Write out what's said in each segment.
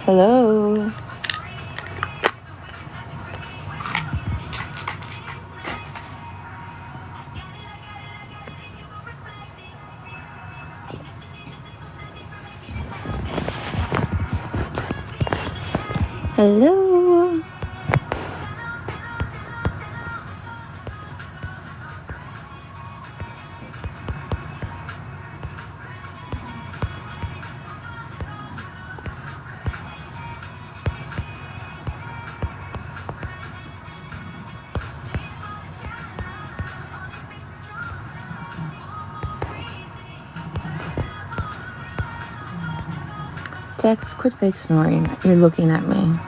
Hello. Hello. Tex, quit fake snoring. You're looking at me.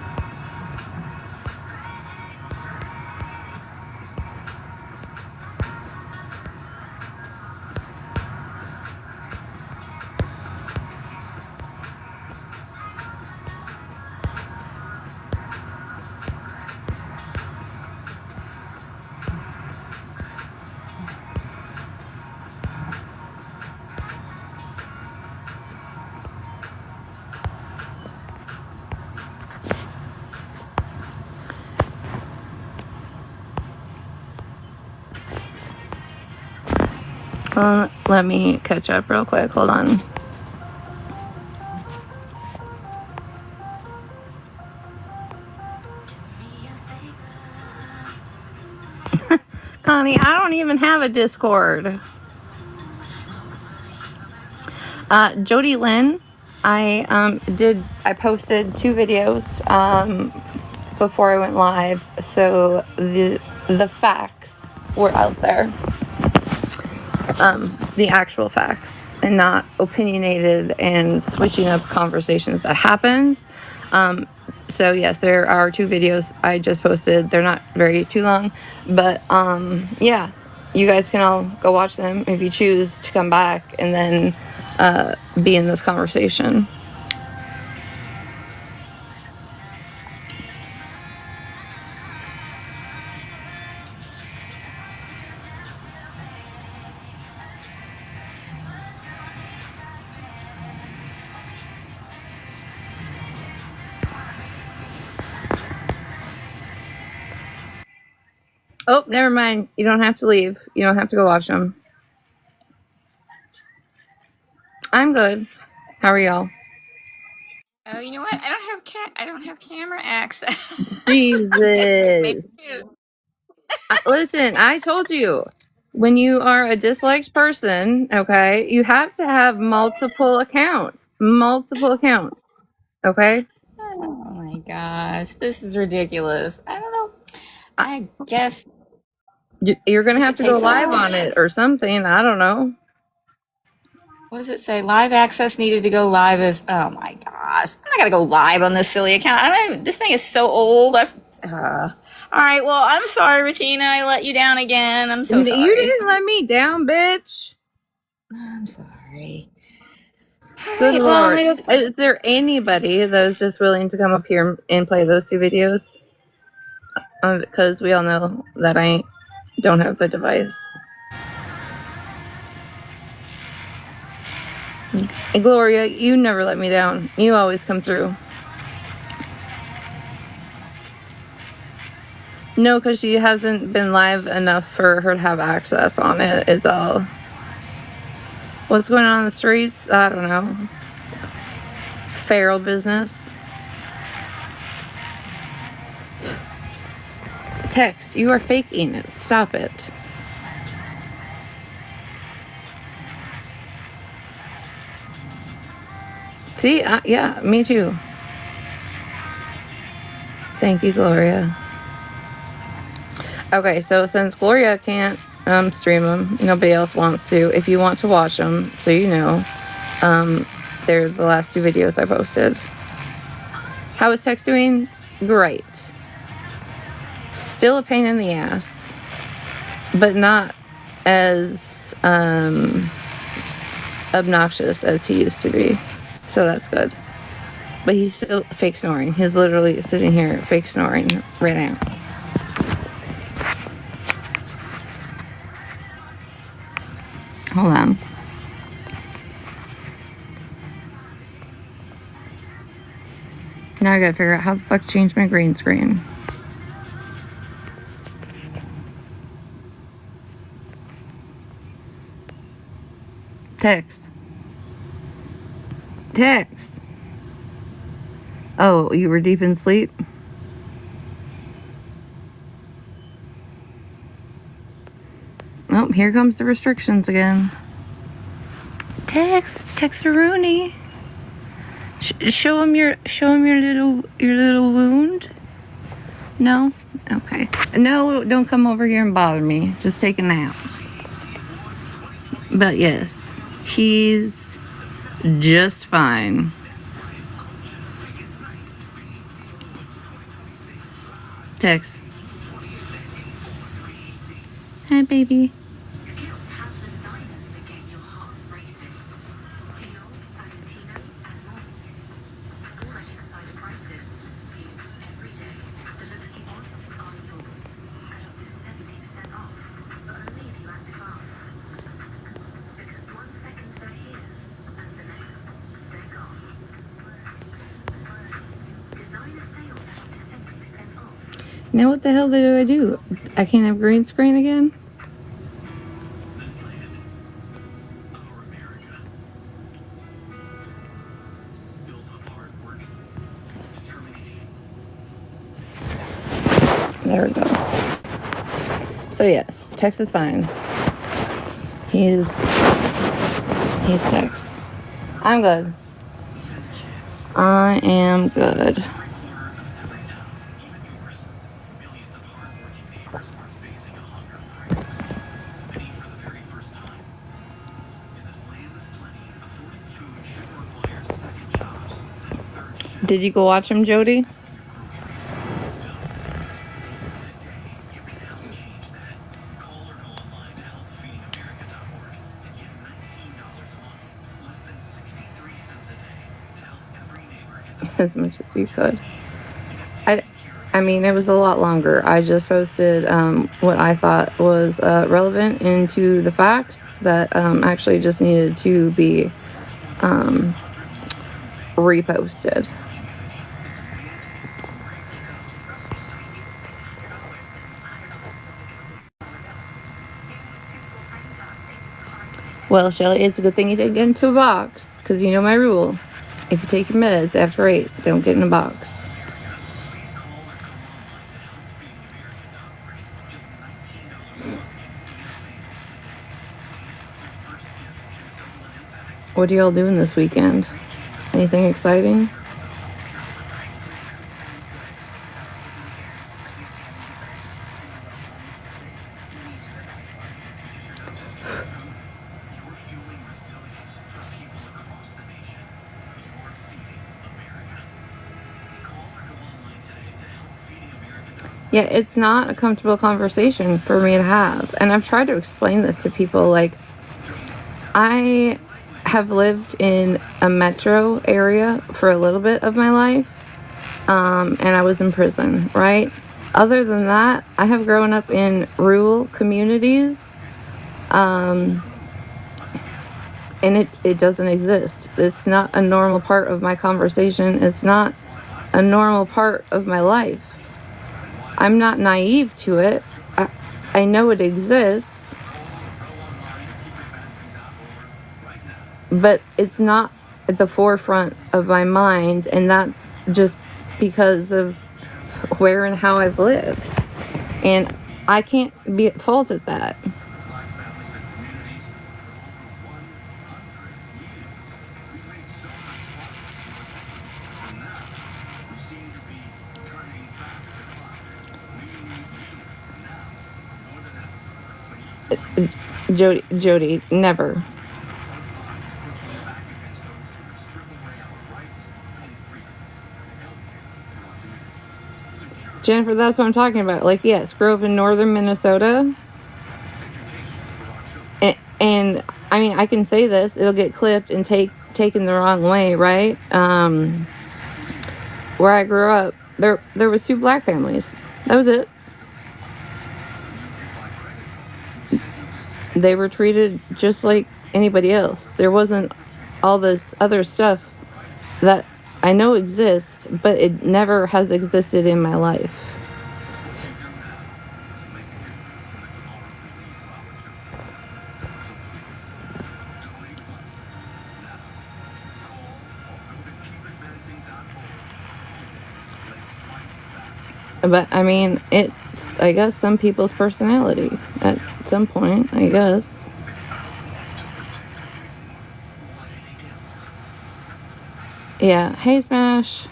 Let me catch up real quick. Hold on. Connie, I don't even have a Discord. Jody Lynn, I posted 2 videos before I went live, so the facts were out there. The actual facts, and not opinionated and switching up conversations that happens. So yes, there are 2 videos I just posted. They're not very too long, but yeah, you guys can all go watch them if you choose to come back and then be in this conversation. Oh, never mind. You don't have to leave. You don't have to go watch them. I'm good. How are y'all? Oh, you know what? I don't have camera access. Jesus. Listen, I told you, when you are a disliked person, okay, you have to have multiple accounts. Multiple accounts. Okay? Oh my gosh, this is ridiculous. I don't know. I guess You're going to if have it to go takes live us, on it or something. I don't know. what does it say? Live access needed to go live as. Oh my gosh, I'm not gonna go live on this silly account. I don't even, this thing is so old. All right, well, I'm sorry, Retina. I let you down again. I'm so You sorry. didn't let me down, bitch. I'm sorry. All Good right, well, Lord. Is there anybody that is just willing to come up here and play those 2 videos? Because we all know that I don't have a device. And Gloria, you never let me down. You always come through. No, because she hasn't been live enough for her to have access on it, is all. What's going on in the streets? I don't know. Feral business. Text, you are faking it. Stop it. See? Yeah, me too. Thank you, Gloria. Okay, so since Gloria can't stream them, nobody else wants to. If you want to watch them, so you know, they're the last 2 videos I posted. How is Tex doing? Great. Still a pain in the ass, but not as obnoxious as he used to be. So that's good. But he's still fake snoring. He's literally sitting here fake snoring right now. Hold on. Now I gotta figure out how the fuck to change my green screen. Text. Text. Oh, you were deep in sleep? Oh, here comes the restrictions again. Text Rooney. Show him your little wound. No? Okay. No, don't come over here and bother me. Just take a nap. But yes, he's just fine. Text. Hi, baby. Now what the hell did I do? I can't have green screen again? There we go. So yes, Tex is fine. He's Tex. I'm good. I am good. Did you go watch him, Jody? As much as you could. I mean, it was a lot longer. I just posted what I thought was relevant into the facts that actually just needed to be reposted. Well, Shelly, it's a good thing you didn't get into a box, because you know my rule. If you take your meds after 8, don't get in a box. What are y'all doing this weekend? Anything exciting? Yeah, it's not a comfortable conversation for me to have. And I've tried to explain this to people. Like, I have lived in a metro area for a little bit of my life. And I was in prison, right? Other than that, I have grown up in rural communities. And it doesn't exist. It's not a normal part of my conversation. It's not a normal part of my life. I'm not naive to it. I know it exists, but it's not at the forefront of my mind, and that's just because of where and how I've lived. And I can't be at fault at that. Jody, never. Jennifer, that's what I'm talking about. Like, yes, grew up in northern Minnesota. And I mean, I can say this, it'll get clipped and taken the wrong way, right? Where I grew up, there was 2 black families. That was it. They were treated just like anybody else. There wasn't all this other stuff that I know exists, but it never has existed in my life. But I mean, it's, I guess, some people's personality at some point, I guess. Yeah. Hey, Smash.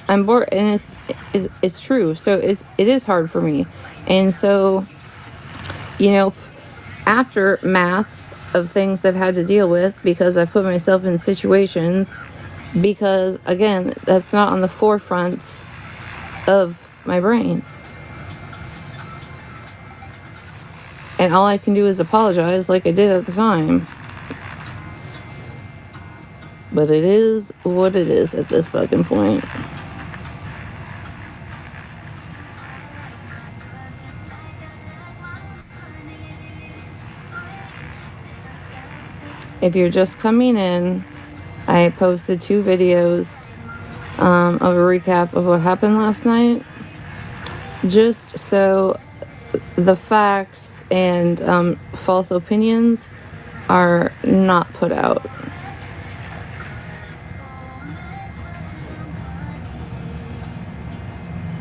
I'm bored, and it's true. So it is hard for me, and so, you know, aftermath of things I've had to deal with because I put myself in situations, because again, that's not on the forefront of my brain, and all I can do is apologize like I did at the time. But it is what it is at this fucking point. If you're just coming in, I posted 2 videos of a recap of what happened last night, just so the facts and false opinions are not put out.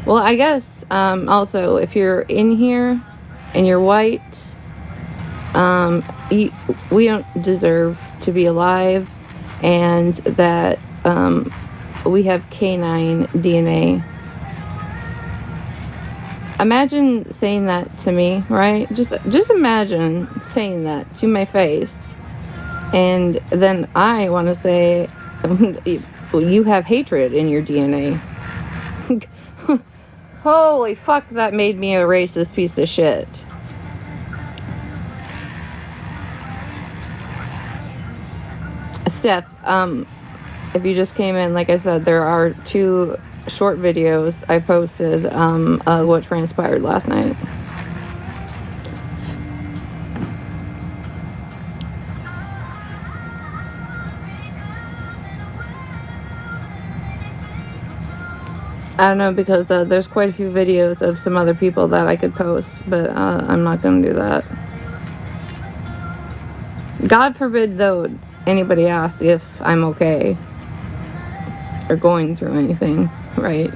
Well, I guess also, if you're in here and you're white, we don't deserve to be alive, and that we have canine DNA. Imagine saying that to me, right? Just imagine saying that to my face, and then I want to say, you have hatred in your DNA. Holy fuck, that made me a racist piece of shit. Steph, if you just came in, like I said, there are 2 short videos I posted what transpired last night. I don't know, because there's quite a few videos of some other people that I could post, but I'm not going to do that. God forbid, though, anybody asks if I'm okay or going through anything, right?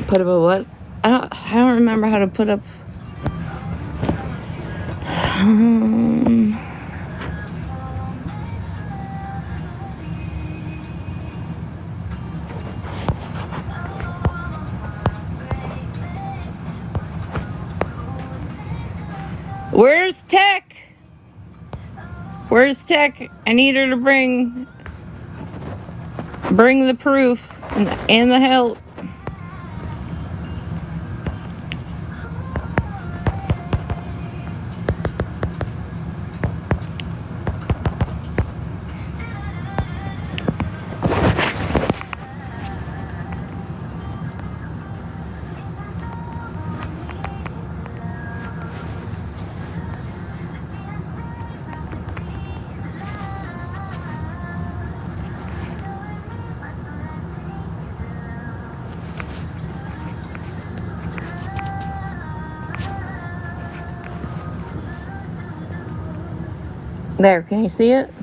Put up a what? I don't remember how to put up. Where's Tech? Where's Tech? I need her to bring the proof and the help. There, can you see it?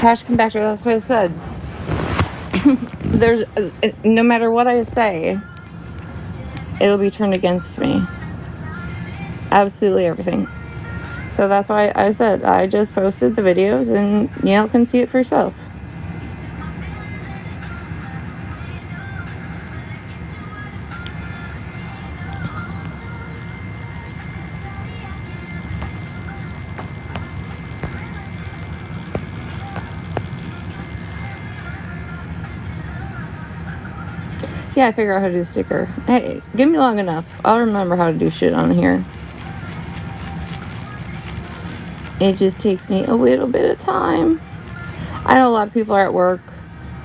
Hash compactor, that's what I said. There's, no matter what I say, it'll be turned against me. Absolutely everything. So that's why I said I just posted the videos and you can see it for yourself. Yeah, I figure out how to do sticker. Hey, give me long enough. I'll remember how to do shit on here. It just takes me a little bit of time. I know a lot of people are at work.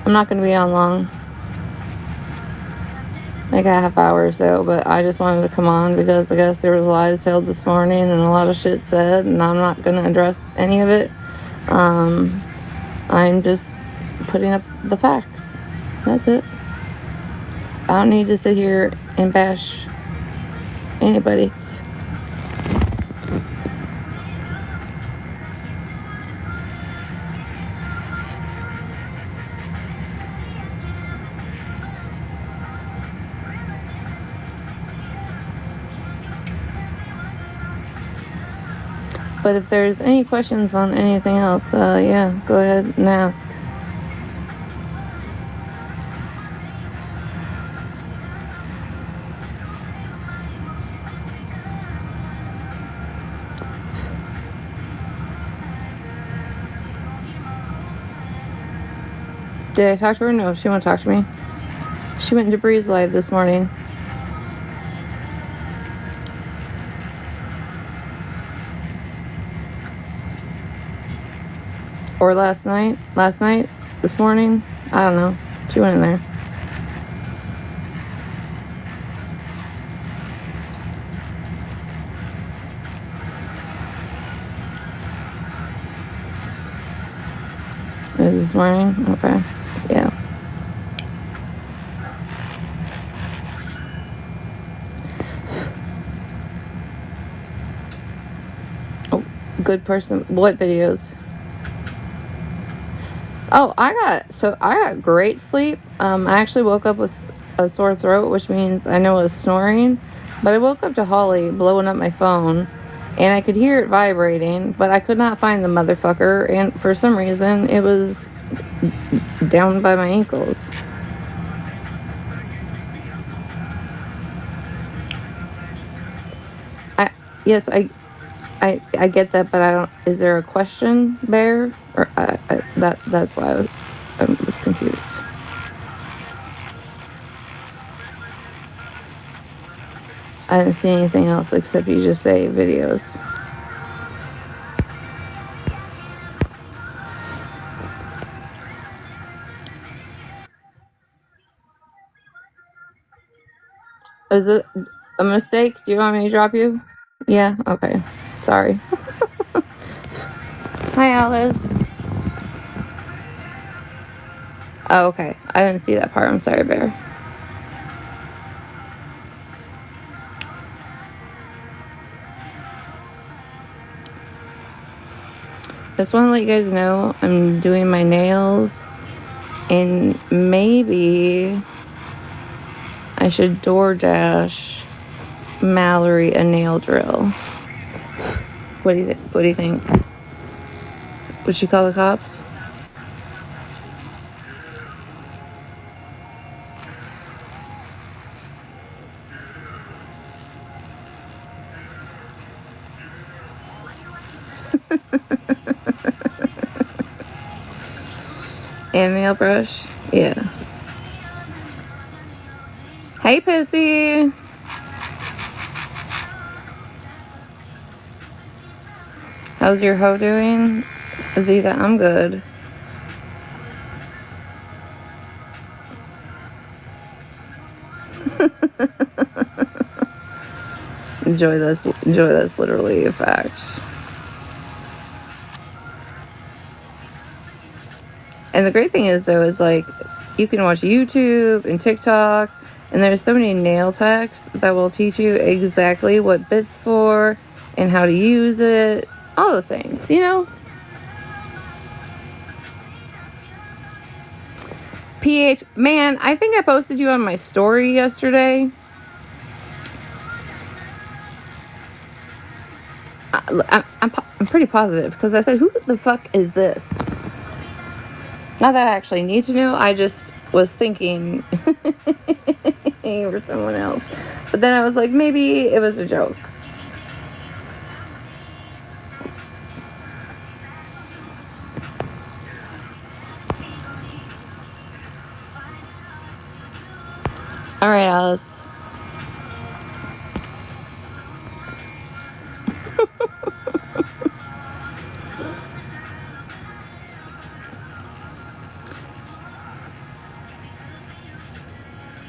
I'm not going to be on long. Like a half hour or so, but I just wanted to come on because I guess there was lives held this morning and a lot of shit said, and I'm not going to address any of it. I'm just putting up the facts. That's it. I don't need to sit here and bash anybody. But if there's any questions on anything else, yeah, go ahead and ask. Did I talk to her? No, she won't talk to me. She went into Bree's live this morning. Or last night, this morning, I don't know. She went in there. It was this morning? Okay. Yeah. Oh, good person. What videos? Oh, I got great sleep. I actually woke up with a sore throat, which means I know I was snoring. But I woke up to Holly blowing up my phone, and I could hear it vibrating, but I could not find the motherfucker, and for some reason it was down by my ankles. I get that, but I don't. Is there a question there, or that's why I was confused. I didn't see anything else except you just say videos. Is it a mistake? Do you want me to drop you? Yeah? Okay. Sorry. Hi, Alice. Oh, okay. I didn't see that part. I'm sorry, Bear. Just want to let you guys know I'm doing my nails, and maybe I should DoorDash Mallory a nail drill. What do you think? Would she call the cops? And nail brush? Yeah. Hey, Pussy! How's your hoe doing? Azita, I'm good. Enjoy that's literally a fact. And the great thing is, though, is like you can watch YouTube and TikTok, and there's so many nail techs that will teach you exactly what bit's for and how to use it, all the things, you know? PH, man, I think I posted you on my story yesterday. I'm pretty positive because I said, who the fuck is this? Not that I actually need to know. I just was thinking you were someone else. But then I was like, maybe it was a joke. All right, Alice.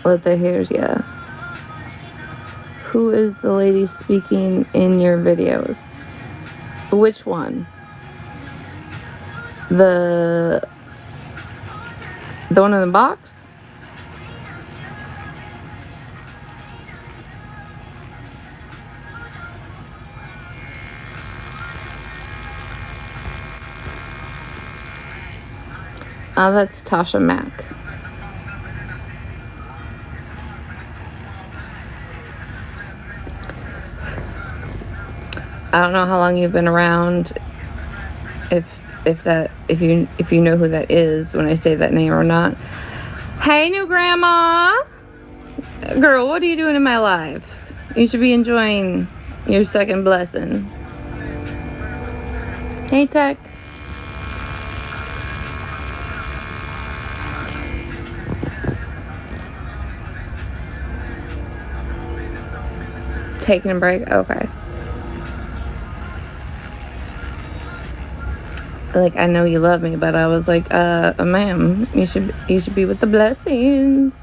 Let the hairs, yeah. Who is the lady speaking in your videos? Which one? The one in the box? That's Tasha Mack. I don't know how long you've been around. If you know who that is when I say that name or not. Hey, new grandma. Girl, what are you doing in my life? You should be enjoying your second blessing. Hey, Tech. Taking a break? Okay. Like, I know you love me, but I was like, ma'am, you should be with the blessings.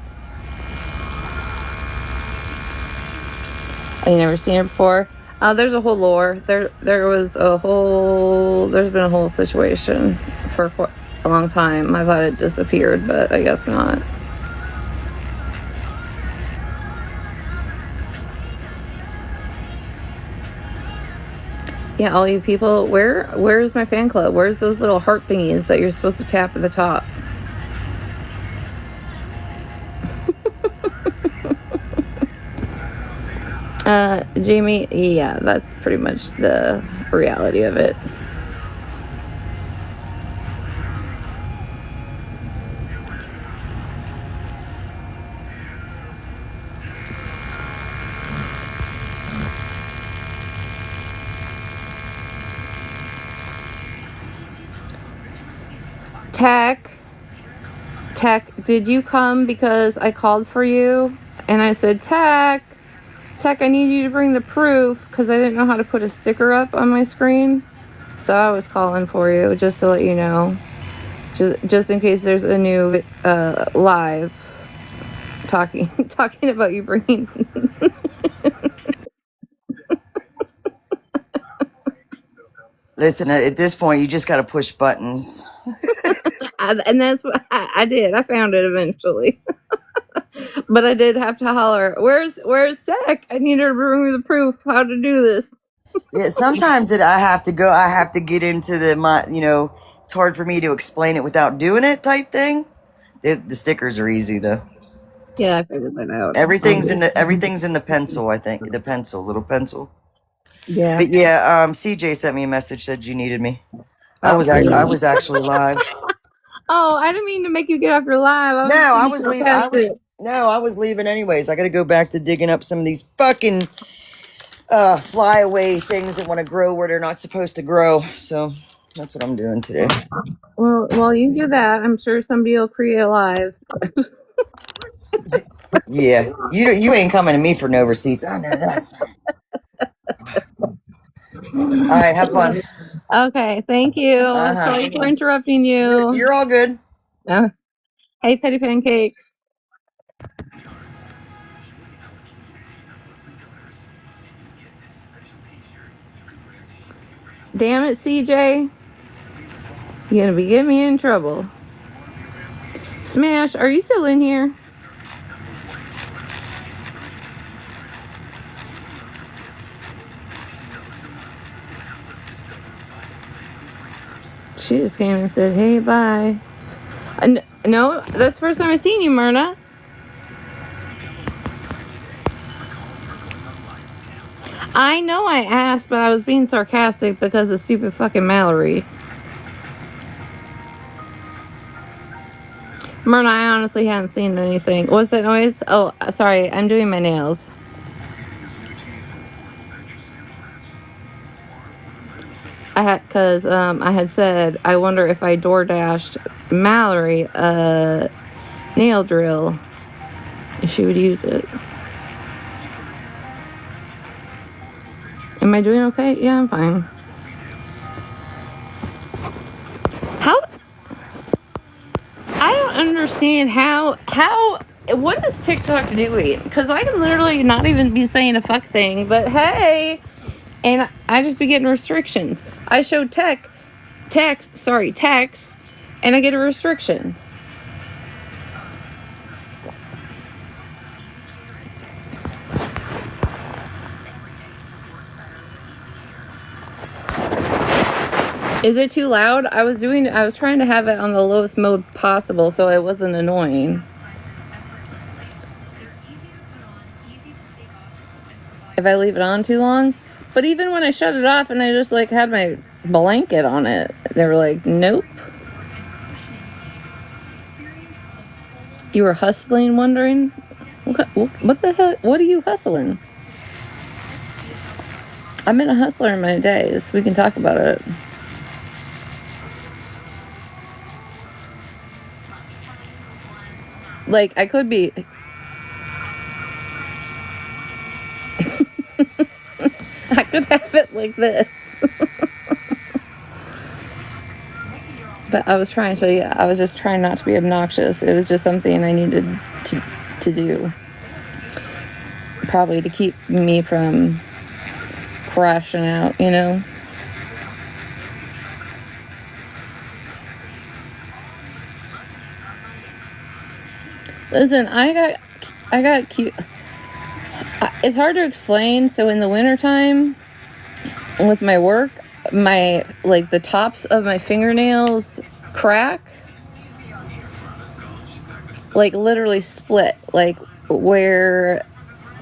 I never seen her before. There's a whole lore. There's been a whole situation for a long time. I thought it disappeared, but I guess not. Yeah, all you people, where's my fan club? Where's those little heart thingies that you're supposed to tap at the top? Jamie, yeah, that's pretty much the reality of it. Tech, did you come because I called for you? And I said, Tech, I need you to bring the proof because I didn't know how to put a sticker up on my screen. So I was calling for you just to let you know. Just in case there's a new live talking about you bringing. Listen, at this point, you just got to push buttons. And that's what I did. I found it eventually. But I did have to holler, where's Zach? I need her to bring me the proof how to do this. Yeah, sometimes I have to get into it's hard for me to explain it without doing it type thing. The stickers are easy though. Yeah, I figured that out. Everything's in the pencil, I think. Little pencil. Yeah. But yeah, CJ sent me a message, said you needed me. I was actually live. Oh, I didn't mean to make you get off your live. I was leaving anyways. I got to go back to digging up some of these fucking flyaway things that want to grow where they're not supposed to grow. So that's what I'm doing today. Well, while you do that, I'm sure somebody will create a live. Yeah, you ain't coming to me for no receipts. I know that's. All right, have fun. Okay, thank you. Sorry for interrupting you. You're all good. Hey, Petty Pancakes. Damn it, CJ. You're gonna be getting me in trouble. Smash, are you still in here? She just came and said, hey, bye. No, that's the first time I've seen you, Myrna. I know I asked, but I was being sarcastic because of stupid fucking Mallory. Myrna, I honestly hadn't seen anything. What's that noise? Oh, sorry, I'm doing my nails. Because I had said, I wonder if I door dashed Mallory a nail drill, if she would use it. Am I doing okay? Yeah, I'm fine. How? I don't understand how, what is TikTok doing? Because I can literally not even be saying a fuck thing, but hey, and I just be getting restrictions. I show text, and I get a restriction. Is it too loud? I was trying to have it on the lowest mode possible so it wasn't annoying. If I leave it on too long? But even when I shut it off and I just like had my blanket on it, they were like, nope. You were hustling, wondering? What the hell? What are you hustling? I've been a hustler in my days. We can talk about it. Like, I could be... I could have it like this. But I was trying to, yeah, I was just trying not to be obnoxious. It was just something I needed to do. Probably to keep me from crashing out, you know? Listen, I got cute. It's hard to explain. So in the wintertime, with my work, my, like, the tops of my fingernails crack. Like, literally split. Like, where,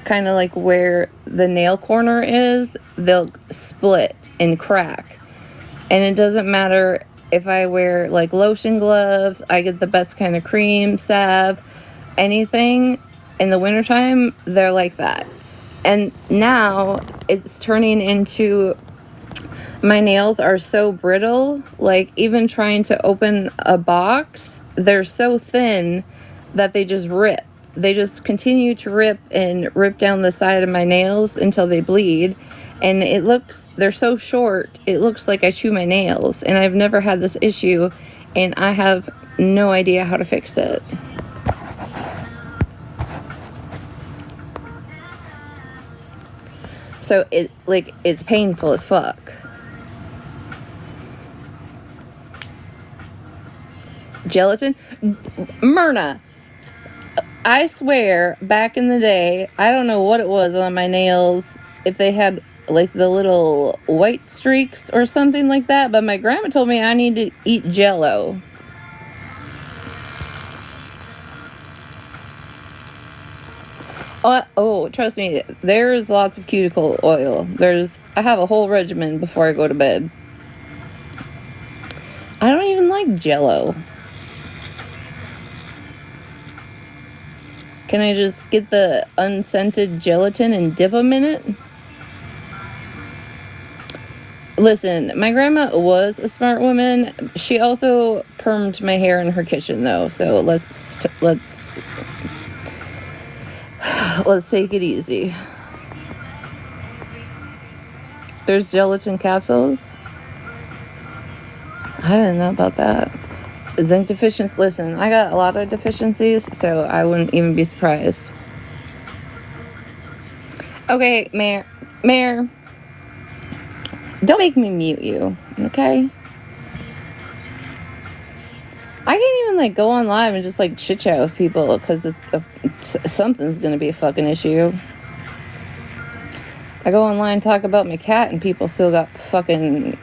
kind of like where the nail corner is, they'll split and crack. And it doesn't matter if I wear, like, lotion gloves, I get the best kind of cream, salve, anything. In the wintertime, they're like that. And now it's turning into, my nails are so brittle, like even trying to open a box, they're so thin that they just rip. They just continue to rip and rip down the side of my nails until they bleed. And they're so short, it looks like I chew my nails. And I've never had this issue, and I have no idea how to fix it. So it's painful as fuck. Gelatin? Myrna, I swear, back in the day, I don't know what it was on my nails, if they had, like, the little white streaks or something like that, but my grandma told me I need to eat Jell-O. Oh, trust me, there's lots of cuticle oil. I have a whole regimen before I go to bed. I don't even like Jell-O. Can I just get the unscented gelatin and dip them in it? Listen, my grandma was a smart woman. She also permed my hair in her kitchen, though. So let's take it easy. There's gelatin capsules. I didn't know about that. Zinc deficient. Listen, I got a lot of deficiencies, so I wouldn't even be surprised. Okay, Mayor, don't make me mute you, okay? I can't even, like, go on live and just, like, chit chat with people because something's gonna be a fucking issue. I go online and talk about my cat and people still got fucking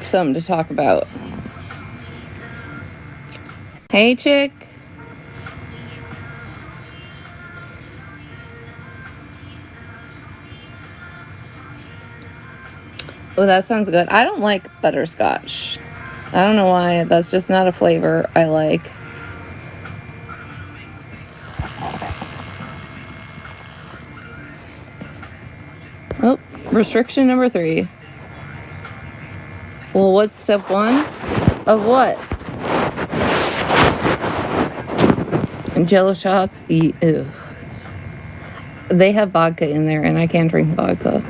something to talk about. Hey, chick. Oh, that sounds good. I don't like butterscotch. I don't know why. That's just not a flavor I like. Oh, restriction number 3. Well, what's step 1? Of what? Jello shots? Ew. They have vodka in there, and I can't drink vodka.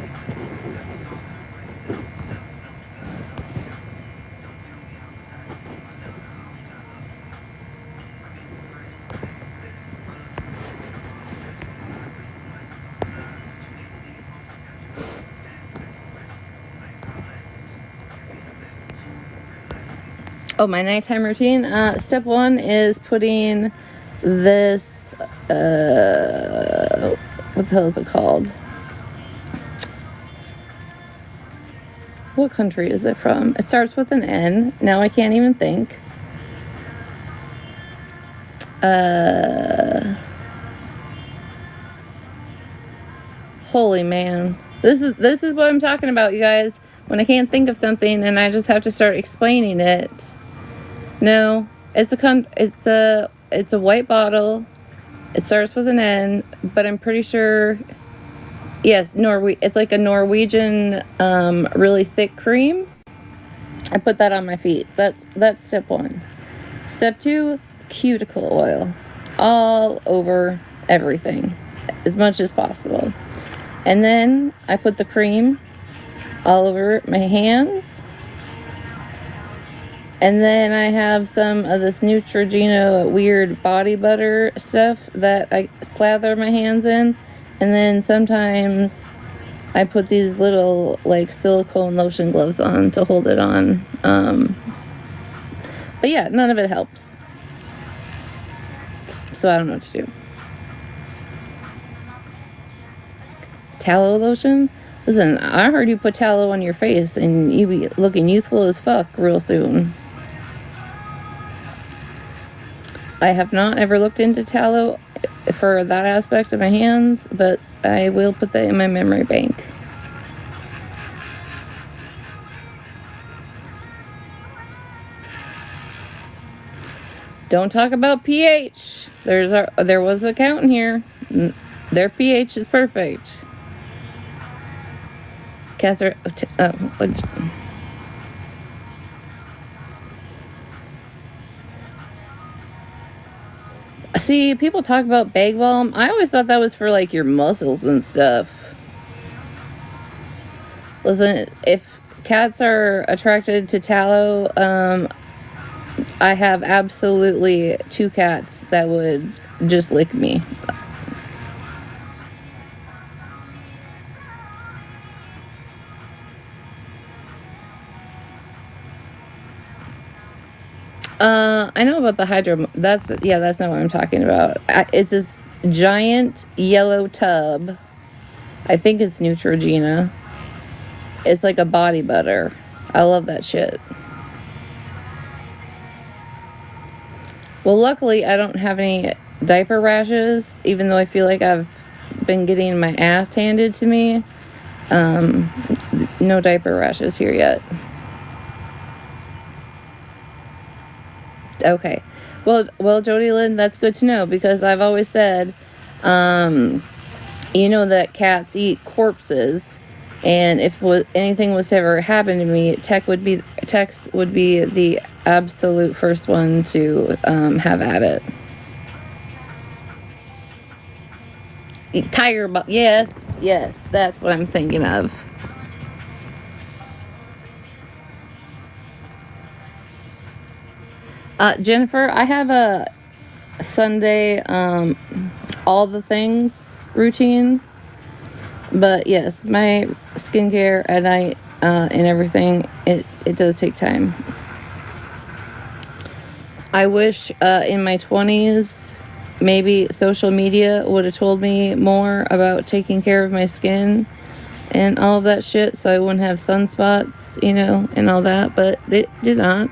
Oh, my nighttime routine. Step 1 is putting this. What the hell is it called? What country is it from? It starts with an N. Now I can't even think. Holy man. This is what I'm talking about, you guys. When I can't think of something and I just have to start explaining it. No, it's a white bottle. It starts with an N, but I'm pretty sure. Yes, it's like a Norwegian, really thick cream. I put that on my feet. That's step 1. Step 2, cuticle oil, all over everything, as much as possible. And then I put the cream all over my hands. And then I have some of this Neutrogena weird body butter stuff that I slather my hands in. And then sometimes I put these little like silicone lotion gloves on to hold it on. But yeah, none of it helps. So I don't know what to do. Tallow lotion? Listen, I heard you put tallow on your face and you be looking youthful as fuck real soon. I have not ever looked into tallow for that aspect of my hands, but I will put that in my memory bank. Don't talk about pH. There was a count in here. Their pH is perfect. Cats are. See, people talk about bag balm. I always thought that was for like your muscles and stuff. Listen, if cats are attracted to tallow, I have absolutely 2 cats that would just lick me. I know about the hydro. That's not what I'm talking about. It's this giant yellow tub. I think it's Neutrogena. It's like a body butter. I love that shit. Well, luckily I don't have any diaper rashes, even though I feel like I've been getting my ass handed to me. No diaper rashes here yet. Okay. Well, Jody Lynn, that's good to know, because I've always said, you know that cats eat corpses, and if anything was to ever happen to me, Tex would be the absolute first one to have at it. Tiger, yes, that's what I'm thinking of. Jennifer, I have a Sunday all the things routine, but yes, my skincare at night and everything, it does take time. I wish in my 20s maybe social media would have told me more about taking care of my skin and all of that shit, so I wouldn't have sunspots, and all that, but it did not.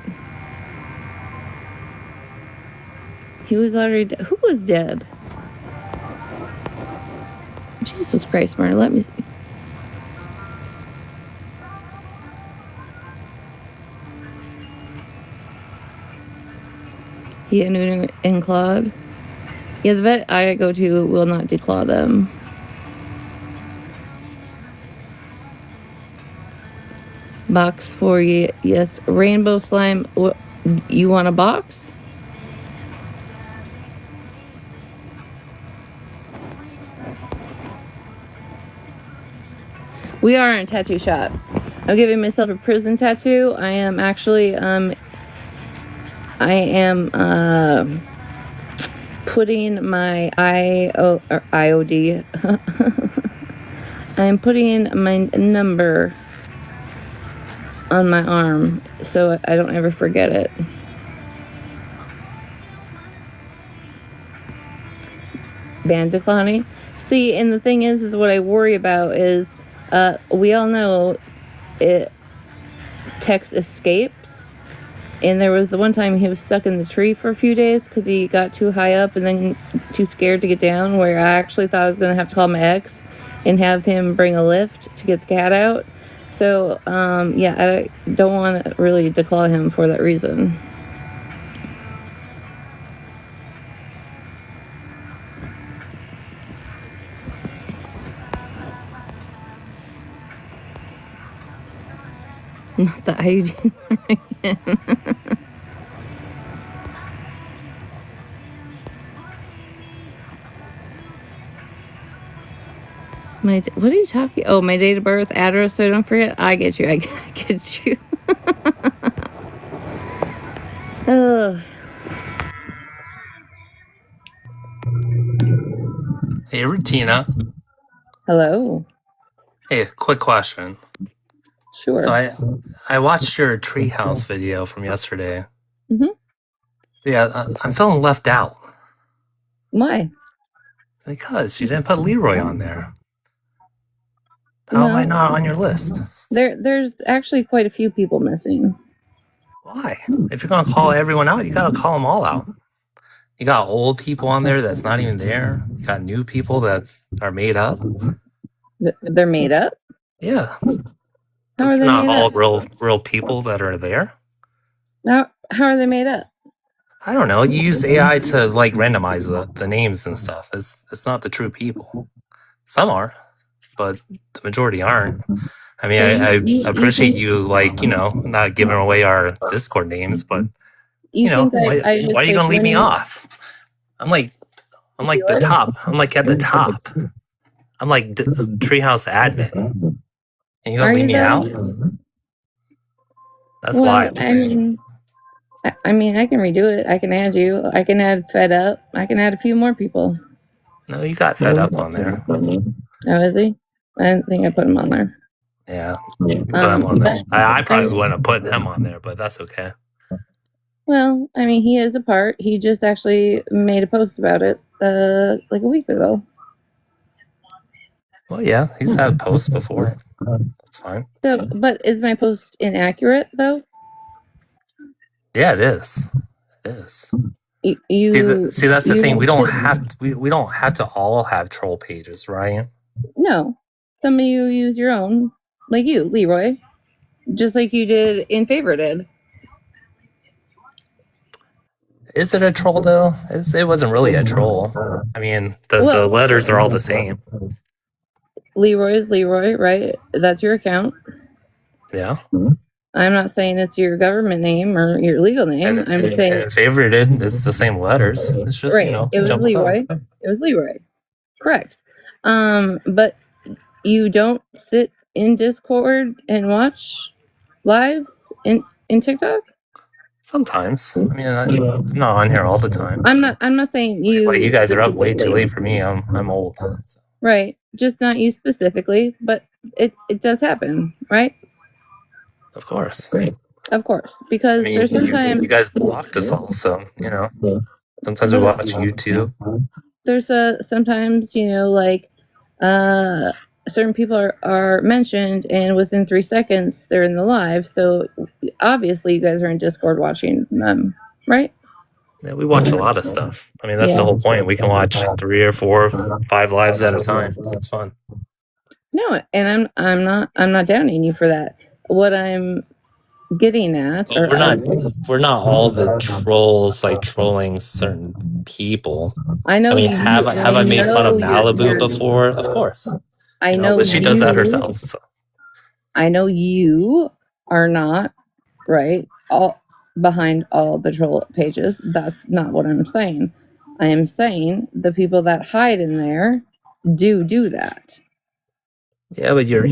He was already who was dead? Jesus Christ, Marty, let me see. He and Claude. Yeah, the vet I go to will not declaw them. Box for you, yes. Rainbow slime. What, you want a box? We are in a tattoo shop. I'm giving myself a prison tattoo. I am actually putting my IOD. I'm putting my number on my arm so I don't ever forget it. Band declining. See, and the thing is what I worry about is we all know text escapes. And there was the one time he was stuck in the tree for a few days because he got too high up and then too scared to get down, where I actually thought I was going to have to call my ex and have him bring a lift to get the cat out. So, yeah, I don't want to really declaw him for that reason. Not the IUD. What are you talking? Oh, my date of birth, address, so I don't forget. I get you. I get you. Oh. Hey, Retina. Hello. Hey, quick question. Sure. So I watched your treehouse video from yesterday. Mm-hmm. Yeah, I'm feeling left out. Why? Because you didn't put Leroy on there. How am I not on your list? There's actually quite a few people missing. Why? If you're going to call everyone out, you got to call them all out. You got old people on there that's not even there. You got new people that are made up. They're made up? Yeah. How are they not made all up? real people that are there. How are they made up? I don't know. You use AI to like randomize the names and stuff. It's not the true people. Some are, but the majority aren't. I mean, I appreciate you like, not giving away our Discord names, but why are you gonna leave me off? I'm like the top. I'm like at the top. I'm like Treehouse admin. And you gonna leave me out? That's wild. I mean, I can redo it. I can add you. I can add Fed Up. I can add a few more people. No, you got Fed Up on there. Oh, is he? I didn't think I put him on there. Yeah, you put him on there. I probably wouldn't have put him on there, but that's okay. Well, I mean, he is a part. He just actually made a post about it like a week ago. Well, yeah, he's had posts before. That's fine. So, but is my post inaccurate though? Yeah, it is. It is. You see, that's the thing. We don't have to, we don't have to all have troll pages, right? No, some of you use your own, like you, Leroy, just like you did in Favorited. Is it a troll though? It wasn't really a troll. I mean, the letters are all the same. Leroy is Leroy, right? That's your account. Yeah. I'm not saying it's your government name or your legal name. I'm saying Favorited, it's the same letters. It's just right. It was Leroy. It was Leroy. Correct. But you don't sit in Discord and watch lives in TikTok? Sometimes. I mean, I'm not on here all the time. I'm not saying you. Like you guys are up way too late for me. I'm old. So. Right. Just not you specifically, but it does happen, right? Of course. Of course, because there's sometimes you guys blocked us all, so sometimes we watch YouTube. There's sometimes like certain people are mentioned, and within 3 seconds they're in the live. So obviously you guys are in Discord watching them, right? Yeah, we watch a lot of stuff. I mean, that's the whole point. We can watch 3 or 4, 5 lives at a time. It's fun. No, and I'm not downing you for that. What I'm getting at, But we're not all the trolls like trolling certain people. I know I mean, you. have I made fun of Malibu before? Of course. I know But she does that you. herself. So I know you are not right all behind all the troll pages. That's not what I'm saying. I am saying the people that hide in there do that. yeah, but you're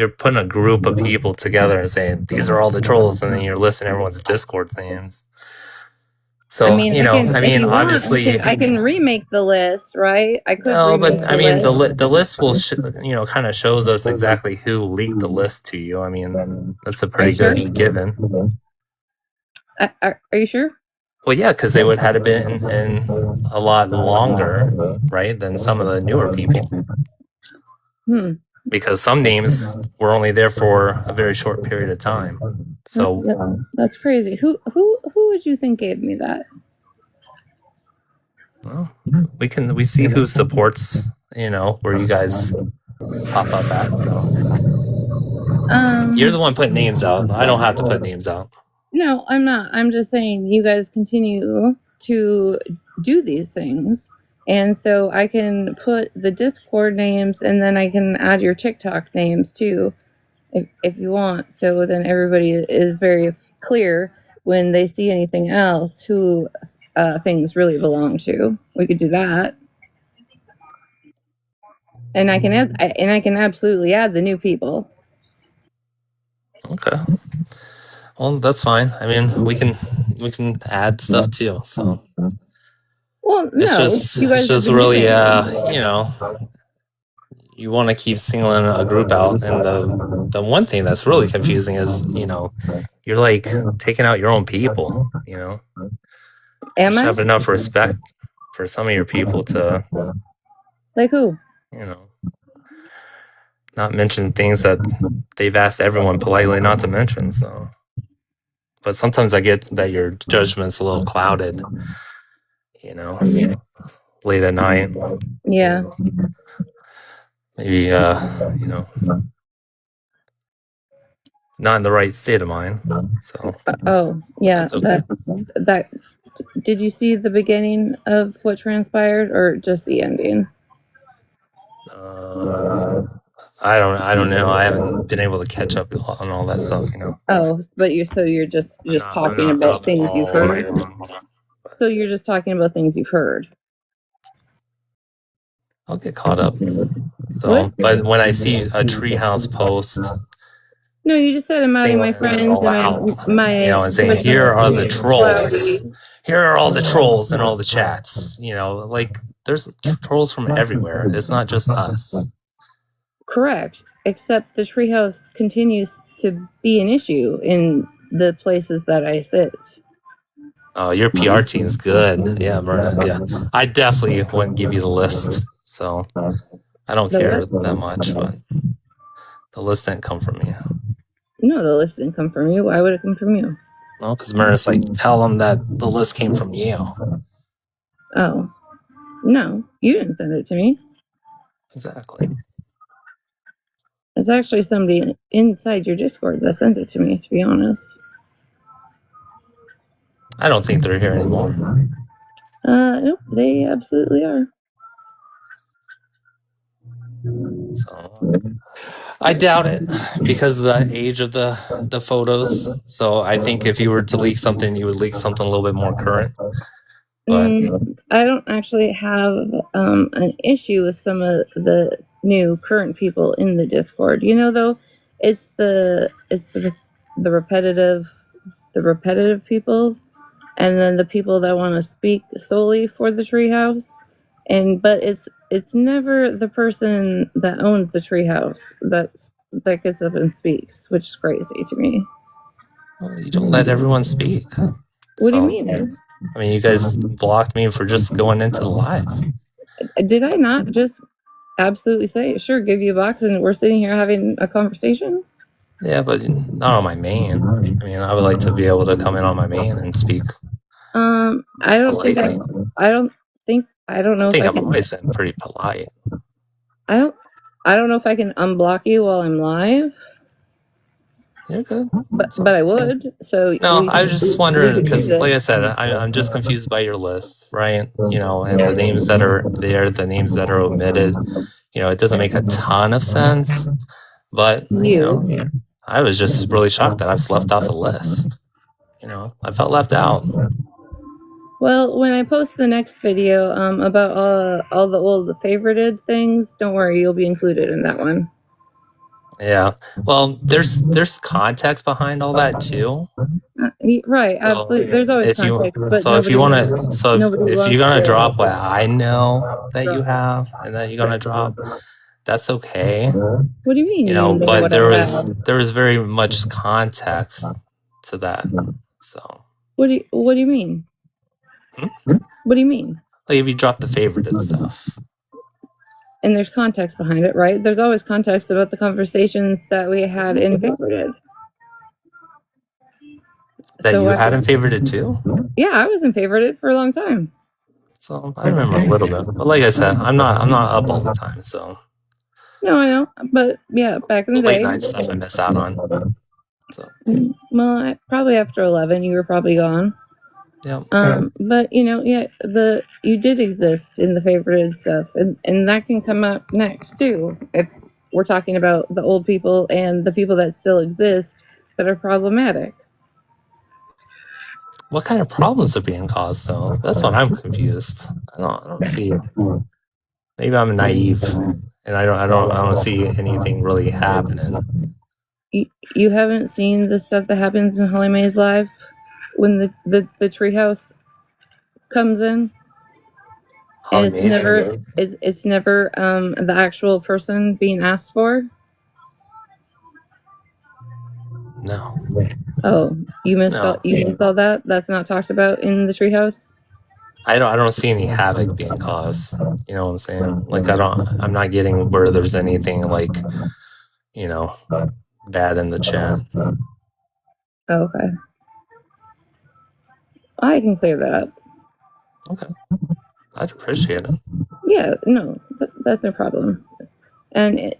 putting a group of people together and saying these are all the trolls, and then you're listing everyone's Discord names. So I can, if you want, obviously, I can remake the list, right? I could no, remake but the I mean list. the list will kind of shows us exactly who leaked the list to you. I mean, that's a Are pretty you sure? good given. Are you sure? Well, yeah, because they would have been in a lot longer, right, than some of the newer people. Because some names were only there for a very short period of time. So that's crazy. Who would you think gave me that? well, we see who supports, where you guys pop up at. So you're the one putting names out. I don't have to put names out. No, I'm not. I'm just saying you guys continue to do these things. And so I can put the Discord names and then I can add your TikTok names too, if you want. So then everybody is very clear when they see anything else who things really belong to. We could do that. And I can absolutely add the new people. Okay. Well, that's fine. I mean, we can add stuff too. So well, no, it's just really you want to keep singling a group out, and the one thing that's really confusing is you're like taking out your own people. Am you should I? have enough respect for some of your people to Like who? Not mention things that they've asked everyone politely not to mention. So, but sometimes I get that your judgment's a little clouded. Late at night. Yeah. Maybe not in the right state of mind. So. Oh yeah. That's okay. That. Did you see the beginning of what transpired, or just the ending? I don't know. I haven't been able to catch up on all that stuff. Oh, but you're just talking about things you've heard. So you're just talking about things you've heard. I'll get caught up. So, but when I see a treehouse post, no, you just said I'm adding my friends and and saying here are the trolls. Here are all the trolls in all the chats. Like there's trolls from everywhere. It's not just us. Correct. Except the treehouse continues to be an issue in the places that I sit. Oh, your PR team's good. Yeah, Myrna. Yeah. I definitely wouldn't give you the list. So I don't care that much, but the list didn't come from me. No, the list didn't come from you. Why would it come from you? Well, because Myrna's like, tell them that the list came from you. Oh. No, you didn't send it to me. Exactly. It's actually somebody inside your Discord that sent it to me, to be honest. I don't think they're here anymore. Nope, they absolutely are. So I doubt it because of the age of the photos. So I think if you were to leak something, you would leak something a little bit more current. But I don't actually have an issue with some of the new current people in the Discord. Though, it's the repetitive people, and then the people that want to speak solely for the treehouse. But it's never the person that owns the treehouse that gets up and speaks, which is crazy to me. Well, you don't let everyone speak. What do you mean? I mean, you guys blocked me for just going into the live. Did I not just absolutely say, sure, give you a box and we're sitting here having a conversation? Yeah, but not on my main. I mean, I would like to be able to come in on my main and speak. I don't think politely. I don't think I don't know I if think I I've can. always been pretty polite. I don't. I don't know if I can unblock you while I'm live, You're good. but I would. So No, I was just we wondering could do because, like I this. said, I'm just confused by your list, right? And the names that are there, the names that are omitted. It doesn't make a ton of sense, but You. I was just really shocked that I was left off the list. I felt left out. Well, when I post the next video about all the old favorited things, don't worry, you'll be included in that one. Yeah. Well, there's context behind all that too. Right, So absolutely. There's always if you context, but so if you want to nobody if wants you're gonna to drop what I know that you drop it. have and that you're gonna drop, that's okay. What do you mean you know But what I have? there was very much context to that. So What do you mean? hmm? What do you mean? Like if you drop the favorited stuff And there's context behind it, right? There's always context about the conversations that we had in favorited. that So you had in favorited too. yeah, I was in favorited for a long time. So I remember a little bit, but like I said, I'm not up all the time. So No, I know, but yeah, back in the the late day. night stuff I miss out on. So Well, probably after 11, you were probably gone. yeah. But yeah, you did exist in the favorited stuff, and that can come up next too. If we're talking about the old people and the people that still exist that are problematic. What kind of problems are being caused though? That's what I'm confused. I don't see. Maybe I'm naive, and I don't see anything really happening. You haven't seen the stuff that happens in Holly Mae's live when the treehouse comes in, and Holly Mays? it's never the actual person being asked for. No, Oh, you missed no. all that. That's not talked about in the treehouse. I don't see any havoc being caused. You know what I'm saying? Like I'm not getting where there's anything like, bad in the chat. Oh, okay, I can clear that up. Okay, I'd appreciate it. Yeah, no, that's no problem. And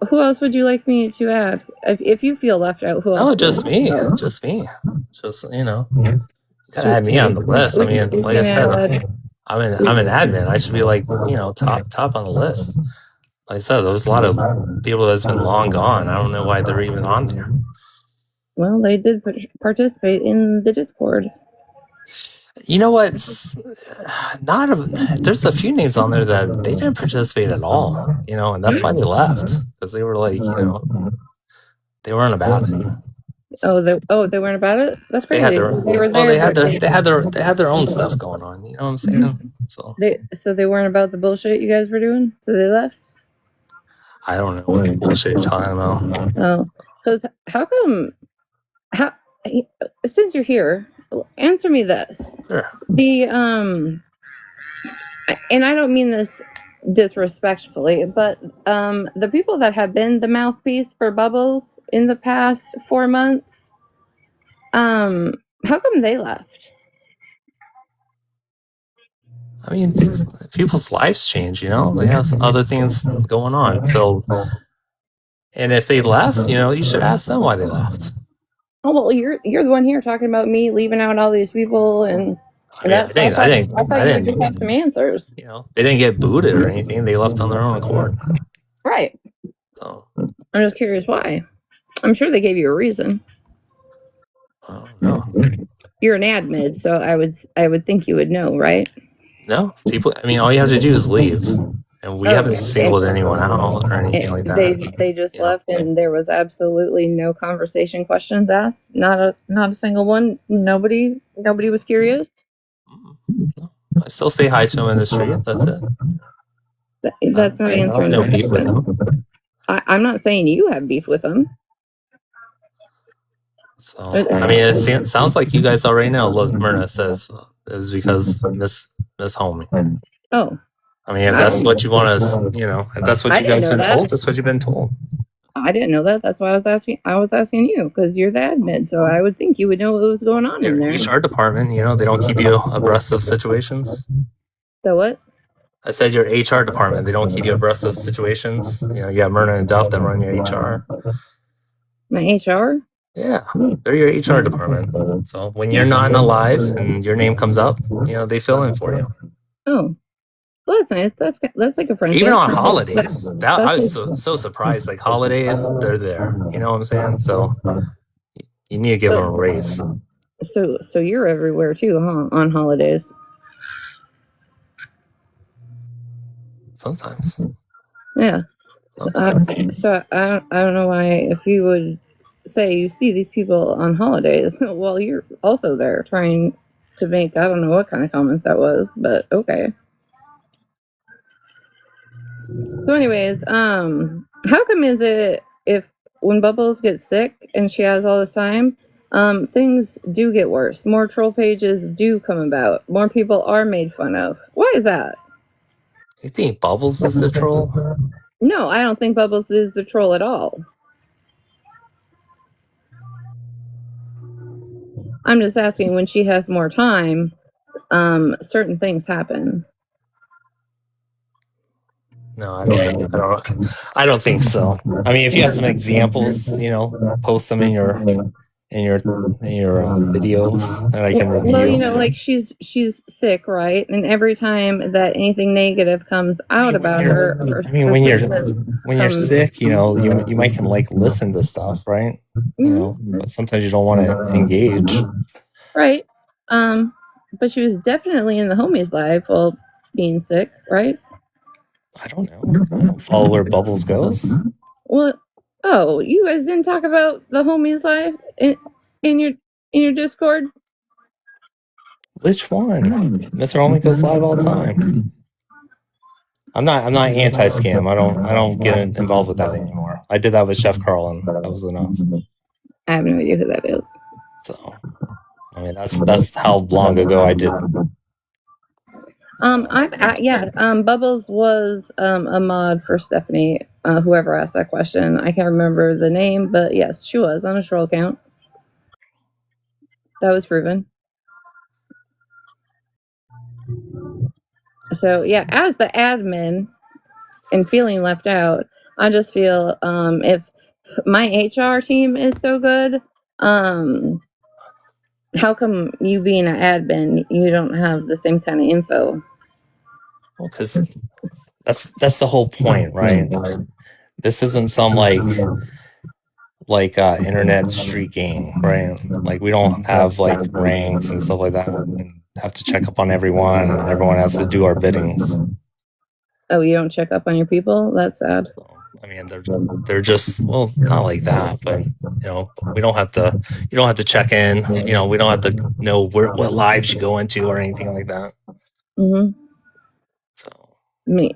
who else would you like me to add? If you feel left out, who else? No, just me. Just me. Just you gotta have me on the list. I mean, like I said, I'm an admin. I should be like, top on the list. Like I said, there's a lot of people that's been long gone. I don't know why they're even on there. Well, they did participate in the Discord. You know what? There's a few names on there that they didn't participate at all. And that's why they left because they were like, they weren't about it. So, they weren't about it. That's crazy. They were there. Well, they had their own stuff going on. You know what I'm saying? So they weren't about the bullshit you guys were doing. So they left. I don't know what bullshit you're talking about. Oh, because how come? Since you're here, answer me this. Sure. And I don't mean this disrespectfully, but the people that have been the mouthpiece for Bubbles in the past 4 months, how come they left? I mean, people's lives change. They have other things going on. So, and if they left, you should ask them why they left. Oh well, you're the one here talking about me leaving out all these people, and I mean, I thought you just have some answers. They didn't get booted or anything. They left on their own accord. Right. So I'm just curious why. I'm sure they gave you a reason. I don't know. You're an admin, so I would think you would know, right? No, people. I mean, all you have to do is leave, and we haven't singled anyone out or anything like that. They just left, and there was absolutely no conversation questions asked. Not a single one. Nobody was curious. No. I still say hi to them in the street. That's it. That's not answering. No beef with them. I'm not saying you have beef with them. So I mean, it sounds like you guys already know. Look, Myrna says it was because Miss Homie. Oh. I mean, if that's what you want to, if that's what you guys been told, that's what you've been told. I didn't know that. That's why I was asking. I was asking you because you're the admin, so I would think you would know what was going on in Your there. HR department, they don't keep you abreast of situations. So what? I said your HR department, they don't keep you abreast of situations. You got Myrna and Duff that run your HR. My HR? Yeah, they're your HR department. So when you're not in a live and your name comes up, they fill in for you. Oh, well, that's nice. That's like a friendship. Even on holidays, I was like, so surprised. Like holidays, they're there. You know what I'm saying? So you need to give them a raise. So you're everywhere too, huh? On holidays. Sometimes. Yeah. Sometimes. So I don't know why if you would say you see these people on holidays, well, you're also there trying to make I don't know what kind of comment that was, but okay. So, anyways, how come is it if when Bubbles gets sick and she has all this time, things do get worse. More troll pages do come about. More people are made fun of. Why is that? You think Bubbles is the troll? No, I don't think Bubbles is the troll at all. I'm just asking when she has more time, certain things happen. No, I don't know. I don't think so. I mean, if you have some examples, post them in your videos that I can review. Well, like she's sick, right? And every time that anything negative comes out about her, when you're sick, you might can listen to stuff, right? But sometimes you don't want to engage. Right. But she was definitely in the homies live while being sick, right? I don't know. I don't follow where Bubbles goes. Well, oh, you guys didn't talk about the homies live in your Discord? Which one? Mr. Homie goes live all the time. I'm not anti-scam. I don't get involved with that anymore. I did that with Chef Carl, and that was enough. I have no idea who that is. So, I mean, that's how long ago I did. Bubbles was a mod for Stephanie. Whoever asked that question, I can't remember the name, but yes, she was on a troll account. That was proven. So yeah, as the admin and feeling left out, I just feel if my HR team is so good, how come you being an admin, you don't have the same kind of info? Well, because that's the whole point, right? This isn't some internet street game, right? Like we don't have ranks and stuff like that, and have to check up on everyone, and everyone has to do our biddings. Oh, you don't check up on your people? That's sad. So, I mean, they're just not like that, but we don't have to. You don't have to check in. We don't have to know what lives you go into or anything like that. Mm-hmm. So, I mean,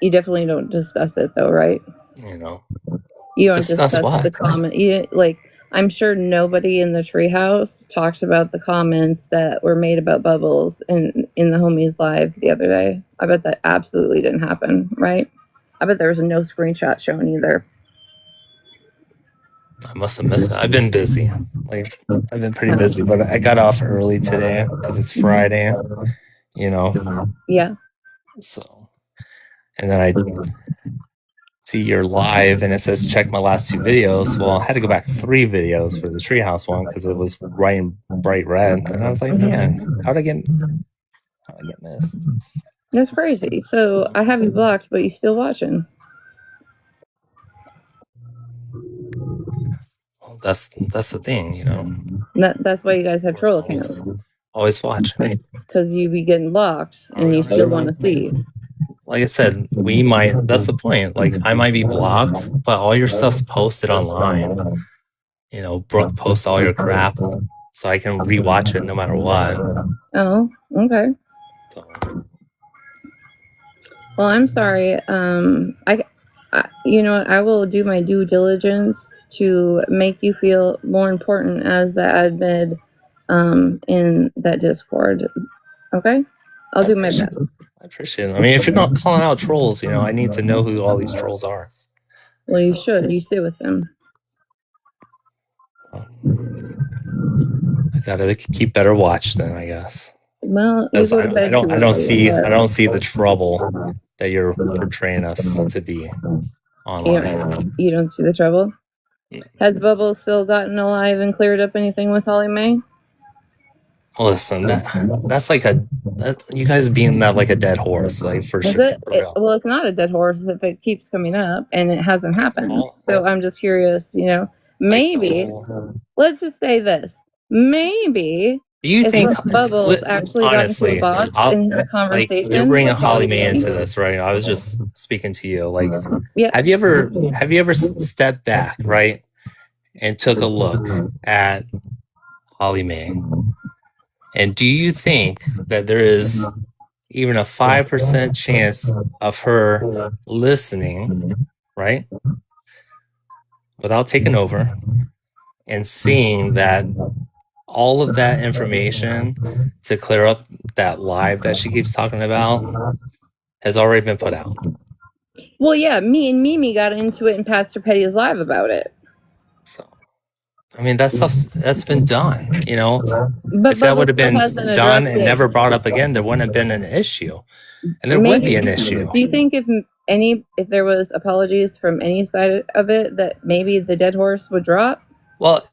you definitely don't discuss it though, right? you don't discuss what? The comment. I'm sure nobody in the treehouse talks about the comments that were made about Bubbles in the homies live the other day. I bet that absolutely didn't happen, right? I bet there was no screenshot shown either. I must have missed it. I've been busy. I've been pretty busy, but I got off early today because it's Friday. Yeah. So, and then I see you're live and it says check my last 2 videos. Well, I had to go back 3 videos for the treehouse one because it was right in bright red. And I was like, man, how'd I get missed? That's crazy. So I have you blocked, but you still watching. Well, that's the thing, That's why you guys have troll accounts. Always watching. Because you be getting blocked and you still want to see. Like I said, that's the point. I might be blocked, but all your stuff's posted online. Brooke posts all your crap, so I can rewatch it no matter what. Oh, okay. So. Well, I'm sorry. I will do my due diligence to make you feel more important as the admin in that Discord. Okay? I'll do my best. I appreciate it. I mean, if you're not calling out trolls, I need to know who all these trolls are. Well, you should. You sit with them. I gotta keep better watch then, I guess. Well, you Because go to bed too I don't early. see the trouble that you're portraying us to be online. You don't see the trouble? Has Bubbles still gotten alive and cleared up anything with Holly Mae? Listen, that's like you guys being that like a dead horse, like for sure. Well, it's not a dead horse if it keeps coming up and it hasn't happened. So I'm just curious, maybe, let's just say this. Maybe do you think Bubbles actually honestly, got into a box and had a conversation? like you're bringing Holly Mae into this, right? I was just speaking to you. Like, yeah. have you ever stepped back, right, and took a look at Holly Mae? And do you think that there is even a 5% chance of her listening, right, without taking over and seeing that all of that information to clear up that live that she keeps talking about has already been put out? Well, yeah, me and Mimi got into it in Pastor Petty's live about it. So, I mean, that's been done, But if that would have been done and it. never brought up again, there wouldn't have been an issue. And there would be an issue. Do you think if there was apologies from any side of it, that maybe the dead horse would drop? Well,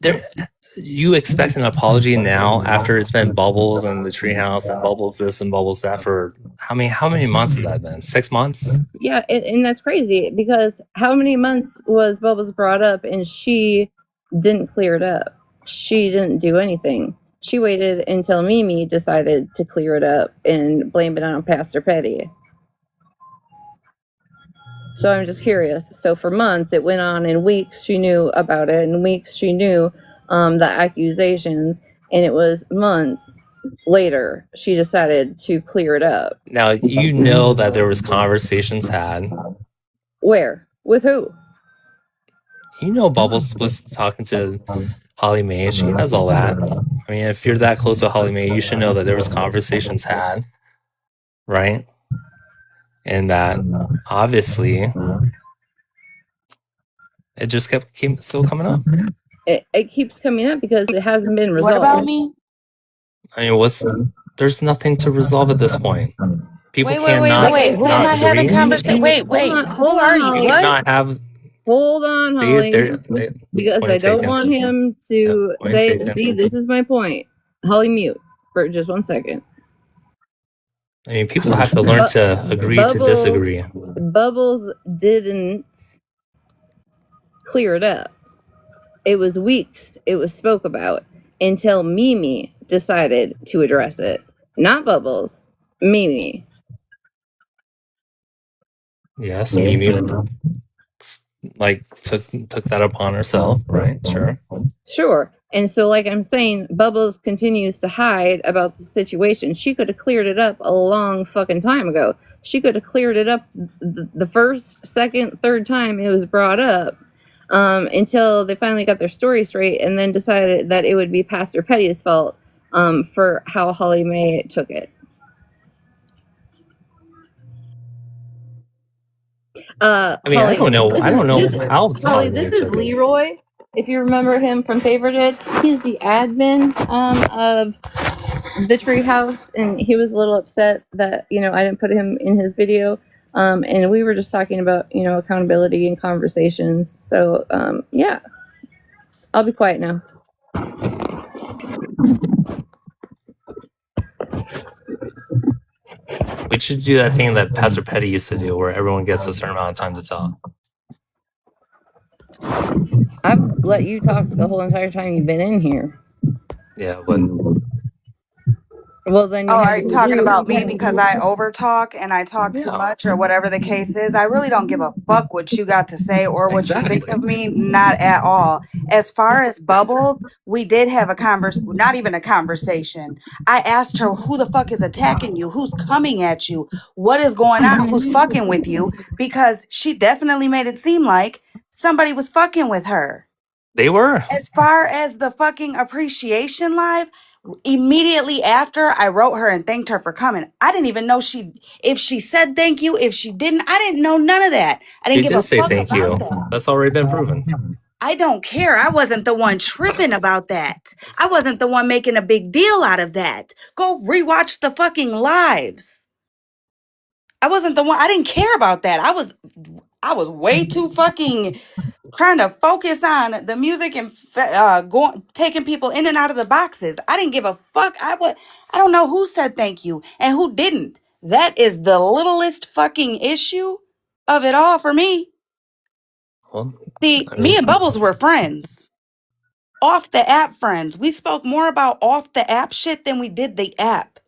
you expect an apology now after it's been Bubbles and the treehouse and Bubbles this and Bubbles that for how many months has that been? 6 months? Yeah, and that's crazy because how many months was Bubbles brought up and she didn't clear it up? She didn't do anything. She waited until Mimi decided to clear it up and blame it on Pastor Petty. So I'm just curious. So for months it went on, and weeks she knew about it, and weeks she knew the accusations, and it was months later she decided to clear it up. Now you know that there was conversations had. Where? With who? Bubbles was talking to Holly Mae. She has all that. I mean, if you're that close to Holly Mae, you should know that there was conversations had, right? And that obviously it just kept still coming up. It keeps coming up because it hasn't been resolved. What about me? I mean, there's nothing to resolve at this point. People cannot. Wait. Who am I having conversation? Wait. Who are you? What? Not have. Hold on, Holly. Because I don't want him to say, "See, this is my point." Holly, mute for just 1 second. I mean, people have to learn to agree to disagree. Bubbles didn't clear it up. It was weeks it was spoke about until Mimi decided to address it. Not Bubbles, Mimi. Yes, Mimi took that upon herself, right? Sure. And so, like I'm saying, Bubbles continues to hide about the situation. She could have cleared it up a long fucking time ago. She could have cleared it up the first, second, third time it was brought up, until they finally got their story straight and then decided that it would be Pastor Petty's fault for how Holly Mae took it. I mean, Holly, I don't know how. Holly, this is Leroy. If you remember him from Favorited, he's the admin of the Treehouse, and he was a little upset that I didn't put him in his video. And we were just talking about accountability and conversations. So yeah, I'll be quiet now. We should do that thing that Pastor Petty used to do, where everyone gets a certain amount of time to talk. I've let you talk the whole entire time you've been in here. Yeah, but Well, then are you talking about me because I overtalk and I talk too much or whatever the case is? I really don't give a fuck what you got to say or what you think of me. Not at all. As far as Bubble, we did have not even a conversation. I asked her, who the fuck is attacking you? Who's coming at you? What is going on? Who's fucking with you? Because she definitely made it seem like somebody was fucking with her. They were. As far as the fucking appreciation live, Immediately after, I wrote her and thanked her for coming. I didn't even know if she said thank you, if she didn't. I didn't know none of that. I didn't You give did a say fuck thank about you. that. That's already been proven. I don't care. I wasn't the one tripping about that. I wasn't the one making a big deal out of that. Go rewatch the fucking lives. I wasn't the one. I didn't care about that. I was way too fucking trying to focus on the music and going taking people in and out of the boxes. I didn't give a fuck. I don't know who said thank you and who didn't. That is the littlest fucking issue of it all for me. Well, See, I me mean, and Bubbles were friends. Off the app friends. We spoke more about off the app shit than we did the app.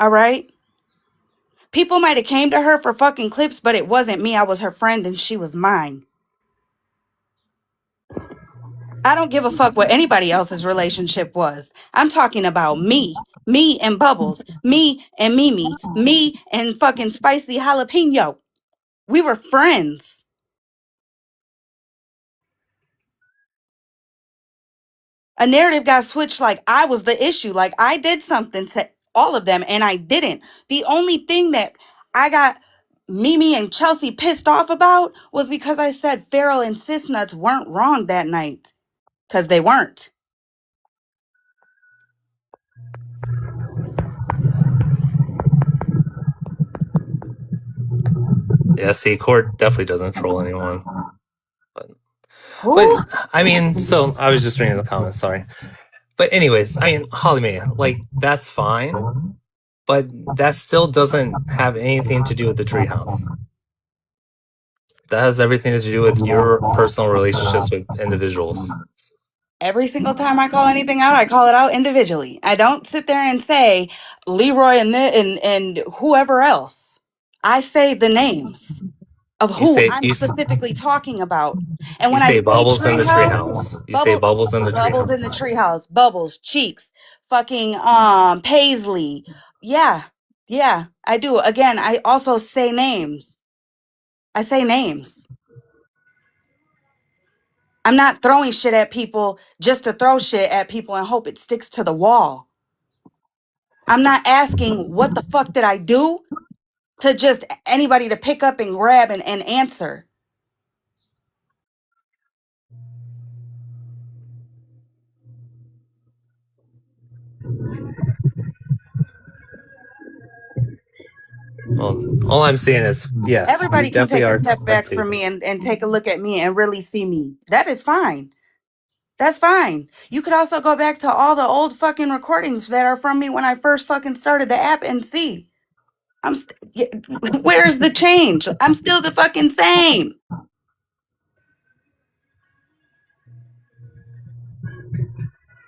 All right? People might have came to her for fucking clips, but it wasn't me. I was her friend and she was mine. I don't give a fuck what anybody else's relationship was. I'm talking about me. Me and Bubbles. Me and Mimi. Me and fucking Spicy Jalapeno. We were friends. A narrative got switched like I was the issue. Like I did something to all of them and I didn't. The only thing that I got Mimi and Chelsea pissed off about was because I said Farrell and Sis Nuts weren't wrong that night. Because they weren't. yeah, see, Court definitely doesn't troll anyone. But Who? I mean, so I was just reading the comments, sorry. But anyways, I mean, Holly Mae, like, that's fine, but that still doesn't have anything to do with the treehouse. That has everything to do with your personal relationships with individuals. Every single time I call anything out, I call it out individually. I don't sit there and say Leroy and whoever else. I say the names of You who say I'm specifically talking about. And you when I say say bubbles in the treehouse, treehouse. You say bubbles in the bubbles in the treehouse. treehouse, bubbles, cheeks, fucking Paisley. Yeah. Yeah, I do. Again, I also say names. I say names. I'm not throwing shit at people just to throw shit at people and hope it sticks to the wall. I'm not asking what the fuck did I do to just anybody to pick up and grab and answer. Well, all I'm saying is, yes, you Everybody can definitely take a are step back from spectating. me and take a look at me and really see me. That is fine. That's fine. You could also go back to all the old fucking recordings that are from me when I first fucking started the app and see. Where's the change? I'm still the fucking same.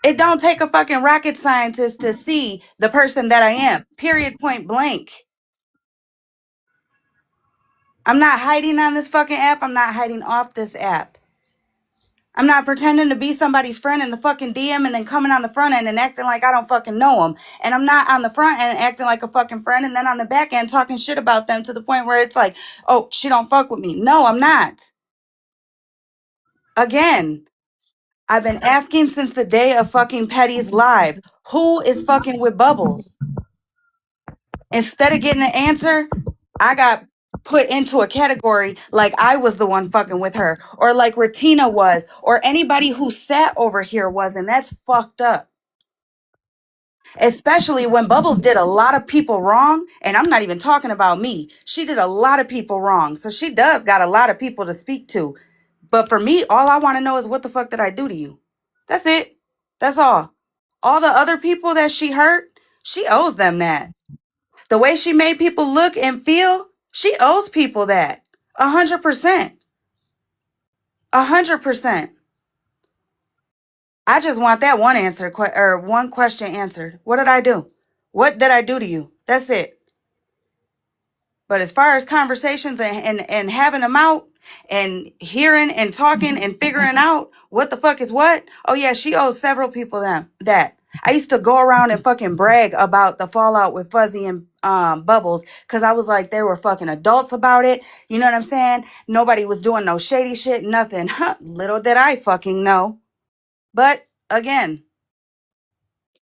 It don't take a fucking rocket scientist to see the person that I am. Period, point blank. I'm not hiding on this fucking app. I'm not hiding off this app. I'm not pretending to be somebody's friend in the fucking DM and then coming on the front end and acting like I don't fucking know them. And I'm not on the front end acting like a fucking friend and then on the back end talking shit about them to the point where it's like, oh, she don't fuck with me. No, I'm not. Again, I've been asking since the day of fucking Petty's live, who is fucking with Bubbles? Instead of getting an answer, I got put into a category like I was the one fucking with her, or like Retina was, or anybody who sat over here was, and that's fucked up. Especially when Bubbles did a lot of people wrong, and I'm not even talking about me. She did a lot of people wrong, so she does got a lot of people to speak to. But for me, all I want to know is what the fuck did I do to you? That's it. That's all. All the other people that she hurt, she owes them that. The way she made people look and feel, she owes people that. 100%. 100%. I just want that one answer or one question answered. What did I do? What did I do to you? That's it. But as far as conversations and having them out and hearing and talking and figuring out what the fuck is what, oh yeah, she owes several people that. I used to go around and fucking brag about the fallout with Fuzzy and Bubbles because I was like, they were fucking adults about it. You know what I'm saying? Nobody was doing no shady shit, nothing. Huh, little did I fucking know. But again,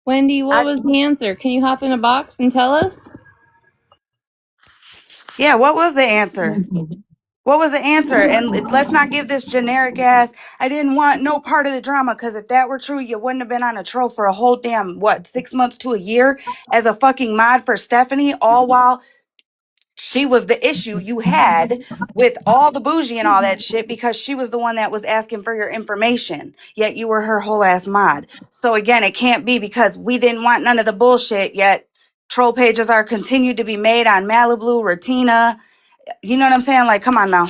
Wendy, what was the answer? Can you hop in a box and tell us? Yeah, what was the answer? What was the answer? And let's not give this generic ass, I didn't want no part of the drama, because if that were true, you wouldn't have been on a troll for a whole damn, what, 6 months to a year as a fucking mod for Stephanie, all while she was the issue you had with all the bougie and all that shit, because she was the one that was asking for your information, yet you were her whole ass mod. So again, it can't be because we didn't want none of the bullshit, yet troll pages are continued to be made on Malibu, Retina. You know what I'm saying? Like, come on now.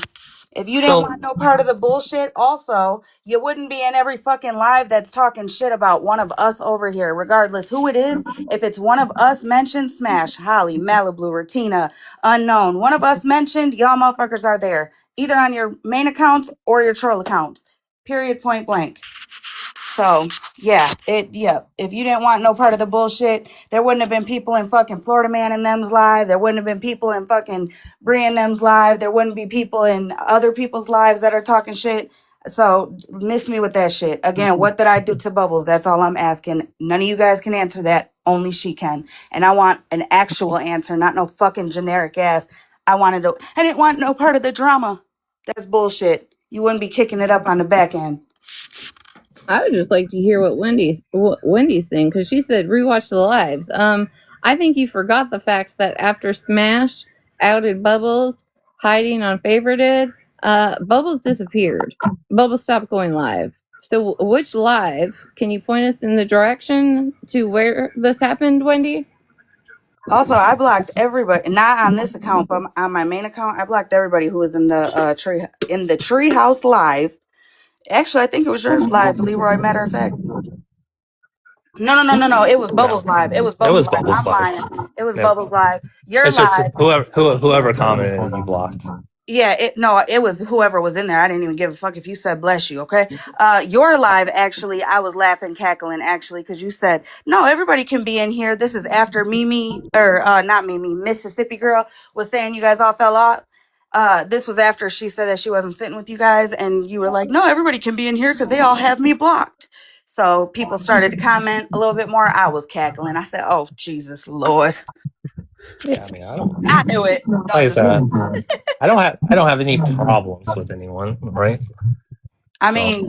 If you didn't So want no part of the bullshit, also, you wouldn't be in every fucking live that's talking shit about one of us over here, regardless who it is. If it's one of us mentioned, Smash, Holly, Malibu, Retina, Unknown, one of us mentioned, y'all motherfuckers are there, either on your main accounts or your troll accounts. Period, point blank. So yeah, if you didn't want no part of the bullshit, there wouldn't have been people in fucking Florida Man and them's live. There wouldn't have been people in fucking Brie and them's live. There wouldn't be people in other people's lives that are talking shit. So miss me with that shit. Again, what did I do to Bubbles? That's all I'm asking. None of you guys can answer that. Only she can. And I want an actual answer, not no fucking generic ass. I didn't want no part of the drama. That's bullshit. You wouldn't be kicking it up on the back end. I would just like to hear what Wendy's saying, because she said rewatch the lives. I think you forgot the fact that after Smash outed Bubbles hiding on Favorited, Bubbles disappeared. Bubbles stopped going live. So which live? Can you point us in the direction to where this happened, Wendy? Also, I blocked everybody, not on this account, but on my main account. I blocked everybody who was in the treehouse live. Actually, I think it was your live, Leroy. Matter of fact, no. It was no, Bubbles live. It was it Bubbles was live. Bubbles I'm live. lying. It was Yeah, Bubbles live. Your it's just live. whoever commented you blocked. Yeah, it was whoever was in there. I didn't even give a fuck if you said bless you, okay? Your live, actually, I was laughing, cackling, actually, because you said, no, everybody can be in here. This is after Mimi, or not Mimi, Mississippi Girl was saying you guys all fell off. This was after she said that she wasn't sitting with you guys, and you were like, no, everybody can be in here because they all have me blocked. So people started to comment a little bit more. I was cackling. I said, oh, Jesus Lord. Yeah, I mean, I don't. I knew it. No, Like I'm I just said, I don't have any problems with anyone, right? I So mean,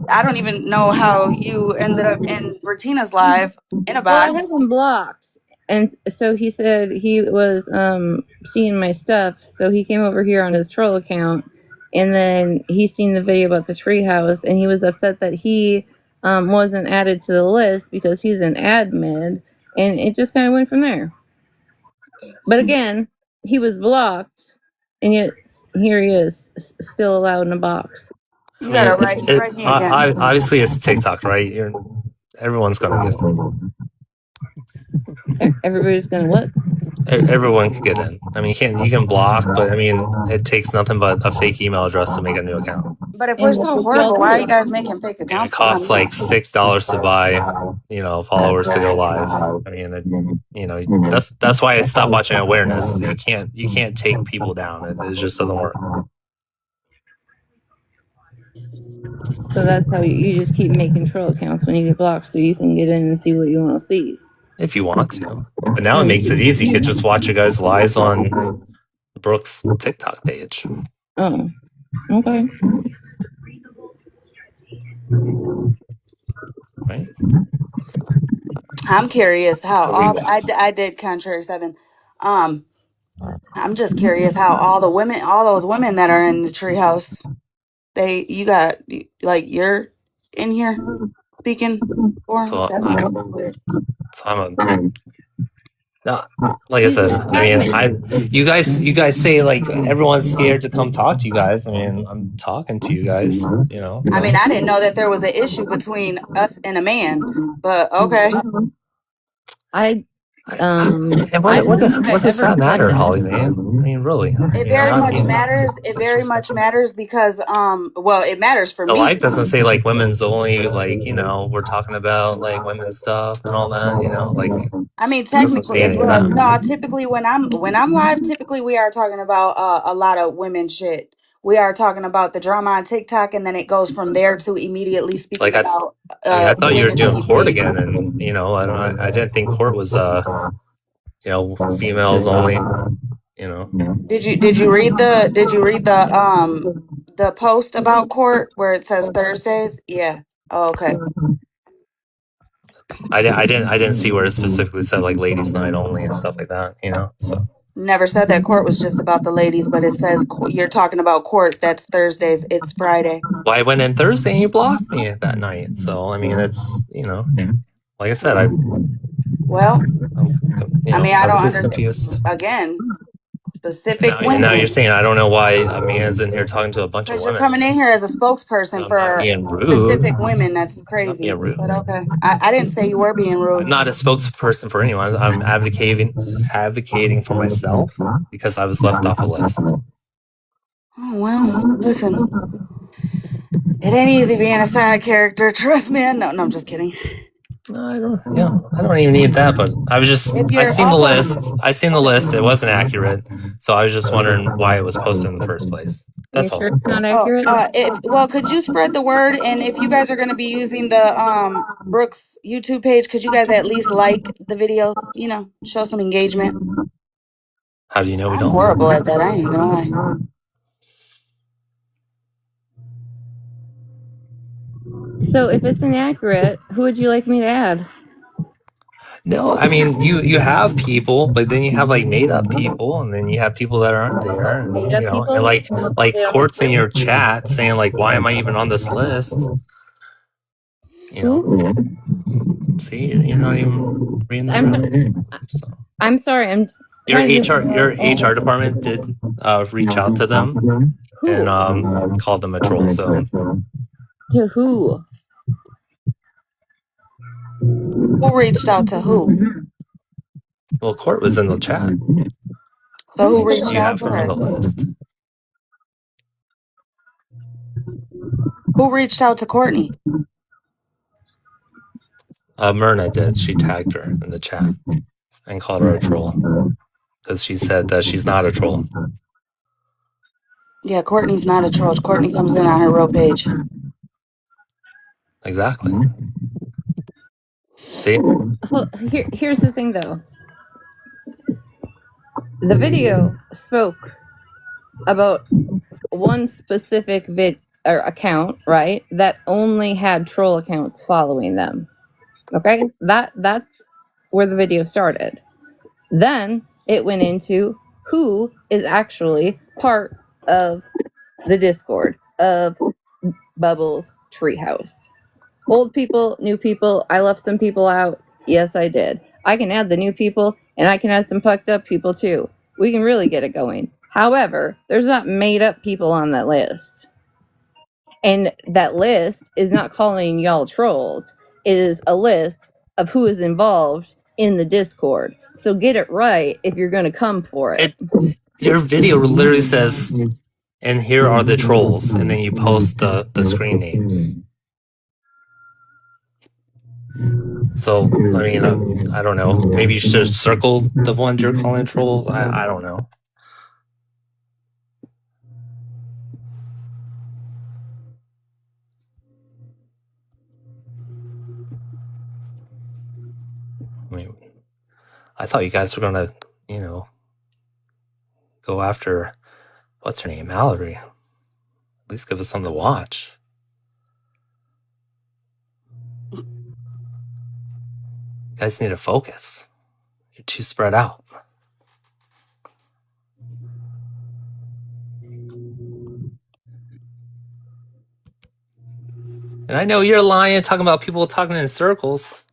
I don't even know how you ended up in Retina's live in a Well, I have box. him blocked, and so he said he was seeing my stuff, so he came over here on his troll account, and then he seen the video about the treehouse, and he was upset that he wasn't added to the list because he's an admin, and it just kind of went from there. But again, he was blocked, and yet here he is, still allowed in a box. You I mean, gotta it's write me again. obviously it's TikTok, right? Everyone's gonna get in. Everybody's gonna what? Everyone can get in. I mean, you can block, but I mean, it takes nothing but a fake email address to make a new account. But if we're And what so did y'all horrible, why are you do? guys making fake And it accounts for costs him? like $6 to buy, followers to go live. I mean, that's why I stopped watching awareness. You can't take people down. It just doesn't work. So that's how you just keep making troll accounts when you get blocked, so you can get in and see what you want to see. If you want to. But now it makes it easy. You could just watch your guys' lives on Brooke's TikTok page. Oh, okay. Right? I'm curious how I did Contrary 7. Um, I'm just curious how all those women that are in the treehouse, you got, like, you're in here speaking for them. So That's I'm weird. so I'm a no, like I said, I mean, you guys say like everyone's scared to come talk to you guys. I mean, I'm talking to you guys, I mean, I didn't know that there was an issue between us and a man, but okay. I I, and I what don't does think I what does ever that said matter, that. Holly, man? I mean, really. I It mean, I'm very not much being matters. It very much disrespectful. matters because well, it matters for The me. life doesn't say like women's only, like, we're talking about like women's stuff and all that, like I mean, it doesn't say technically, any of well, that. no. Typically, when I'm live, typically we are talking about a lot of women shit. we are talking about the drama on TikTok, and then it goes from there to immediately speaking Like about I thought you were women doing being court paid. again, and I didn't think court was females only. Did you read the post about court where it says Thursdays? Yeah. Oh, okay. I didn't see where it specifically said like ladies' night only and stuff like that. So Never said that court was just about the ladies, but it says you're talking about court. That's Thursdays. It's Friday. well, I went in Thursday and you blocked me that night. So I mean, it's like I said, Well, I mean, I don't everybody's understand. confused. Again, specific Now you're women. saying I don't know why a man's in here talking to a bunch of Because you're women. coming in here as a spokesperson I'm not for being rude. specific women. That's I'm not being crazy. rude. But okay. I didn't say you were being rude. I'm not a spokesperson for anyone. I'm advocating for myself because I was left off a list. Oh, well, listen. It ain't easy being a side character. Trust me. No, I'm just kidding. No, I don't. Yeah, I don't even need that. But I was just. I seen the list. I seen the list. It wasn't accurate, so I was just wondering why it was posted in the first place. That's all. Sure it's not accurate? Could you spread the word? And if you guys are going to be using the Brooks YouTube page, could you guys at least like the videos? Show some engagement. How do you know we I'm don't? horrible at that. I ain't even gonna lie. So if it's inaccurate, who would you like me to add? No, I mean you have people, but then you have like made up people, and then you have people that aren't there, and Made up people? and like Court's in your chat saying like, why am I even on this list? Who? See, you're not even reading the room. So. I'm sorry. Your HR department did reach out to them and called them a troll zone. To who? Who reached out to who? Well, Court was in the chat. So who reached you out have to her her? on the list. Who reached out to Courtney? Myrna did. She tagged her in the chat and called her a troll because she said that she's not a troll. Yeah, Courtney's not a troll. Courtney comes in on her real page. Exactly. See? Here's the thing, though. The video spoke about one specific account, right? That only had troll accounts following them. Okay? That's where the video started. Then it went into who is actually part of the Discord of Bubbles Treehouse. Old people, new people. I left some people out. Yes, I did. I can add the new people, and I can add some fucked up people too. We can really get it going. However, there's not made up people on that list. And that list is not calling y'all trolls. It is a list of who is involved in the Discord. So get it right if you're going to come for it. Your video literally says, and here are the trolls, and then you post the screen names. So, I mean, I don't know. Maybe you should circle the ones you're calling trolls. I don't know. I mean, I thought you guys were gonna, go after what's her name, Mallory. At least give us something to watch. You guys need to focus. You're too spread out. And I know you're lying, talking about people talking in circles.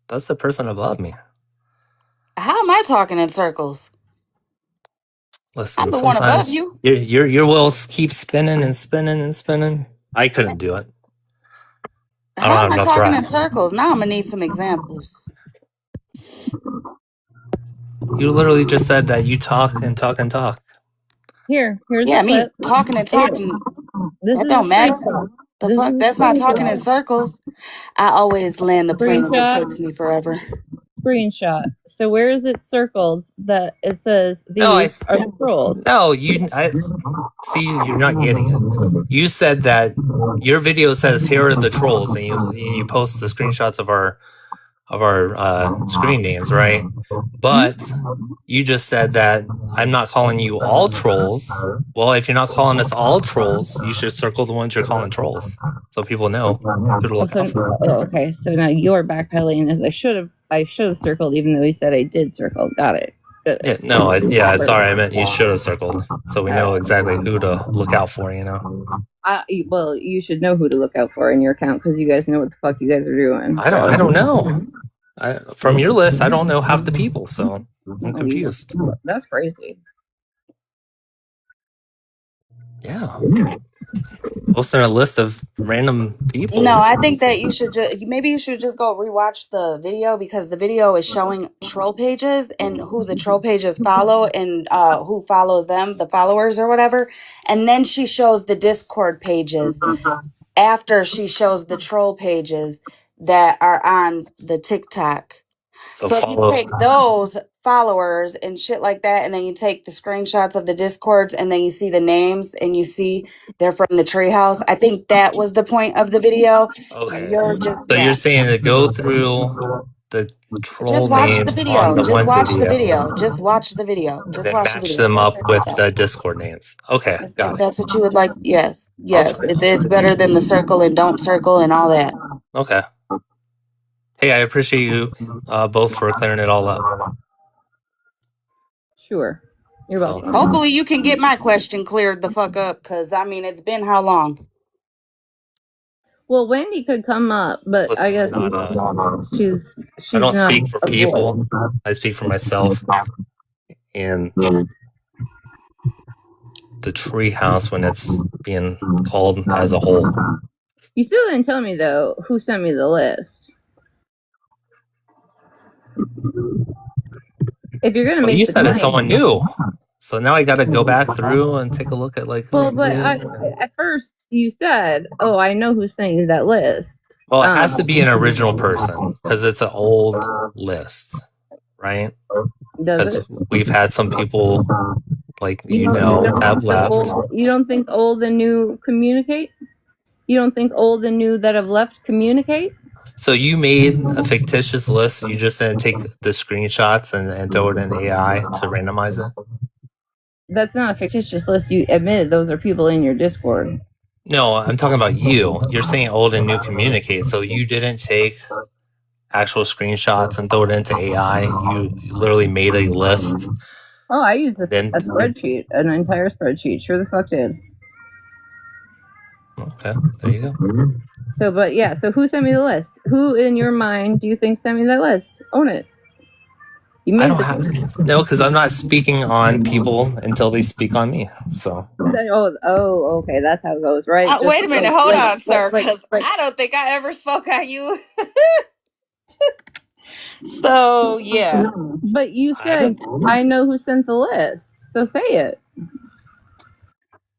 That's the person above me. How am I talking in circles? Listen, I'm the one above you. Your wheels keep spinning and spinning and spinning. I couldn't do it. How am I talking in circles? Now I'm gonna need some examples. You literally just said that you talk and talk and talk. Here's me talking and talking. That don't matter. The fuck? That's not talking in circles. I always land the plane. It just takes me forever. screenshot. So where is it circled that it says No, these are the trolls? No, I see. You're not getting it. You said that your video says here are the trolls, and you post the screenshots of our screen names, right? But you just said that I'm not calling you all trolls. Well, if you're not calling us all trolls, you should circle the ones you're calling trolls, so people know who to look out for. Okay, so now you're backpedaling as I should have circled, even though he said I did circle. Got it. Good. Yeah, no, sorry, I meant you should have circled, so we know exactly who to look out for. Well, you should know who to look out for in your account because you guys know what the fuck you guys are doing. I don't know. From your list, I don't know half the people, so I'm confused. That's crazy. Yeah. Posting a list of random people. No, I think that you should just go rewatch the video because the video is showing troll pages and who the troll pages follow and who follows them, the followers or whatever. And then she shows the Discord pages after she shows the troll pages that are on the TikTok. So if you take those followers and shit like that, and then you take the screenshots of the Discords, and then you see the names, and you see they're from the treehouse. I think that was the point of the video. Okay. You're saying to go through the troll just watch the names video. on the Just one watch the video, video. Just watch the video. Just then watch the match video. them up with the Discord names. Okay, If got it. that's what you would like, yes. Okay. It's better than the circle and don't circle and all that. Okay. Hey, I appreciate you both for clearing it all up. Sure. You're welcome. Hopefully you can get my question cleared the fuck up, because, I mean, it's been how long? Well, Wendy could come up, but Listen, I guess she's I don't not speak for people. I speak for myself and the treehouse when it's being called as a whole. You still didn't tell me, though, who sent me the list. If you're gonna make you said it's someone new, so now I got to go back through and take a look at like who's but at first you said, "Oh, I know who's sending that list." Well, it has to be an original person because it's an old list, right? Because we've had some people like have left. You don't think old and new communicate? You don't think old and new that have left communicate? So you made a fictitious list. You just didn't take the screenshots and throw it in AI to randomize it? That's not a fictitious list. You admitted those are people in your Discord. No, I'm talking about you. You're saying old and new communicate. So you didn't take actual screenshots and throw it into AI. You literally made a list. Oh, I used a spreadsheet, an entire spreadsheet. Sure the fuck did. Okay, there you go. So who sent me the list? Who in your mind do you think sent me that list? Own it. I don't have no, because I'm not speaking on people until they speak on me. So. Okay, that's how it goes, right? Wait a minute, hold on, sir, because I don't think I ever spoke on you. So yeah. But you said I know who sent the list, so say it.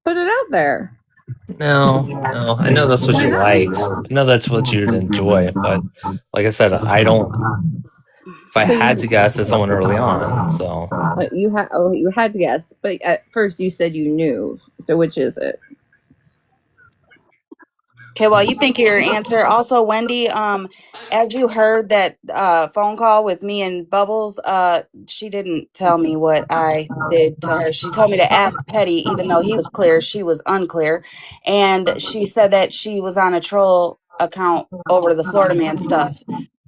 Put it out there. No, I know that's what you like. I know that's what you'd enjoy, but like I said, I don't. If I had to guess, it's someone early on. So. But you had to guess. But at first you said you knew. So which is it? Okay, well, you think of your answer. Also, Wendy, as you heard that phone call with me and Bubbles, she didn't tell me what I did to her. She told me to ask Petty, even though he was clear, she was unclear. And she said that she was on a troll account over the Florida Man stuff.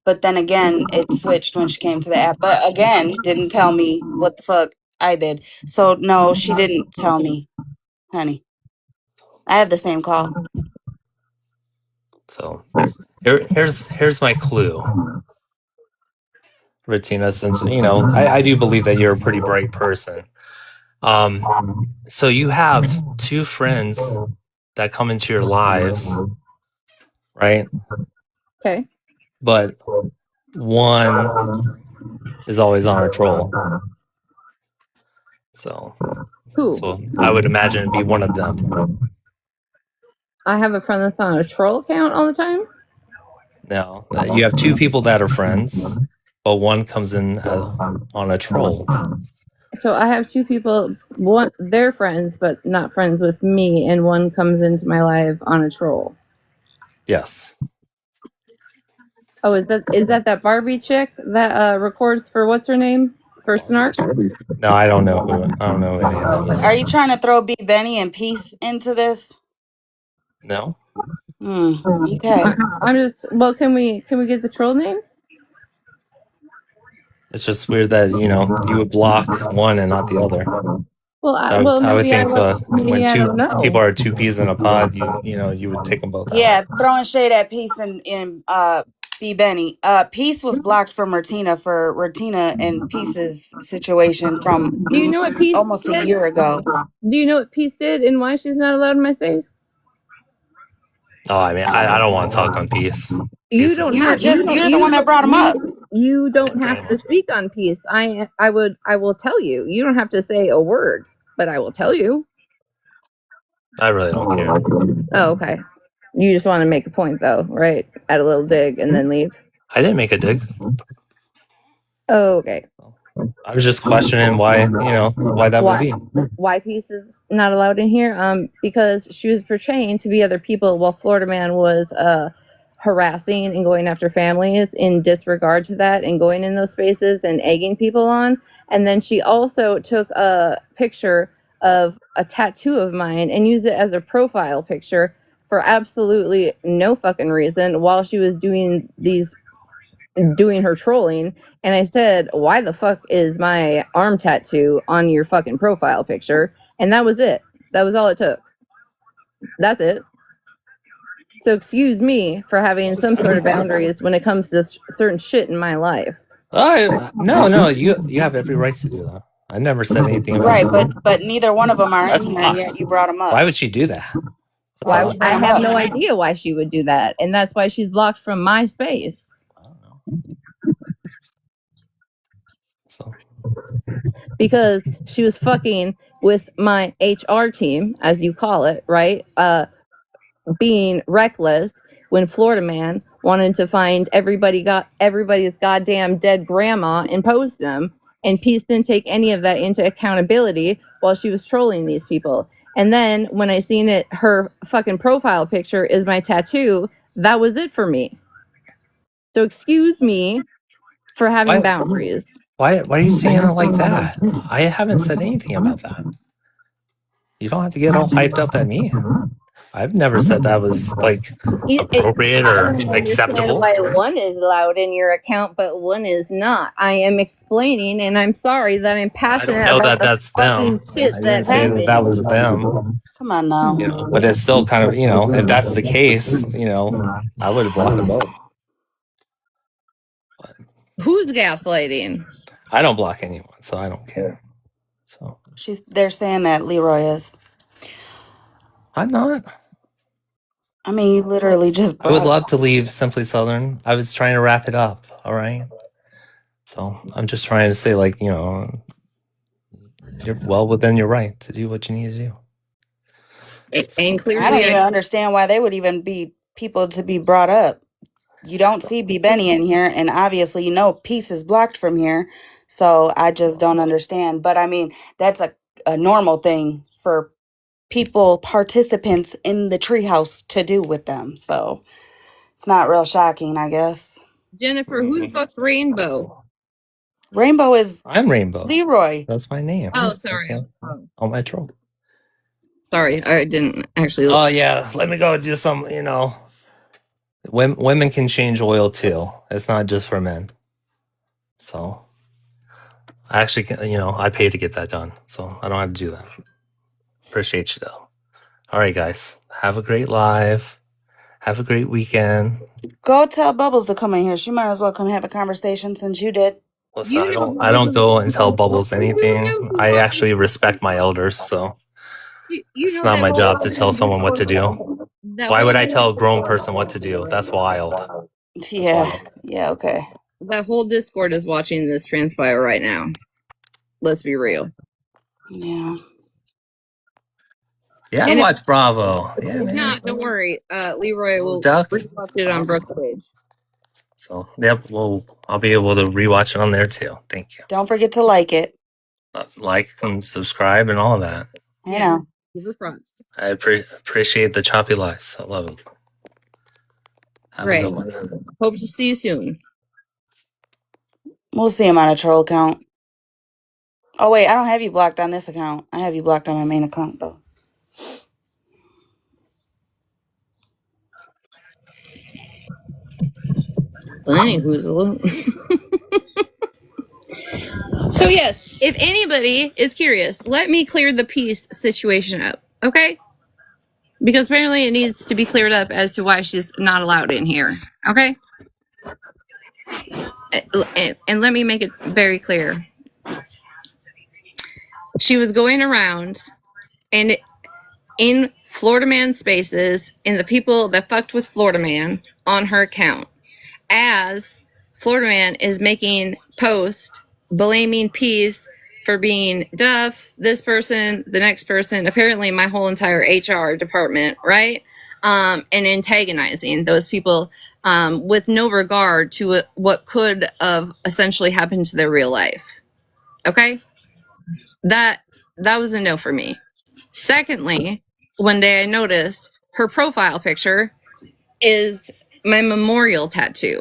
But then again, it switched when she came to the app. But again, didn't tell me what the fuck I did. So, no, she didn't tell me, honey. I have the same call. So here's my clue, Retina. Since I do believe that you're a pretty bright person. So you have two friends that come into your lives, right? Okay. But one is always on a troll. So who? So I would imagine it'd be one of them. I have a friend that's on a troll account all the time. No, you have two people that are friends, but one comes in on a troll. So I have two people. One, they're friends, but not friends with me, and one comes into my life on a troll. Yes. Oh, is that Barbie chick that records for what's her name for Snark? No, I don't know who any of that Are is. you trying to throw B Benny and Peace into this? No. Okay. I'm just. Well, can we get the troll name? It's just weird that you would block one and not the other. Well, I would maybe think when maybe I two don't know. people are two peas in a pod, you would take them both out. Yeah, throwing shade at Peace and B Benny. Peace was blocked from Retina and Peace's situation from Do you know what Peace almost a did? year ago. Do you know what Peace did and why she's not allowed in my space? Oh, I mean, I don't want to talk on peace. You Peace don't is- have. You're the one that brought him up. You don't I have didn't. to speak on Peace. I will tell you. You don't have to say a word, but I will tell you. I really don't care. Oh, okay. You just want to make a point, though, right? Add a little dig and then leave. I didn't make a dig. Oh, okay. I was just questioning why that would be. Why Peace is not allowed in here? Because she was portraying to be other people while Florida Man was harassing and going after families in disregard to that and going in those spaces and egging people on. And then she also took a picture of a tattoo of mine and used it as a profile picture for absolutely no fucking reason while she was doing her trolling. And I said, why the fuck is my arm tattoo on your fucking profile picture? And that was it. That was all it took. That's it. So excuse me for having some sort of boundaries when it comes to certain shit in my life. No, you have every right to do that. I never said anything about Right, that. but neither one of them are That's in here, and yet you brought them up. Why would she do that? Why? Bring I 'em have up. no idea why she would do that, and that's why she's blocked from my space. I don't know. So Because she was fucking with my HR team, as you call it, right? Being reckless when Florida Man wanted to find everybody's goddamn dead grandma and post them, and Peace didn't take any of that into accountability while she was trolling these people. And then when I seen it, her fucking profile picture is my tattoo. That was it for me. So excuse me for having boundaries. why are you saying it like that? I haven't said anything about that. You don't have to get all hyped up at me. I've never said that was like appropriate or acceptable. Why one is allowed in your account but one is not. I am explaining, and I'm sorry that I'm passionate. I don't know about that that's them. shit I didn't say that was them. Come on now. But it's still kind of if that's the case, I would block them both. Who's gaslighting? I don't block anyone, so I don't care. So They're saying that Leroy is. I'm not. I mean, you literally just. I would love to leave Simply Southern. I was trying to wrap it up. All right. So I'm just trying to say, you're well within your right to do what you need to do. And clearly, I don't even understand why they would even be people to be brought up. You don't see B Benny in here, and obviously, Peace is blocked from here. So I just don't understand. But I mean, that's a normal thing for participants in the treehouse to do with them. So it's not real shocking, I guess. Jennifer, who the fuck's Rainbow? Rainbow is I'm Rainbow. Leroy. That's my name. Oh, sorry. On my troll. Sorry, I didn't actually. Oh yeah, let me go do some. Women can change oil too. It's not just for men. So I actually, I pay to get that done, so I don't have to do that. Appreciate you though. All right, guys, have a great live. Have a great weekend. Go tell Bubbles to come in here. She might as well come have a conversation since you did. Listen, I don't go and tell Bubbles anything. I actually respect my elders, so it's not my job to tell someone what to do. Why would I tell a grown person what to do? That's wild. Yeah. Yeah, okay. That whole Discord is watching this transpire right now. Let's be real. Yeah. Yeah, And watch Bravo. Yeah, if man. not, don't worry. Leroy will Duck. watch it on Brooke's page. So, yep, well, I'll be able to rewatch it on there too. Thank you. Don't forget to like it. Like and subscribe and all of that. I know. Give her props. I appreciate the choppy lives. I love them. Have a good one. Hope to see you soon. We'll see him on a troll account. Oh wait, I don't have you blocked on this account. I have you blocked on my main account though. Well, anywho, so yes, if anybody is curious, let me clear the peace situation up, okay? Because apparently it needs to be cleared up as to why she's not allowed in here, okay? And let me make it very clear. She was going around and in Florida Man spaces and the people that fucked with Florida Man on her account as Florida Man is making posts blaming peace for being deaf, this person, the next person, apparently my whole entire HR department, right? And antagonizing those people with no regard to what could have essentially happened to their real life. Okay? That was a no for me. Secondly, one day I noticed her profile picture is my memorial tattoo.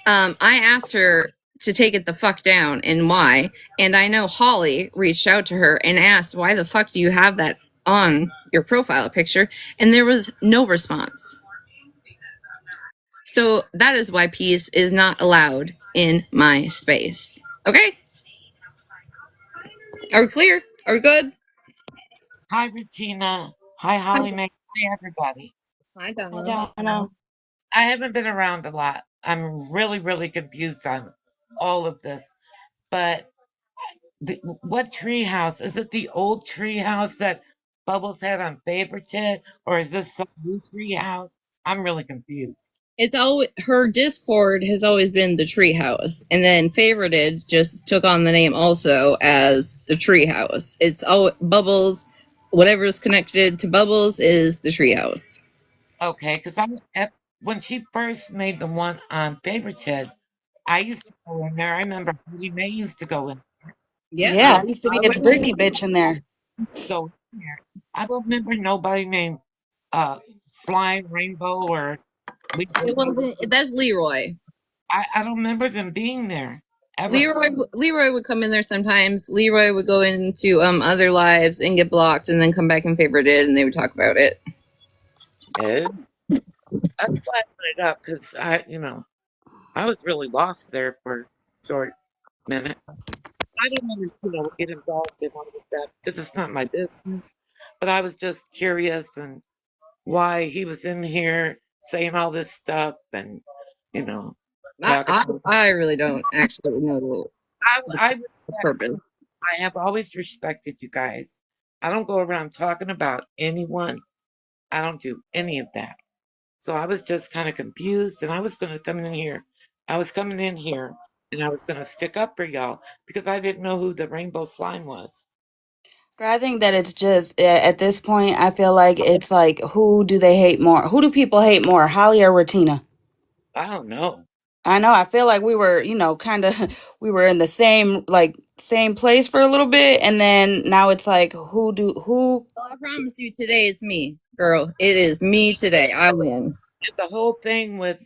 I asked her to take it the fuck down and why. And I know Holly reached out to her and asked, why the fuck do you have that on your profile picture? And there was no response. So that is why peace is not allowed in my space. Okay? Are we clear? Are we good? Hi, Retina. Hi, Holly Mae. Hi, everybody. Hi, I Donna. don't know. I haven't been around a lot. I'm really, really confused on all of this. But what tree house? Is it the old tree house that Bubbles had on Favorited? Or is this some new tree house? I'm really confused. It's always her Discord has always been the Treehouse, and then Favorited just took on the name also as the Treehouse. It's all Bubbles. Whatever is connected to Bubbles is the Treehouse. Okay, because when she first made the one on Favorited, I used to go in there. I remember Holly Mae used to go in. Yeah, Yeah, it used to be I it's remember Britney bitch in there. used to go in there. I don't remember nobody named Slime Rainbow or it wasn't. That's Leroy. I don't remember them being there ever. Leroy would come in there sometimes. Leroy would go into other lives and get blocked, and then come back and Favorited, and they would talk about it. Oh, that's why I put it up because I was really lost there for a short minute. I didn't want to, get involved in all of that because it's not my business. But I was just curious and why he was in here saying all this stuff and you know talking. I really don't actually know I the respect. purpose. I have always respected you guys. I don't go around talking about anyone. I don't do any of that. So I was just kind of confused and I was going to come in here. I was coming in here and I was going to stick up for y'all because I didn't know who the rainbow slime was. I think that it's just at this point, I feel like it's like who do they hate more? Who do people hate more, Holly or Retina? I don't know. I know. I feel like we were, kind of, we were in the same place for a little bit, and then now it's like who? Well, I promise you today it's me, girl. It is me today. I win. And the whole thing with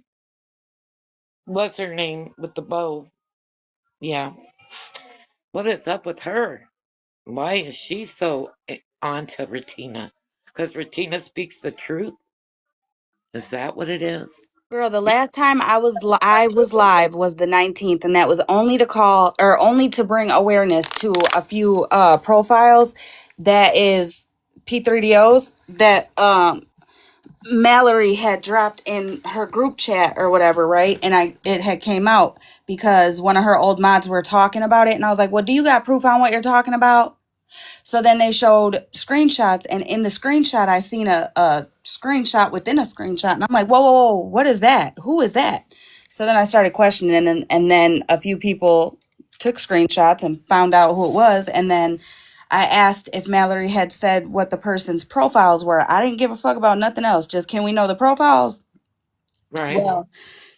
what's her name with the bow. Yeah. What is up with her? Why is she so onto Retina? Because Retina speaks the truth? Is that what it is? Girl, the last time I was live was the 19th, and that was only to call or only to bring awareness to a few profiles that is P3DOs that Mallory had dropped in her group chat or whatever, right? And it had came out because one of her old mods were talking about it, and I was like, "Well, do you got proof on what you're talking about?" So then they showed screenshots, and in the screenshot, I seen a screenshot within a screenshot, and I'm like, whoa, whoa, whoa, what is that? Who is that? So then I started questioning, and then a few people took screenshots and found out who it was, and then I asked if Mallory had said what the person's profiles were. I didn't give a fuck about nothing else. Just can we know the profiles? Right. Well,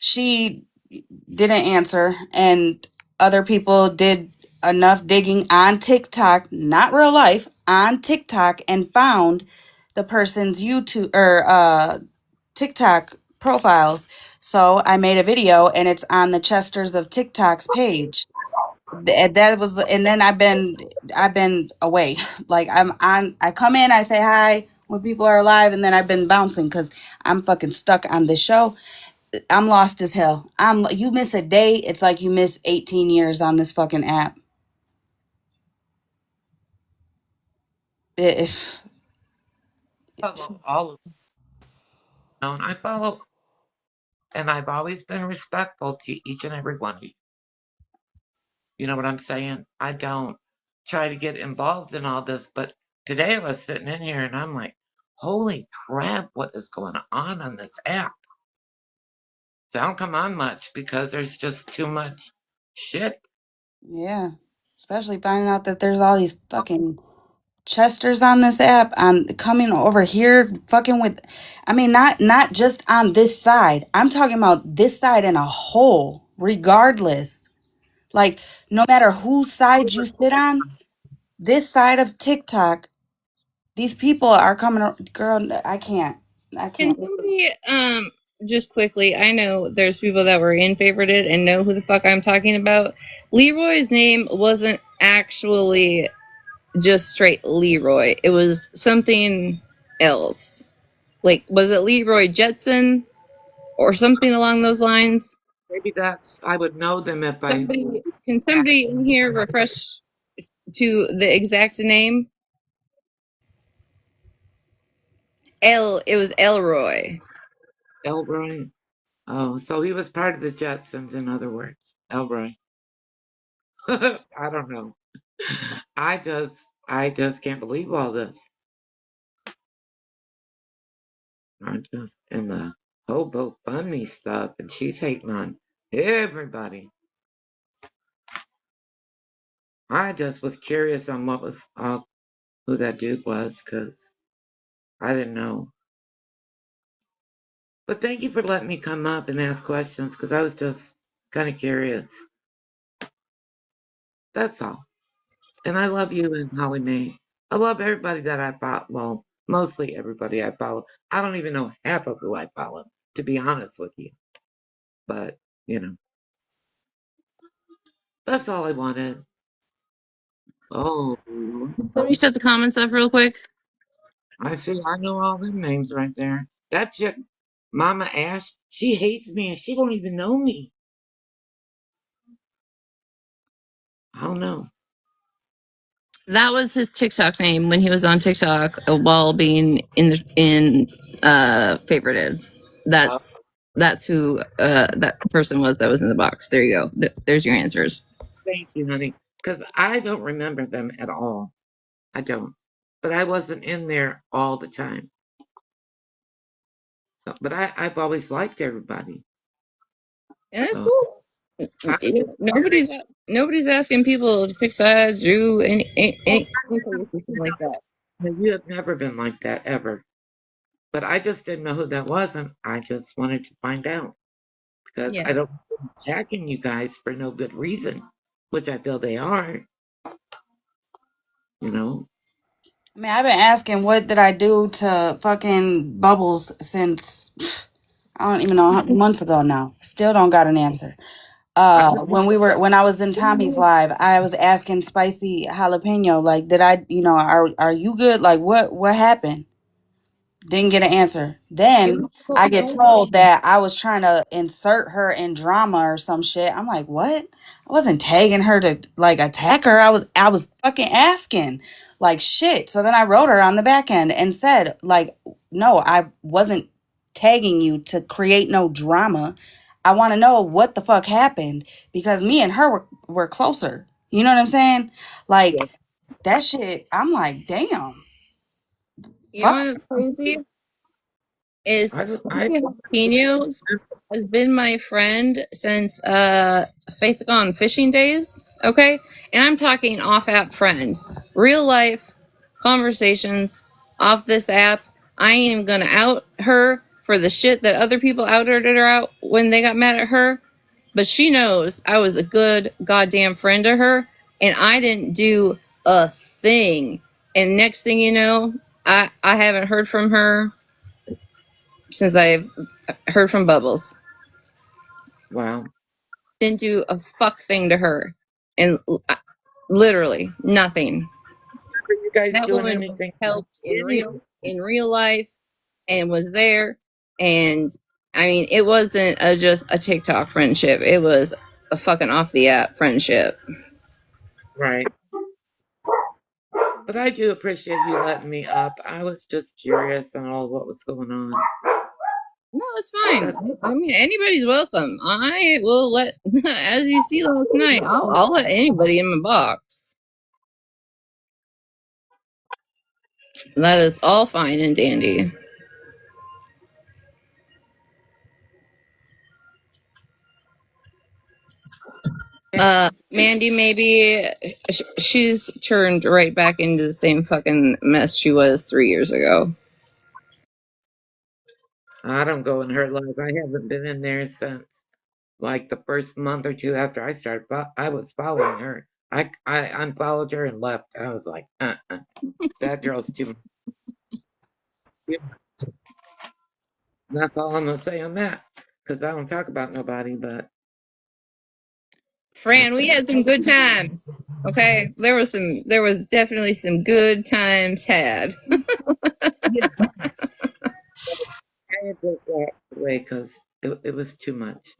she didn't answer, and other people did enough digging on TikTok, not real life, on TikTok, and found the person's YouTube or TikTok profiles. So I made a video, and it's on the Chesters of TikTok's page. That was, and then I've been away. Like I'm on. I come in, I say hi when people are alive, and then I've been bouncing because I'm fucking stuck on this show. I'm lost as hell. You miss a day, it's like you miss 18 years on this fucking app. It, Follow all of them. And I follow, and I've always been respectful to each and every one of you. You know what I'm saying? I don't try to get involved in all this, but today I was sitting in here and I'm like, holy crap, what is going on this app? So I don't come on much because there's just too much shit. yeah, especially finding out that there's all these fucking Chesters on this app on coming over here fucking with. I mean, not just on this side. I'm talking about this side in a whole, regardless. Like no matter whose side you sit on, this side of TikTok, these people are coming. Girl, I can't. I Can can't. somebody just quickly? I know there's people that were in favorited and know who the fuck I'm talking about. Leroy's name wasn't actually just straight Leroy. It was something else. Like, was it Leroy Jetson or something along those lines? Maybe that's, I would know them if I Can somebody in here refresh to the exact name? It was Elroy. Elroy. Oh, so he was part of the Jetsons, in other words. Elroy. I don't know. I just can't believe all this. I just, and the hobo funny stuff, and she's hating on everybody. I just was curious on what was, who that dude was, because I didn't know. But thank you for letting me come up and ask questions, because I was just kind of curious. That's all. And I love you and Holly Mae. I love everybody that I follow. Well, mostly everybody I follow. I don't even know half of who I follow, to be honest with you. But, you know, that's all I wanted. Oh, Somebody shut the comments up real quick. I see. I know all them names right there. That chick, Mama Ash, she hates me and she don't even know me. I don't know. That was his TikTok name when he was on TikTok while being in favorited. Uh, That's who that person was that was in the box. There you go. There's your answers. Thank you, honey. Because I don't remember them at all. I don't. But I wasn't in there all the time. So, but I've always liked everybody. And that's So cool. I just Nobody's nobody's asking people to pick sides, do anything like that. you have never been like that ever. But I just didn't know who that was, and I just wanted to find out because Yeah. I don't attacking you guys for no good reason, which I feel they are. You know, I mean, I've been asking what did I do to fucking Bubbles since I don't even know months ago now. Still don't got an answer. I When I was in Tommy's live, I was asking Spicy Jalapeno, like, did I, are you good? Like, what happened? Didn't get an answer. It Then was so I get annoying. told that I was trying to insert her in drama or some shit. I'm like, what? I wasn't tagging her to like attack her. I was fucking asking like shit. So then I wrote her on the back end and said, like, no, I wasn't tagging you to create no drama. I want to know what the fuck happened because me and her were closer. You know what I'm saying? yeah, Like that shit, I'm like, damn. You Fuck. know what's crazy? Is I Spicy Jalapenos has been my friend since Faith Gone Fishing days. Okay, and I'm talking off app friends, real life conversations off this app. I ain't even gonna out her. for the shit that other people outed her out when they got mad at her. But she knows I was a good goddamn friend to her, and I didn't do a thing. And next thing you know, I haven't heard from her since I've heard from Bubbles. Wow. Didn't do a fuck thing to her, and literally nothing. Are you guys That doing woman anything helped anyway? in real life and was there. And I mean, it wasn't just a TikTok friendship. It was a fucking off the app friendship. Right. But I do appreciate you letting me up. I was just curious on all what was going on. No, it's fine. That's I mean, anybody's welcome. I will let, as you see last night, I'll let anybody in my box. That is all fine and dandy. Mandy, maybe she's turned right back into the same fucking mess she was 3 years ago. I don't go in her life. I haven't been in there since like the first month or two after I started. I was following her. I unfollowed her and left. I was like, that girl's too much. And that's all I'm gonna say on that because I don't talk about nobody. But Fran, that's we it. had some good times. Okay, there was definitely some good times had. Yeah, I had to walk away because it was too much.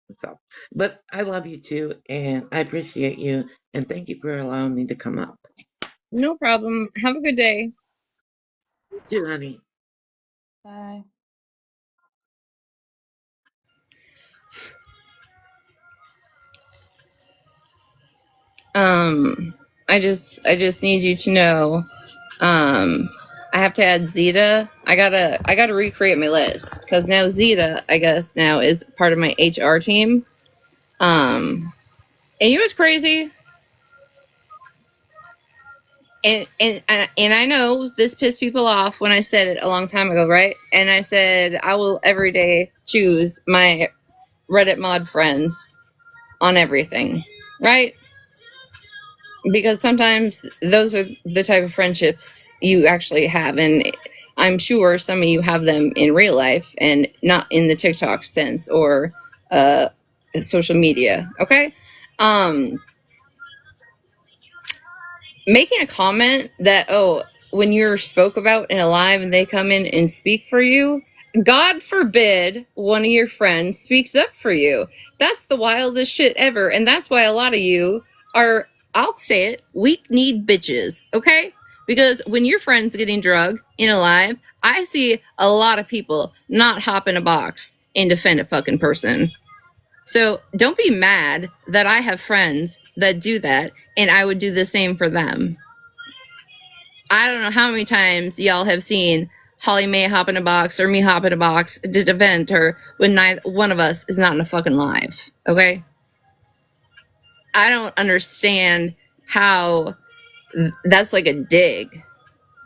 That's all. But I love you too, and I appreciate you, and thank you for allowing me to come up. No problem. Have a good day. You too, honey. Bye. I just need you to know. Um, I have to add Zeta. I gotta recreate my list because now Zeta, I guess now is part of my HR team. And you know what's crazy? And I know this pissed people off when I said it a long time ago, right? And I said I will every day choose my Reddit mod friends on everything, right? Because sometimes those are the type of friendships you actually have, and I'm sure some of you have them in real life and not in the TikTok sense or uh, social media. Okay, um, making a comment that, oh, when you're spoke about in a live and they come in and speak for you, God forbid one of your friends speaks up for you. That's the wildest shit ever. And that's why a lot of you are, I'll say it, weak kneed bitches, okay? Because when your friend's getting drugged in a live, I see a lot of people not hop in a box and defend a fucking person. So don't be mad that I have friends that do that and I would do the same for them. I don't know how many times y'all have seen Holly Mae hop in a box or me hop in a box to defend her when neither one of us is not in a fucking live. Okay? I don't understand how that's like a dig.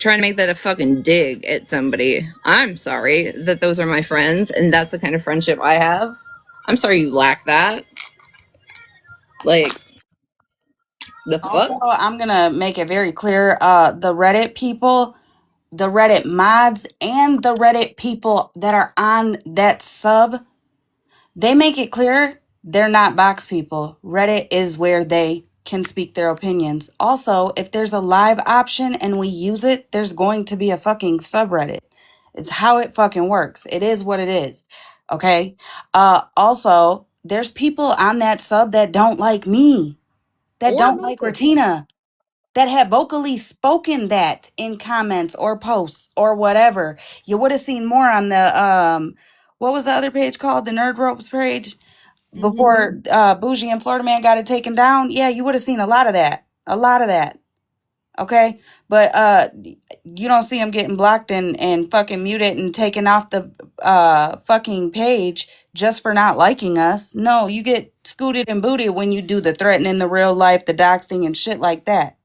Trying to make that a fucking dig at somebody. I'm sorry that those are my friends and that's the kind of friendship I have. I'm sorry you lack that. Like, the Also, fuck? I'm gonna make it very clear, the Reddit people, the Reddit mods, and the Reddit people that are on that sub, they make it clear they're not box people. Reddit is where they can speak their opinions. Also, if there's a live option and we use it, there's going to be a fucking subreddit. It's how it fucking works. It is what it is. Okay? Also, there's people on that sub that don't like me, that Or don't both like of them. Retina, that have vocally spoken that in comments or posts or whatever. You would have seen more on the what was the other page called? The Nerd Ropes page Mm-hmm. before Bougie and Florida Man got it taken down. Yeah, you would have seen a lot of that. A lot of that. Okay? But you don't see them getting blocked and fucking muted and taken off the fucking page just for not liking us. No, you get scooted and booted when you do the threatening, the real life, the doxing and shit like that.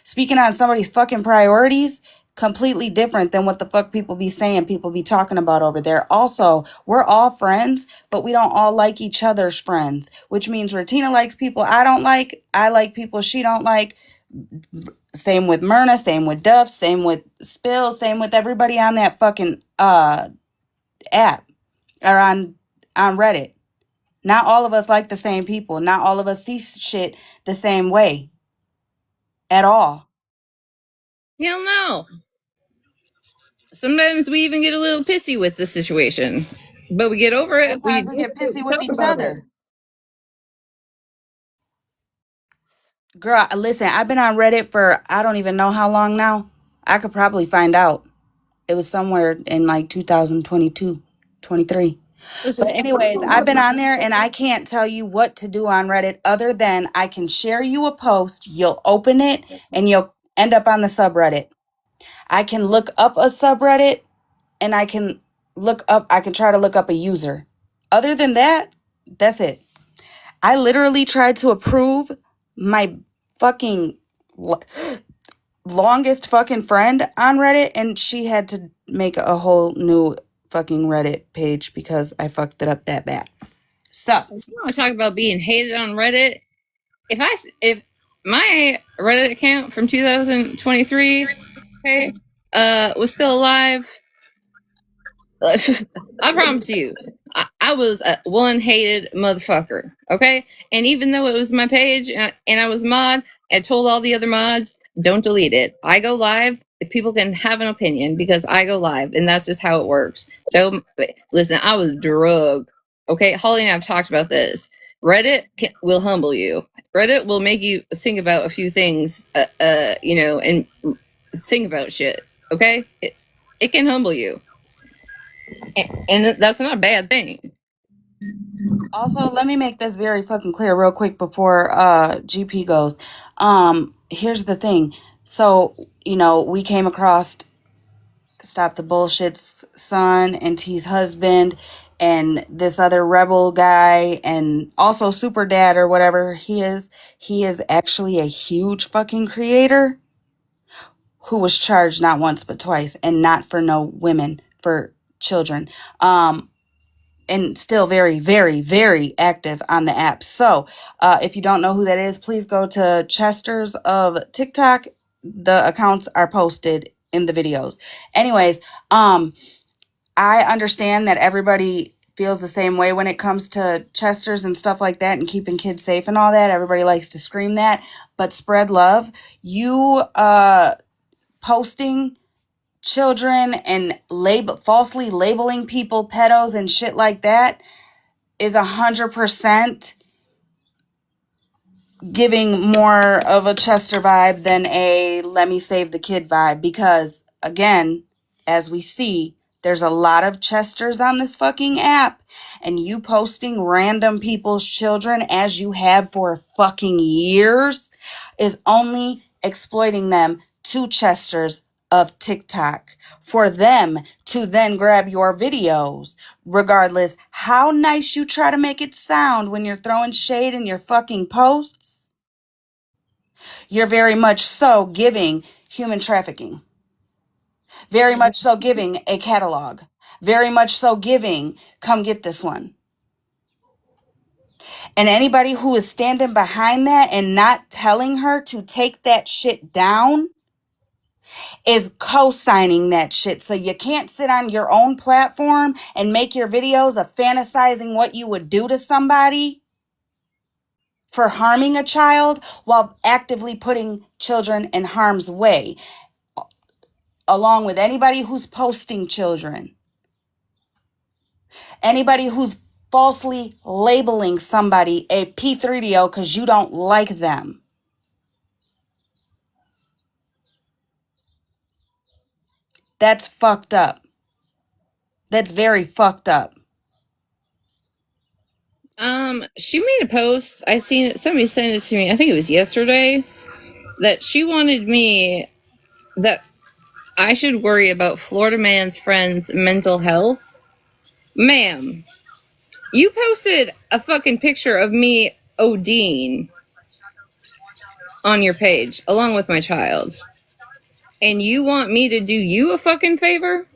Speaking on somebody's fucking priorities, completely different than what the fuck people be saying, people be talking about over there. Also, we're all friends, but we don't all like each other's friends, which means Retina likes people I don't like, I like people she don't like. Same with Myrna, same with Duff, same with Spill, same with everybody on that fucking app or on Reddit. Not all of us like the same people. Not all of us see shit the same way at all. Hell no. Sometimes we even get a little pissy with the situation, but we get over it. We Sometimes we get pissy with talk each about it. other. Girl, listen, I've been on Reddit for I don't even know how long now. I could probably find out. It was somewhere in like 2022, 23. Listen, But anyways, I've been on there and I can't tell you what to do on Reddit other than I can share you a post, you'll open it, and you'll end up on the subreddit. I can look up a subreddit and I can try to look up a user. Other than that, that's it. I literally tried to approve my fucking longest fucking friend on Reddit, and she had to make a whole new fucking Reddit page because I fucked it up that bad. So, you want to talk about being hated on Reddit? If my Reddit account from 2023, okay, was still alive, I promise you, I was a one hated motherfucker. Okay, and even though it was my page and I was mod, I told all the other mods, don't delete it. I go live. People can have an opinion because I go live, and that's just how it works. So listen, I was drugged. Okay, Holly and I have talked about this. Reddit will humble you. Reddit will make you think about a few things, and think about shit. Okay, it can humble you. And that's not a bad thing. also, let me make this very fucking clear real quick before GP goes. Here's the thing. So, we came across Stop the Bullshit's son and T's husband and this other rebel guy and also Super Dad or whatever he is. He is actually a huge fucking creator who was charged not once but twice, and not for no women, for children. And still very, very, very active on the app. So if you don't know who that is, please go to Chester's of TikTok. The accounts are posted in the videos. Anyways, I understand that everybody feels the same way when it comes to Chester's and stuff like that and keeping kids safe and all that. Everybody likes to scream that, but spread love. You posting children and falsely labeling people pedos and shit like that is 100% giving more of a Chester vibe than a let me save the kid vibe, because again, as we see, there's a lot of Chesters on this fucking app, and you posting random people's children as you have for fucking years is only exploiting them to Chesters of TikTok for them to then grab your videos, regardless how nice you try to make it sound when you're throwing shade in your fucking posts. You're very much so giving human trafficking, very much so giving a catalog, very much so giving come get this one. And anybody who is standing behind that and not telling her to take that shit down is co-signing that shit. So you can't sit on your own platform and make your videos of fantasizing what you would do to somebody for harming a child while actively putting children in harm's way, along with anybody who's posting children, anybody who's falsely labeling somebody a P3DO because you don't like them. That's fucked up. That's very fucked up. She made a post. I seen it. Somebody sent it to me. I think it was yesterday. That she wanted me that I should worry about Florida man's friend's mental health. Ma'am, you posted a fucking picture of me ODing on your page along with my child. And you want me to do you a fucking favor?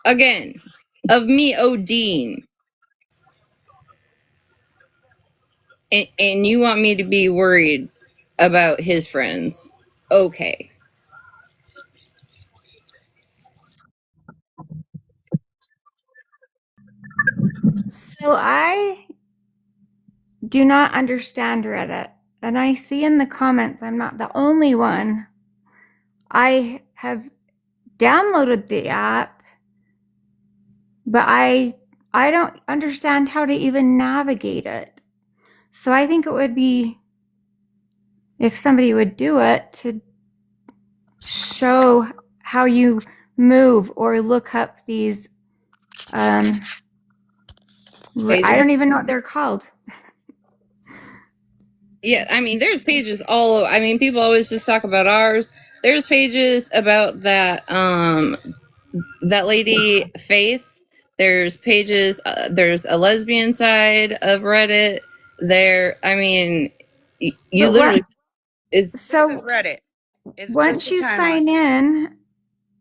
Again, of me ODing. And you want me to be worried about his friends. Okay. So I do not understand Reddit. And I see in the comments I'm not the only one. I have downloaded the app, but I don't understand how to even navigate it. So I think it would be, if somebody would do it, to show how you move or look up these I don't even know what they're called. Yeah, I mean, there's pages all over. I mean, people always just talk about ours. There's pages about that lady Faith. There's pages. There's a lesbian side of Reddit. There, I mean, you But literally. It's so Reddit. It's once just a you timeline. sign in,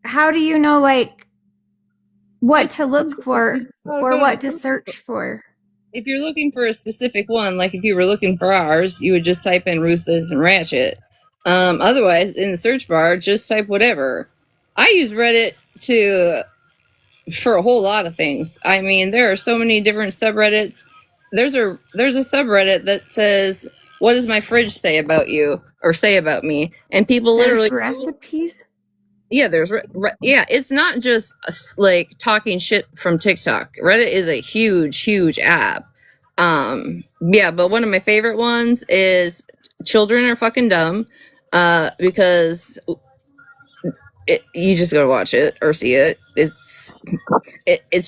how do you know like what to look for or what to search for? if you're looking for a specific one, like if you were looking for ours, you would just type in Ruthless and Ratchet. Otherwise, in the search bar, just type whatever. I use Reddit to for a whole lot of things. I mean, there are so many different subreddits. There's a subreddit that says, "What does my fridge say about you or say about me?" And people There's literally, recipes. yeah, yeah. It's not just like talking shit from TikTok. Reddit is a huge app. Yeah, but one of my favorite ones is "Children Are Fucking Dumb," because you just gotta watch it or see it. It's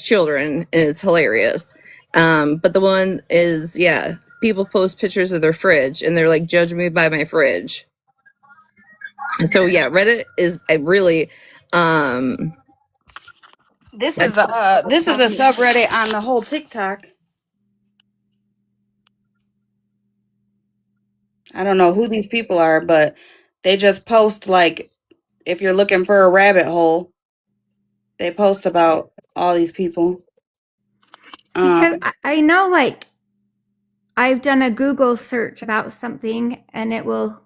children and it's hilarious. But the one is, yeah, people post pictures of their fridge and they're like, "Judge me by my fridge." And so yeah, Reddit is a really This is a subreddit on the whole TikTok. I don't know who these people are, but they just post like if you're looking for a rabbit hole, they post about all these people. Because I know like I've done a Google search about something and it will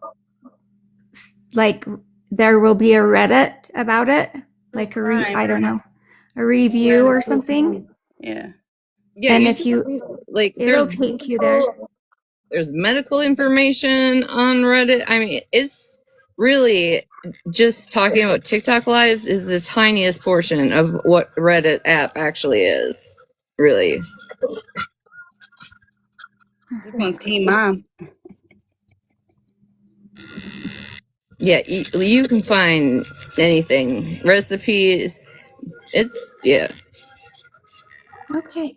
like there will be a Reddit about it, like I don't know, a review or something. Yeah. yeah. And You if you like it'll take you there. there's medical information on Reddit. I mean, it's really just talking about TikTok lives is the tiniest portion of what Reddit app actually is. Really. This one's Teen Mom. Yeah, you can find anything. Recipes. It's, yeah. Okay.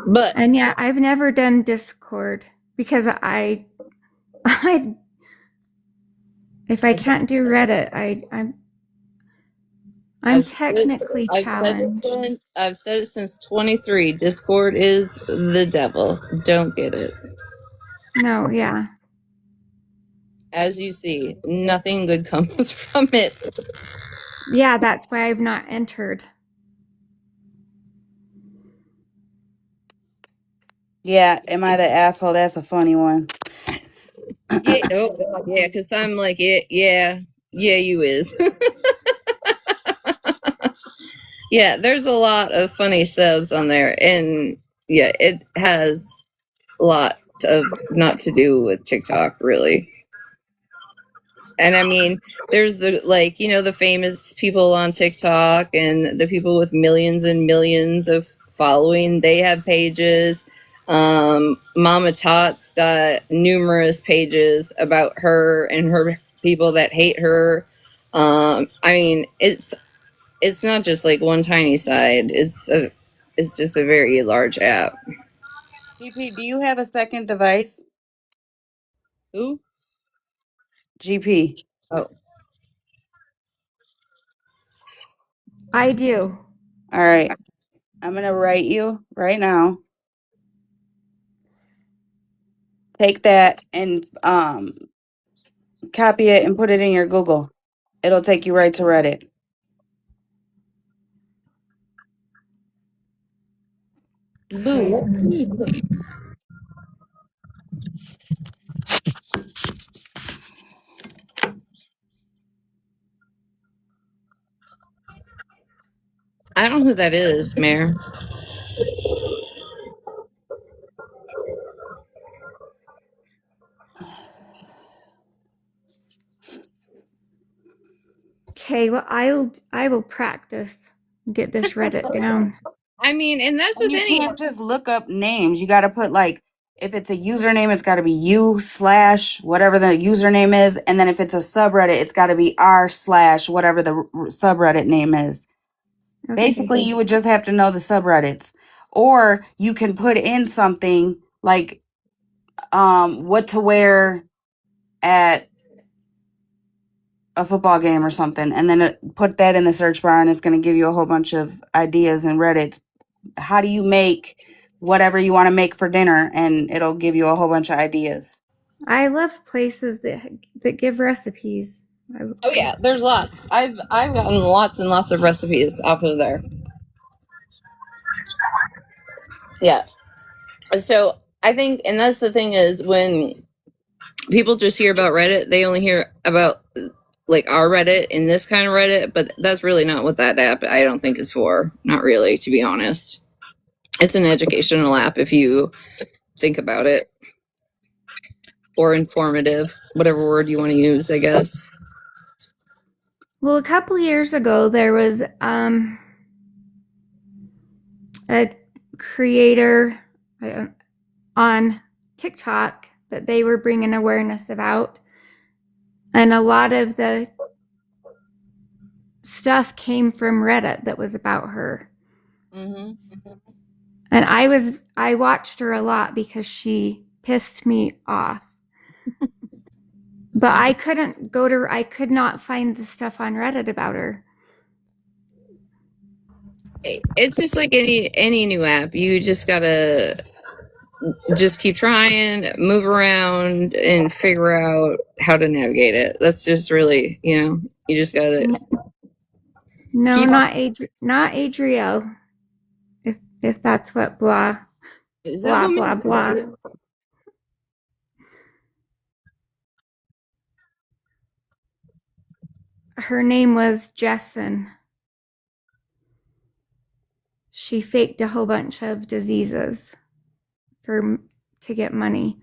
But And yeah, I've never done Discord because I if I can't do Reddit, I'm technically challenged. I've said it since 23. Discord is the devil. Don't get it. No, yeah. As you see, nothing good comes from it. Yeah, that's why I've not entered. Yeah, am I the asshole? That's a funny one. Yeah, oh god, yeah, because I'm like, yeah, you is. Yeah, there's a lot of funny subs on there, and yeah, it has a lot of not to do with TikTok, really. And I mean, there's the like, the famous people on TikTok and the people with millions and millions of following, they have pages. Mama Tot's got numerous pages about her and her people that hate her. I mean, it's not just like one tiny side. It's just a very large app. GP, do you have a second device? Who? GP. Oh, I do. All right. I'm going to write you right now. Take that and Copy it and put it in your Google. It'll take you right to Reddit. Boo. I don't know who that is, Mayor. Okay, well, I will practice. Get this Reddit down. I mean, and that's And with you any. can't just look up names. You got to put like, if it's a username, it's got to be u slash whatever the username is, and then if it's a subreddit, it's got to be r slash whatever the subreddit name is. Okay. Basically, you would just have to know the subreddits, or you can put in something like what to wear at a football game or something, and then put that in the search bar, and it's going to give you a whole bunch of ideas in Reddit. How do you make whatever you want to make for dinner? And it'll give you a whole bunch of ideas. I love places that give recipes. Oh yeah, there's lots. I've gotten lots and lots of recipes off of there. Yeah. So I think, and that's the thing is when people just hear about Reddit, they only hear about like our Reddit and this kind of Reddit, but that's really not what that app I don't think is for. Not really, to be honest. It's an educational app if you think about it, or informative, whatever word you want to use, I guess. Well, a couple years ago, there was a creator on TikTok that they were bringing awareness about, and a lot of the stuff came from Reddit that was about her. Mm-hmm. And I watched her a lot because she pissed me off. But I could not find the stuff on Reddit about her. It's just like any new app. You just gotta just keep trying, move around, and figure out how to navigate it. That's just really, you just gotta No, keep. not Adriel. If that's what blah Is that blah woman? blah blah. Her name was Jessen. She faked a whole bunch of diseases to get money.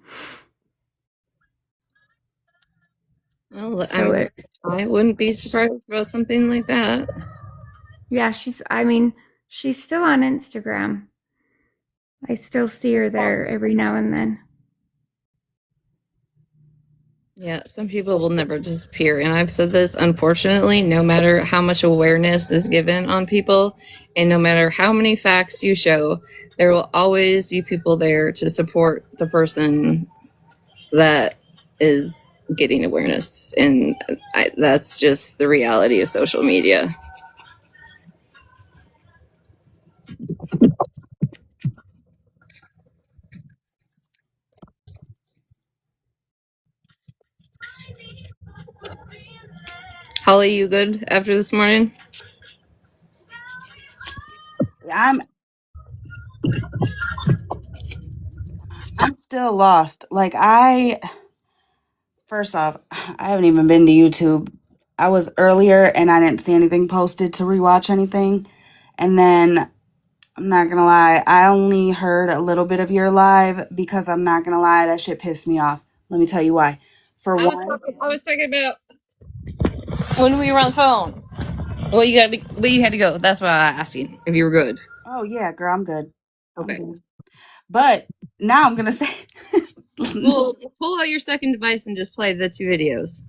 Well, So I wouldn't be surprised about something like that. yeah, she's still on Instagram. I still see her there every now and then. Yeah, some people will never disappear. And I've said this, unfortunately, no matter how much awareness is given on people and no matter how many facts you show, there will always be people there to support the person that is getting awareness. And that's just the reality of social media. Holly, you good after this morning? I'm still lost. Like first off, I haven't even been to YouTube. I was earlier and I didn't see anything posted to rewatch anything. And then I'm not gonna lie, I only heard a little bit of your live because I'm not gonna lie, that shit pissed me off. Let me tell you why. For one, I was talking about when we were on the phone. Well, you had to go. That's why I asked you if you were good. oh yeah, girl, I'm good. I'm Okay. good. But now I'm gonna say Well, pull out your second device and just play the two videos.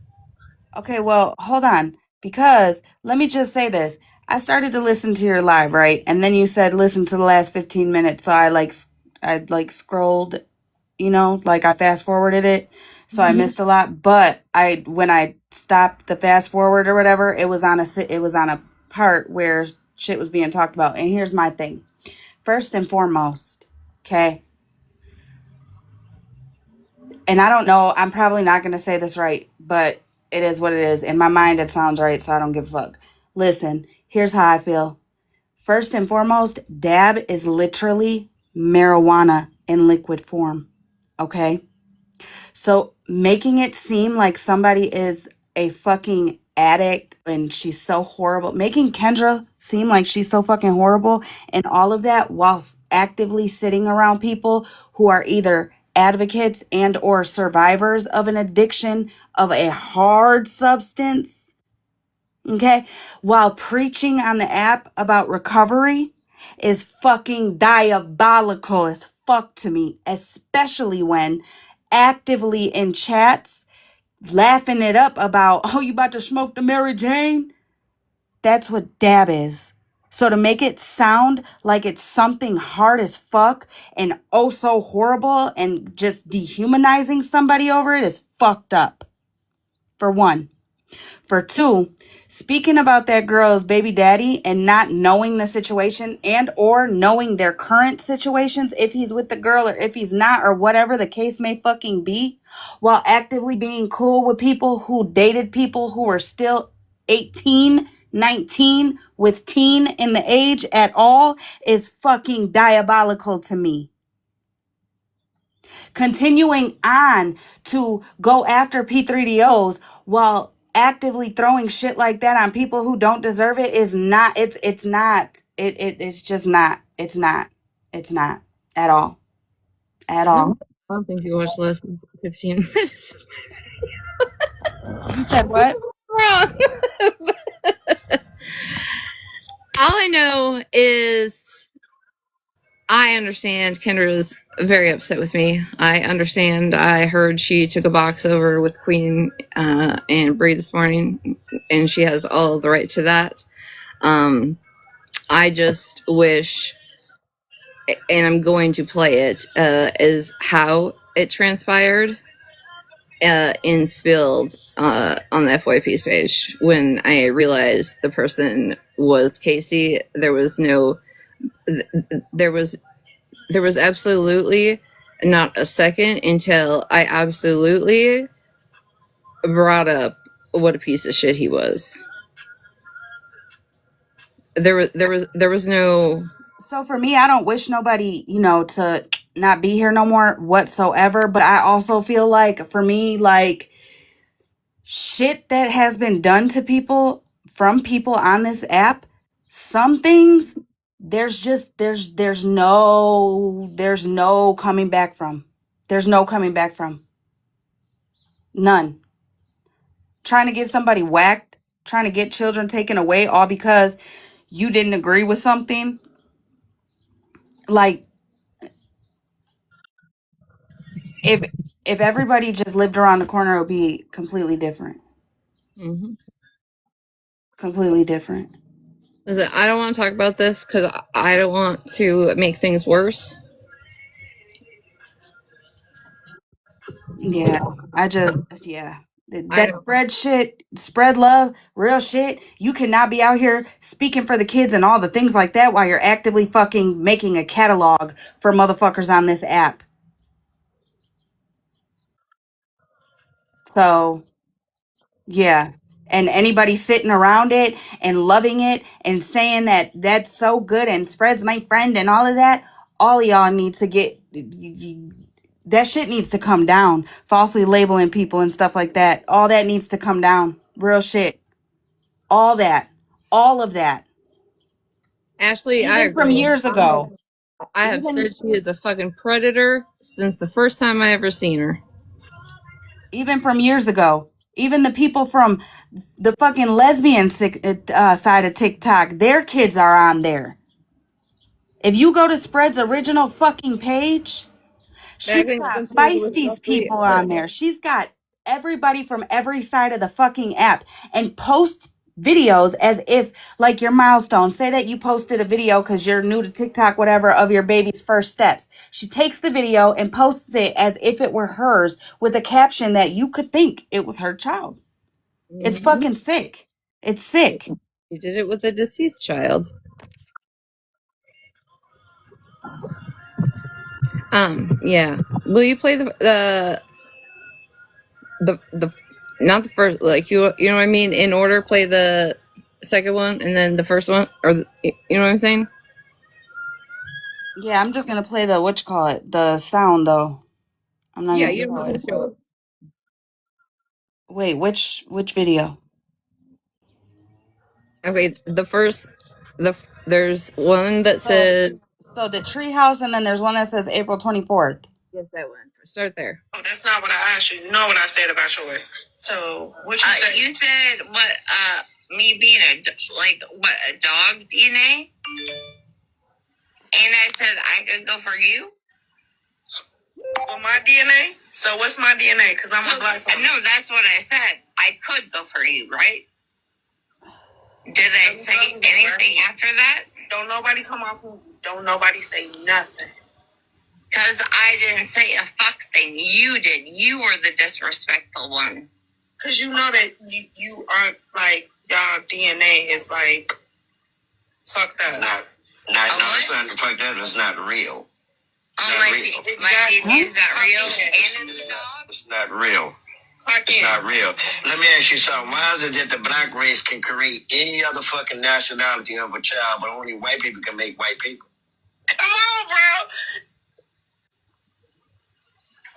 okay, well, hold on. Because let me just say this. I started to listen to your live, right? And then you said listen to the last 15 minutes. So I scrolled, like I fast forwarded it. So I missed a lot, but when I stopped the fast forward or whatever, it was on a part where shit was being talked about. And here's my thing. First and foremost, okay? and I don't know, I'm probably not going to say this right, but it is what it is. In my mind, it sounds right, so I don't give a fuck. Listen, here's how I feel. First and foremost, dab is literally marijuana in liquid form. Okay? So making it seem like somebody is a fucking addict and she's so horrible, making Kendra seem like she's so fucking horrible and all of that whilst actively sitting around people who are either advocates and or survivors of an addiction of a hard substance, okay, while preaching on the app about recovery is fucking diabolical as fuck to me, especially when actively in chats laughing it up about, oh, you about to smoke the Mary Jane? That's what dab is. So to make it sound like it's something hard as fuck and oh so horrible and just dehumanizing somebody over it is fucked up. For one. For two, speaking about that girl's baby daddy and not knowing the situation and or knowing their current situations, if he's with the girl or if he's not or whatever the case may fucking be, while actively being cool with people who dated people who were still 18, 19 with teen in the age at all is fucking diabolical to me. Continuing on to go after P3DOs while actively throwing shit like that on people who don't deserve it is not, it's just not, it's not at all, at I all. don't think you watched less than 15 minutes. You said what? Wrong. All I know is I understand Kendra's very upset with me. I understand. I heard she took a box over with Queen and Bree this morning, and she has all the right to that. I just wish, and I'm going to play it, is how it transpired in Spilled on the FYP's page. When I realized the person was Casey, there was no, there was absolutely not a second until I absolutely brought up what a piece of shit he was. There was no. So for me, I don't wish nobody, to not be here no more whatsoever. But I also feel like for me, like shit that has been done to people from people on this app, some things there's no coming back from. There's no coming back from. None. Trying to get somebody whacked, trying to get children taken away all because you didn't agree with something. Like if if everybody just lived around the corner, it would be completely different. Mhm. Completely different. Listen, I don't want to talk about this because I don't want to make things worse. Yeah, yeah. I That don't. spread shit, spread love, real shit. You cannot be out here speaking for the kids and all the things like that while you're actively fucking making a catalog for motherfuckers on this app. So, yeah. And anybody sitting around it and loving it and saying that that's so good and spreads my friend and all of that, all of y'all need to that shit needs to come down. Falsely labeling people and stuff like that. All that needs to come down. Real shit. All that. All of that. Ashley, I Even from agree. years ago. I have Even said she is a fucking predator since the first time I ever seen her. even from years ago. Even the people from the fucking lesbian side of TikTok, their kids are on there. If you go to Spread's original fucking page, she's Back when got she was with Feisty's Leslie, people on there. She's got everybody from every side of the fucking app and post videos as if like your milestone. Say that you posted a video because you're new to TikTok, whatever, of your baby's first steps. She takes the video and posts it as if it were hers with a caption that you could think it was her child. It's Mhm. fucking sick. It's sick. She did it with a deceased child. Yeah. Will you play the? the not the first, like, you know what I mean, in order. Play the second one and then the first one, or you know what I'm saying. Yeah, I'm just gonna play the what you call it, the sound though. I'm not Yeah, gonna you don't show have it. to show it. Wait, which video? Okay, the first, there's one that So says, so the treehouse, and then there's one that says April 24th. yes, that one. Start there. Oh, that's not what I asked you. You know what I said about yours. So what you said? You said what? Me being a dog DNA, and I said I could go for you. Well, my DNA. So what's my DNA? Because I'm a black woman. No, that's what I said. I could go for you, right? Did I say anything after that? Don't nobody come off. Don't nobody say nothing. Because I didn't say a fuck thing. You did. You were the disrespectful one. Because you know that you aren't like y'all DNA is like fucked up. No, it's not fucked up. It's not real. Oh, my DNA is not real. And it's dog. It's not real. It's not real. Let me ask you something. Why is it that the black race can create any other fucking nationality of a child, but only white people can make white people? Come on, bro.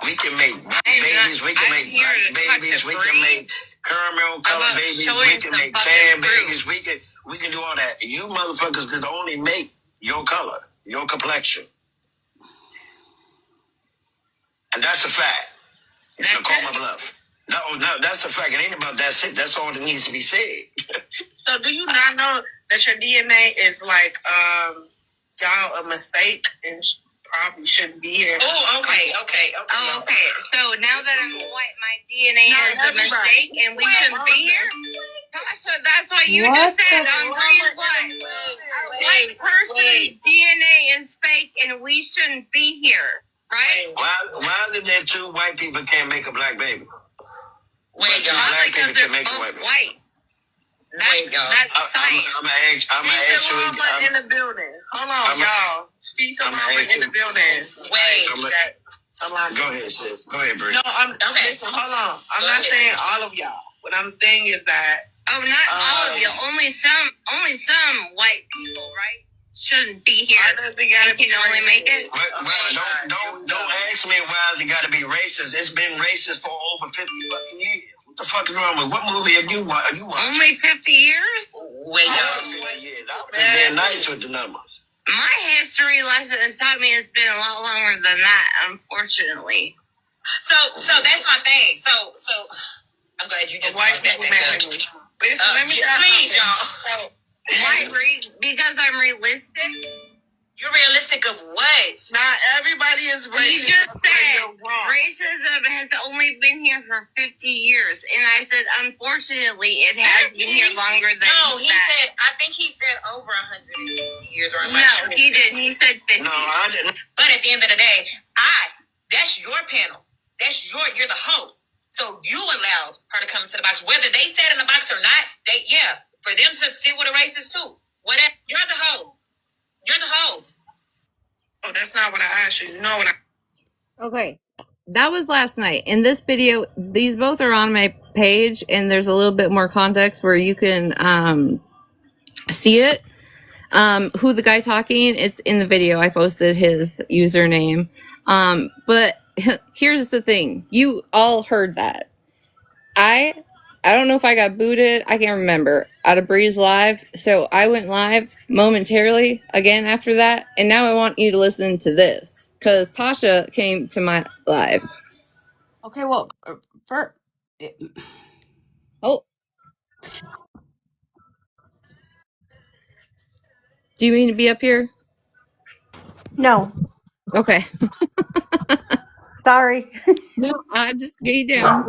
We can make white babies. We can make black babies. We can make caramel colored babies. We can make tan babies. We can do all that. You motherfuckers can only make your color, your complexion, and that's a fact. Now call my bluff. No, that's a fact. It ain't about that shit. That's all that needs to be said. So do you not know that your DNA is like y'all a mistake and probably shouldn't be here? Oh, okay. Oh, okay. So now that I'm white, my DNA is a mistake and we shouldn't be here? Tasha, that's what you just said. I'm reading what? A white person's DNA is fake and we shouldn't be here, right? Why is it that two white people can't make a black baby? Wait, y'all. Black people Because can make a they're white baby. white. That's science. I'm in the building. Hold on, y'all. Speak of mama in the building. Wait. Go ahead, sis. Go ahead, Brie. No, okay. Listen, hold on. I'm not saying all of y'all. What I'm saying is that. Oh, not all of you. Only some white people, right? Shouldn't be here. They gotta can only make it. Don't ask me why it gotta be racist. It's been racist for over 50 fucking years. What the fuck is wrong with? What movie have you watched? Only 50 years? Wait, y'all. Being nice with the numbers. My history lesson has taught me it's been a lot longer than that, unfortunately. So that's my thing. So I'm glad you just white people that. Let me please, y'all. Why? Because I'm realistic. You're realistic of what? Not everybody is racist. You just said racism has only been here for 50 years. And I said, unfortunately, it has been here longer than No, he said, I think he said over 150 years. Or no, he didn't. He said 50. No, I didn't. But at the end of the day, that's your panel. You're the host. So you allowed her to come into the box. Whether they sat in the box or not, for them to sit with a racist too. Whatever. You're the host. You're the host. Oh, that's not what I asked you. You know what Okay. That was last night. In this video, these both are on my page, and there's a little bit more context where you can see it. Who the guy talking, it's in the video. I posted his username. But here's the thing. You all heard that. I don't know if I got booted. I can't remember out of Breeze Live. So I went live momentarily again after that. And now I want you to listen to this because Tasha came to my live. Okay, well, for Oh, do you mean to be up here? No, Okay. sorry. No, I just get you down.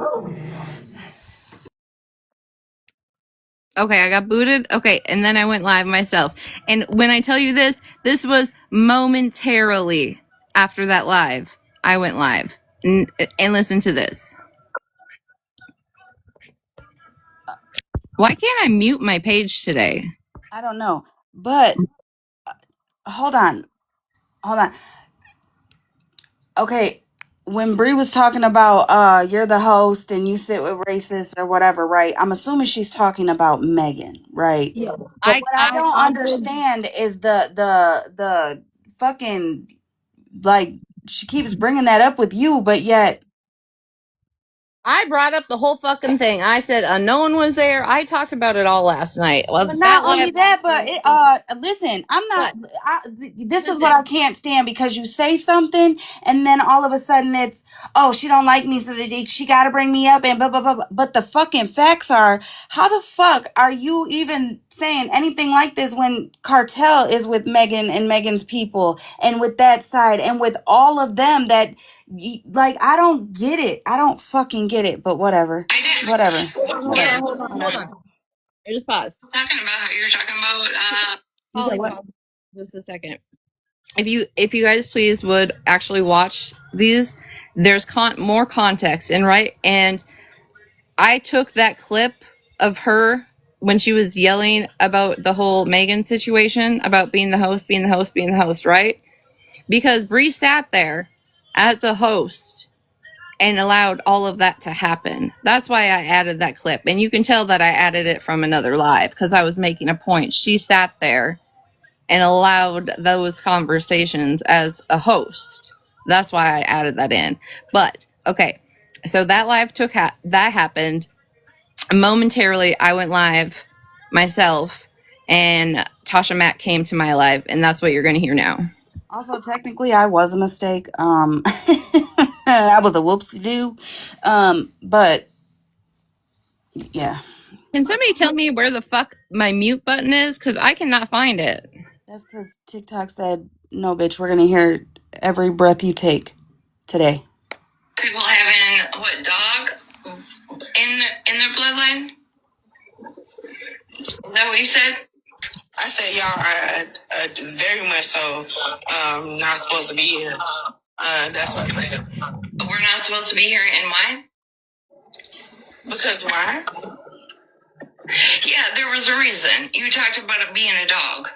Okay, I got booted. Okay, and then I went live myself. And when I tell you this was momentarily after that live. I went live. And listen to this. Why can't I mute my page today? I don't know, but hold on. Okay, when Bree was talking about you're the host and you sit with racists or whatever, right? I'm assuming she's talking about Megan, right? Yeah. But what I I don't offered. understand is the fucking, like, she keeps bringing that up with you, but yet I brought up the whole fucking thing. I said no one was there. I talked about it all last night. Well, but that not only live. that, but listen, I'm not. But This is what listen, I can't stand, because you say something and then all of a sudden it's, oh, she don't like me, so she got to bring me up and blah blah blah. But the fucking facts are, how the fuck are you even saying anything like this when Cartel is with Megan and Megan's people and with that side and with all of them that, like, I don't get it. I don't fucking get it. But whatever, whatever, whatever. hold on. Just pause. Talking about how you're talking about. You said what? Just a second. If you guys please would actually watch these, there's more context and right. And I took that clip of her when she was yelling about the whole Megan situation about being the host, being the host, being the host, right? Because Bree sat there as a host and allowed all of that to happen. That's why I added that clip. And you can tell that I added it from another live because I was making a point. She sat there and allowed those conversations as a host. That's why I added that in. But okay, so that live that happened. Momentarily, I went live myself, and Tasha Mack came to my live, and that's what you're going to hear now. Also, technically, I was a mistake. I was a whoopsie-doo. But yeah, Can somebody tell me where the fuck my mute button is? Because I cannot find it. that's because TikTok said, no, bitch, we're going to hear every breath you take today. People having what, dog in their bloodline? Is that what you said? I said y'all are very much so not supposed to be here. That's what I said. We're not supposed to be here, and why? Because why? Yeah, there was a reason. You talked about it being a dog.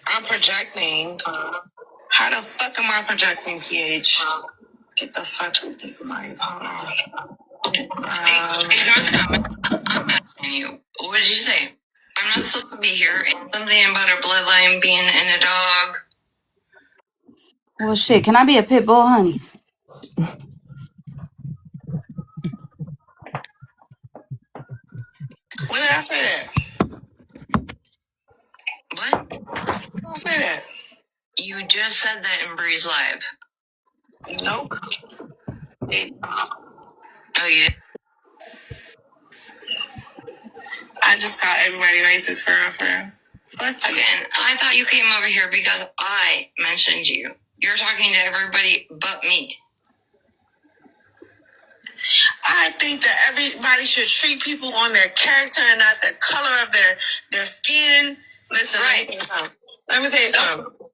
I'm projecting. How the fuck am I projecting, PH? Get the fuck out of my hold on. Ignore the comment. I'm asking you. What did you say? I'm not supposed to be here. And something about a bloodline being in a dog. Well, shit, can I be a pit bull, honey? When did I say that? What? When did I say that? You just said that in Bree's live. Nope. Oh, yeah. I just called everybody racist for real. Fuck you. Again, I thought you came over here because I mentioned you. You're talking to everybody but me. I think that everybody should treat people on their character and not the color of their skin. Listen, right. Let me tell you something.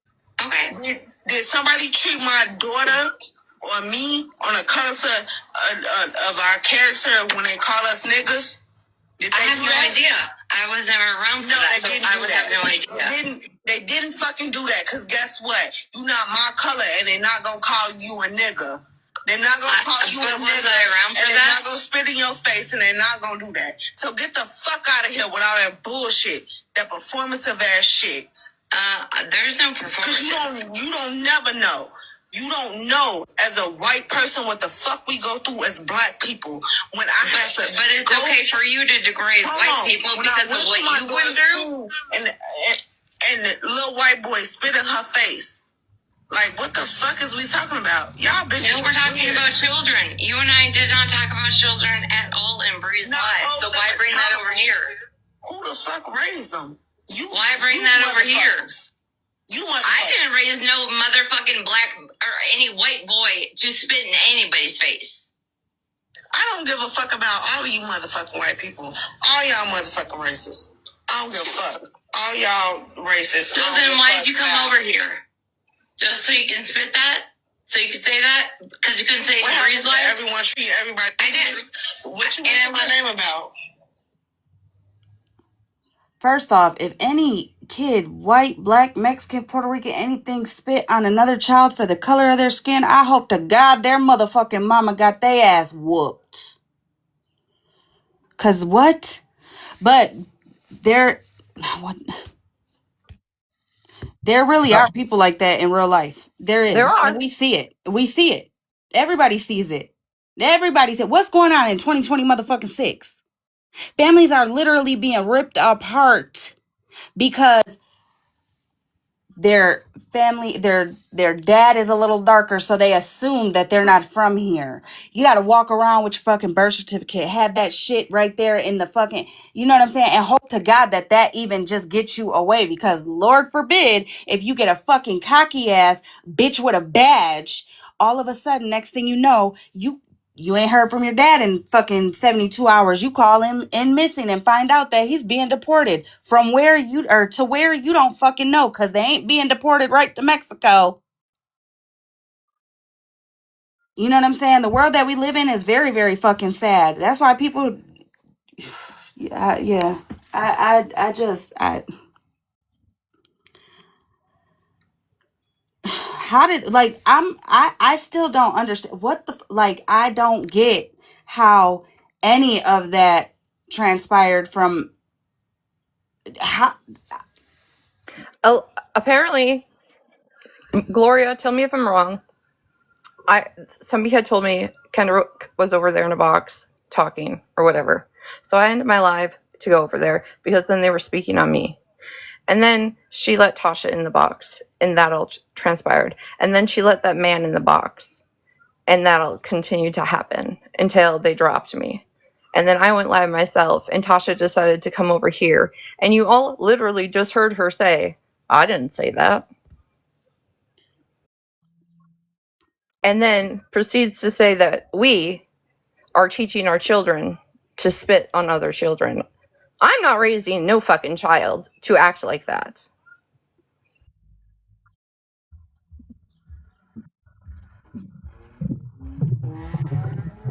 Okay. Did somebody treat my daughter or me on the color of our character when they call us niggas? Did they I have no idea. I was never around for that, so I would have no idea. They didn't fucking do that, because guess what? You not my color, and they're not gonna call you a nigga. They're not gonna call you a nigga, and they're not gonna spit in your face, and they're not gonna do that. So get the fuck out of here with all that bullshit, that performative ass shit. There's no performance. Because you don't never know. You don't know, as a white person, what the fuck we go through as black people. When I have to, but it's okay for you to degrade white people because of what you went through. And the little white boy spit in her face. Like, what the fuck is we talking about? Y'all bitches. No, we're talking about children. You and I did not talk about children at all in Bree's life. So why bring that over here? Who the fuck raised them? Why bring that over here? I didn't raise no motherfucking black or any white boy to spit in anybody's face. I don't give a fuck about all of you motherfucking white people. All y'all motherfucking racist. I don't give a fuck. All y'all racist. So then why did you come over here? Just so you can spit that? So you can say that? Because you couldn't say it in Bree's life? Everyone treat everybody. I did. What you mention my name about? First off, if any kid, white, black, Mexican, Puerto Rican, anything, spit on another child for the color of their skin, I hope to God their motherfucking mama got their ass whooped. Cause what? But there really are people like that in real life. There There is. And are. we see it. We see it. Everybody sees it. Everybody said, what's going on in 2020 motherfucking 6? Families are literally being ripped apart because their family, their dad is a little darker, so they assume that they're not from here. You got to walk around with your fucking birth certificate, have that shit right there in the fucking, you know what I'm saying, and hope to God that that even just gets you away, because Lord forbid if you get a fucking cocky ass bitch with a badge, all of a sudden next thing you know, you ain't heard from your dad in fucking 72 hours. You call him in missing and find out that he's being deported from where you, or to where you don't fucking know, because they ain't being deported right to Mexico. You know what I'm saying? The world that we live in is very, very fucking sad. That's why people, yeah. I just, how did, like, I still don't understand what the, like, I don't get how any of that transpired from, how, Oh, apparently, Gloria, tell me if I'm wrong. Somebody had told me Kendra was over there in a box talking or whatever. So I ended my live to go over there because then they were speaking on me. And then she let Tasha in the box, and that all transpired. And then she let that man in the box, and that'll continue to happen until they dropped me. And then I went live myself, and Tasha decided to come over here. And you all literally just heard her say, I didn't say that. And then proceeds to say that we are teaching our children to spit on other children. I'm not raising no fucking child to act like that.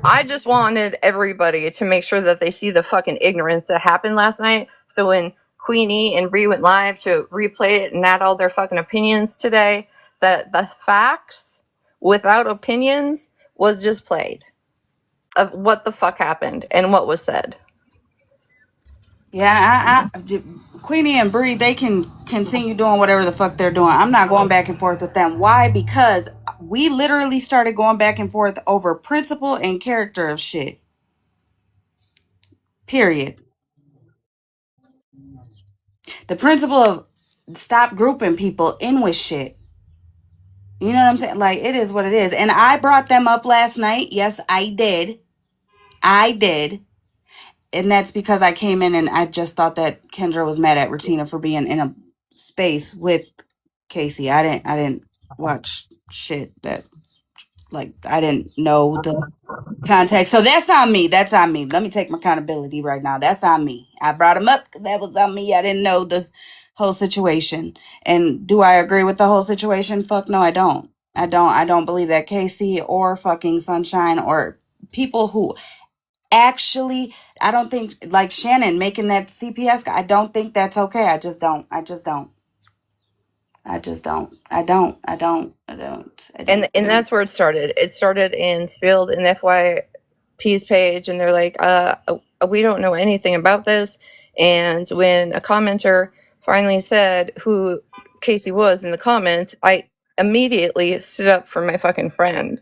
I just wanted everybody to make sure that they see the fucking ignorance that happened last night. So when Queenie and Bree went live to replay it and add all their fucking opinions today, that the facts without opinions was just played of what the fuck happened and what was said. yeah, Queenie and Bree, they can continue doing whatever the fuck they're doing. I'm not going back and forth with them. Why? Because we literally started going back and forth over principle and character of shit. Period. The principle of stop grouping people in with shit. You know what I'm saying? Like, it is what it is. And I brought them up last night. Yes, I did. I did. And that's because I came in and I just thought that Kendra was mad at Retina for being in a space with Casey. I didn't watch shit that, like, I didn't know the context. So that's on me. That's on me. Let me take my accountability right now. That's on me. I brought him up because that was on me. I didn't know the whole situation. And do I agree with the whole situation? Fuck no, I don't. I don't believe that Casey or fucking Sunshine or people who actually, I don't think, like Shannon making that CPS, I don't think that's okay. I just don't. I just don't. I just don't. I don't. I don't. I don't. I And don't. that's where it started. It started in Spilled in the FYP's page, and they're like, we don't know anything about this. And when a commenter finally said who Casey was in the comments, I immediately stood up for my fucking friend.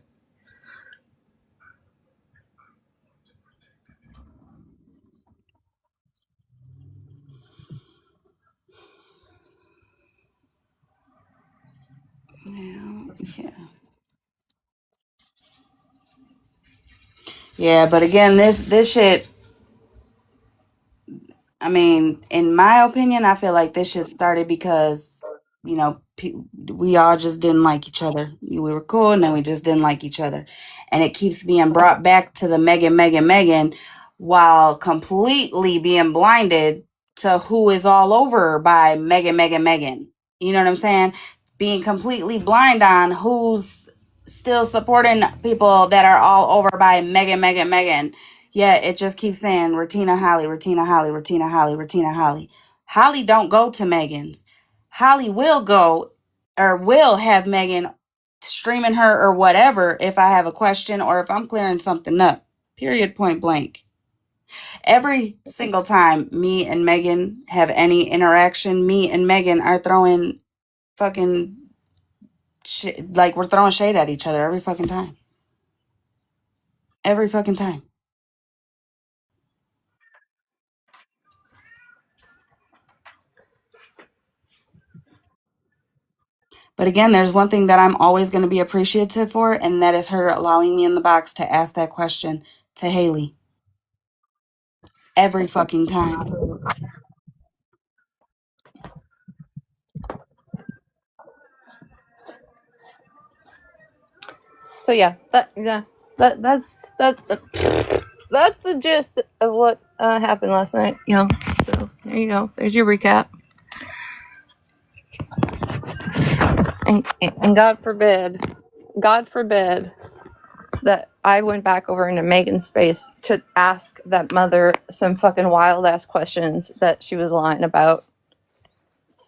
Yeah. Yeah, but again, this shit, I mean, in my opinion, I feel like this shit started because, we all just didn't like each other. We were cool, and then we just didn't like each other. And it keeps being brought back to the Megan, while completely being blinded to who is all over by Megan. You know what I'm saying? Being completely blind on who's still supporting people that are all over by Megan. Yeah, it just keeps saying Retina Holly, Retina Holly, Retina Holly, Retina Holly. Holly don't go to Megan's. Holly will go or will have Megan streaming her or whatever if I have a question or if I'm clearing something up. Period, point blank. Every single time me and Megan have any interaction, me and Megan are throwing fucking shit, like we're throwing shade at each other every fucking time. Every fucking time. But again, there's one thing that I'm always going to be appreciative for, and that is her allowing me in the box to ask that question to Haley. Every fucking time. So yeah, that's the gist of what happened last night. You know, so there you go. There's your recap. And God forbid that I went back over into Megan's space to ask that mother some fucking wild ass questions that she was lying about.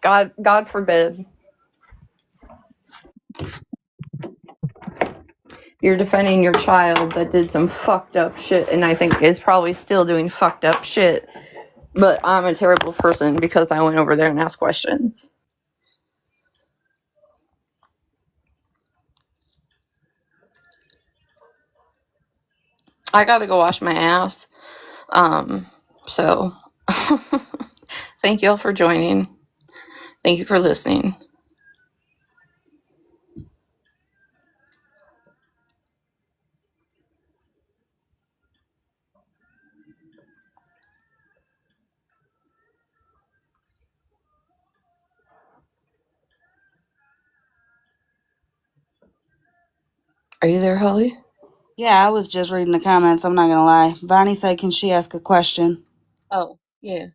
God forbid. You're defending your child that did some fucked up shit, and I think is probably still doing fucked up shit. But I'm a terrible person because I went over there and asked questions. I gotta go wash my ass. So thank you all for joining. Thank you for listening. Are you there, Holly? Yeah, I was just reading the comments. I'm not going to lie. Vonnie said, can she ask a question? Oh, yeah.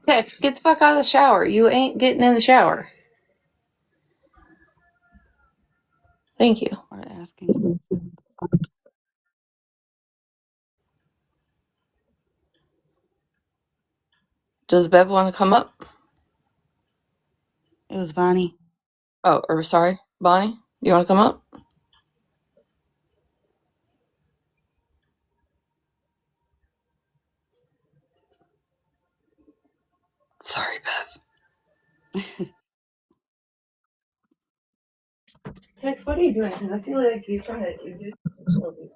Tex, get the fuck out of the shower. You ain't getting in the shower. Thank you. Or asking. Does Bev want to come up? It was Vonnie. Oh, or sorry, Bonnie, you want to come up? Sorry, Bev. Tex, what are you doing? Because I feel like you're trying to do something.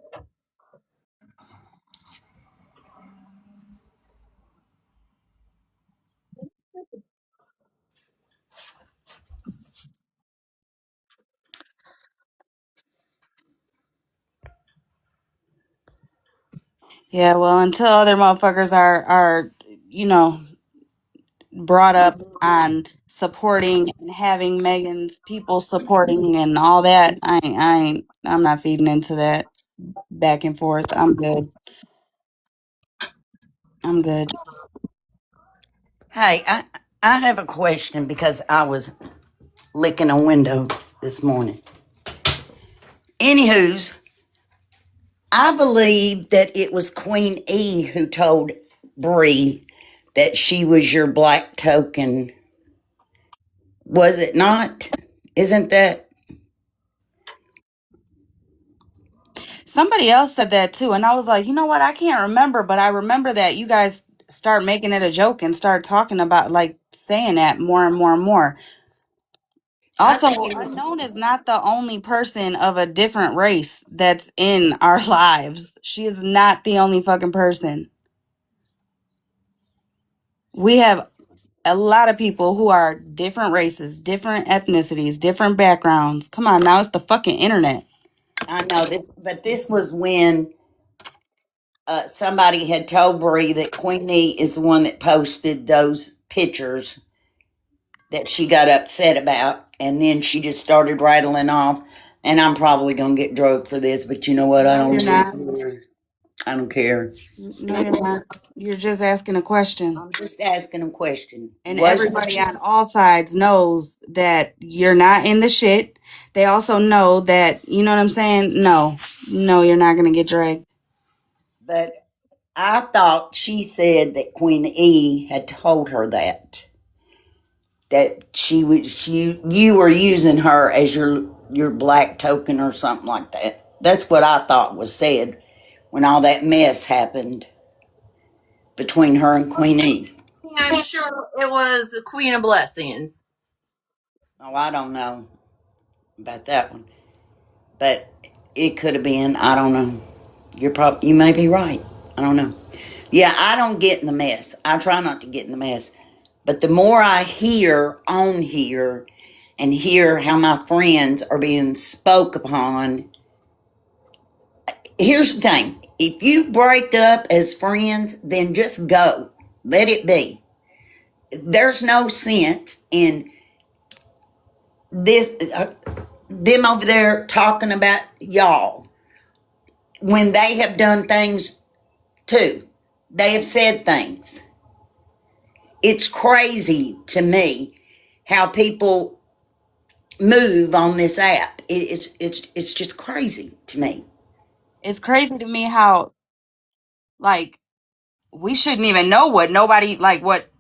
Yeah, well, until other motherfuckers are, you know, brought up on supporting and having Megan's people supporting and all that, I'm not feeding into that back and forth. I'm good. I'm good. Hey, I have a question because I was licking a window this morning. Anywho's, I believe that it was Queen E who told Bree that she was your black token. Was it not? Isn't that? Somebody else said that too, and I was like, you know what? I can't remember, but I remember that you guys start making it a joke and start talking about like saying that more and more and more. I Also, think it was. Unknown is not the only person of a different race that's in our lives. She is not the only fucking person. We have a lot of people who are different races, different ethnicities, different backgrounds. Come on, now it's the fucking internet. I know this, but this was when somebody had told Bree that Queen E is the one that posted those pictures that she got upset about, and then she just started rattling off. And I'm probably gonna get drugged for this, but you know what? I No, don't you're not. care. I don't care. No, you're not. You're just asking a question. I'm just asking a question. And Was everybody on all sides knows that you're not in the shit. They also know that, you know what I'm saying? No, you're not going to get dragged. But I thought she said that Queen E had told her that you were using her as your black token or something like that. That's what I thought was said when all that mess happened between her and Queen E. I'm sure it was Queen of Blessings. Oh, I don't know about that one, but it could have been. I don't know. You may be right. I don't know. Yeah, I don't get in the mess. I try not to get in the mess. But the more I hear on here and hear how my friends are being spoke upon, here's the thing. If you break up as friends, then just go. Let it be. There's no sense in this them over there talking about y'all when they have done things too. They have said things. It's crazy to me how people move on this app. It's just crazy to me. It's crazy to me how, like, we shouldn't even know what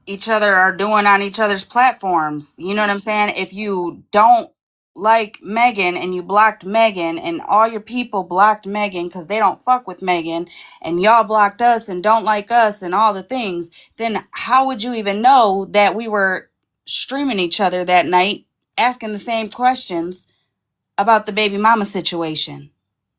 each other are doing on each other's platforms. You know what I'm saying? If you don't like Megan and you blocked Megan and all your people blocked Megan because they don't fuck with Megan, and y'all blocked us and don't like us and all the things, then how would you even know that we were streaming each other that night asking the same questions about the baby mama situation?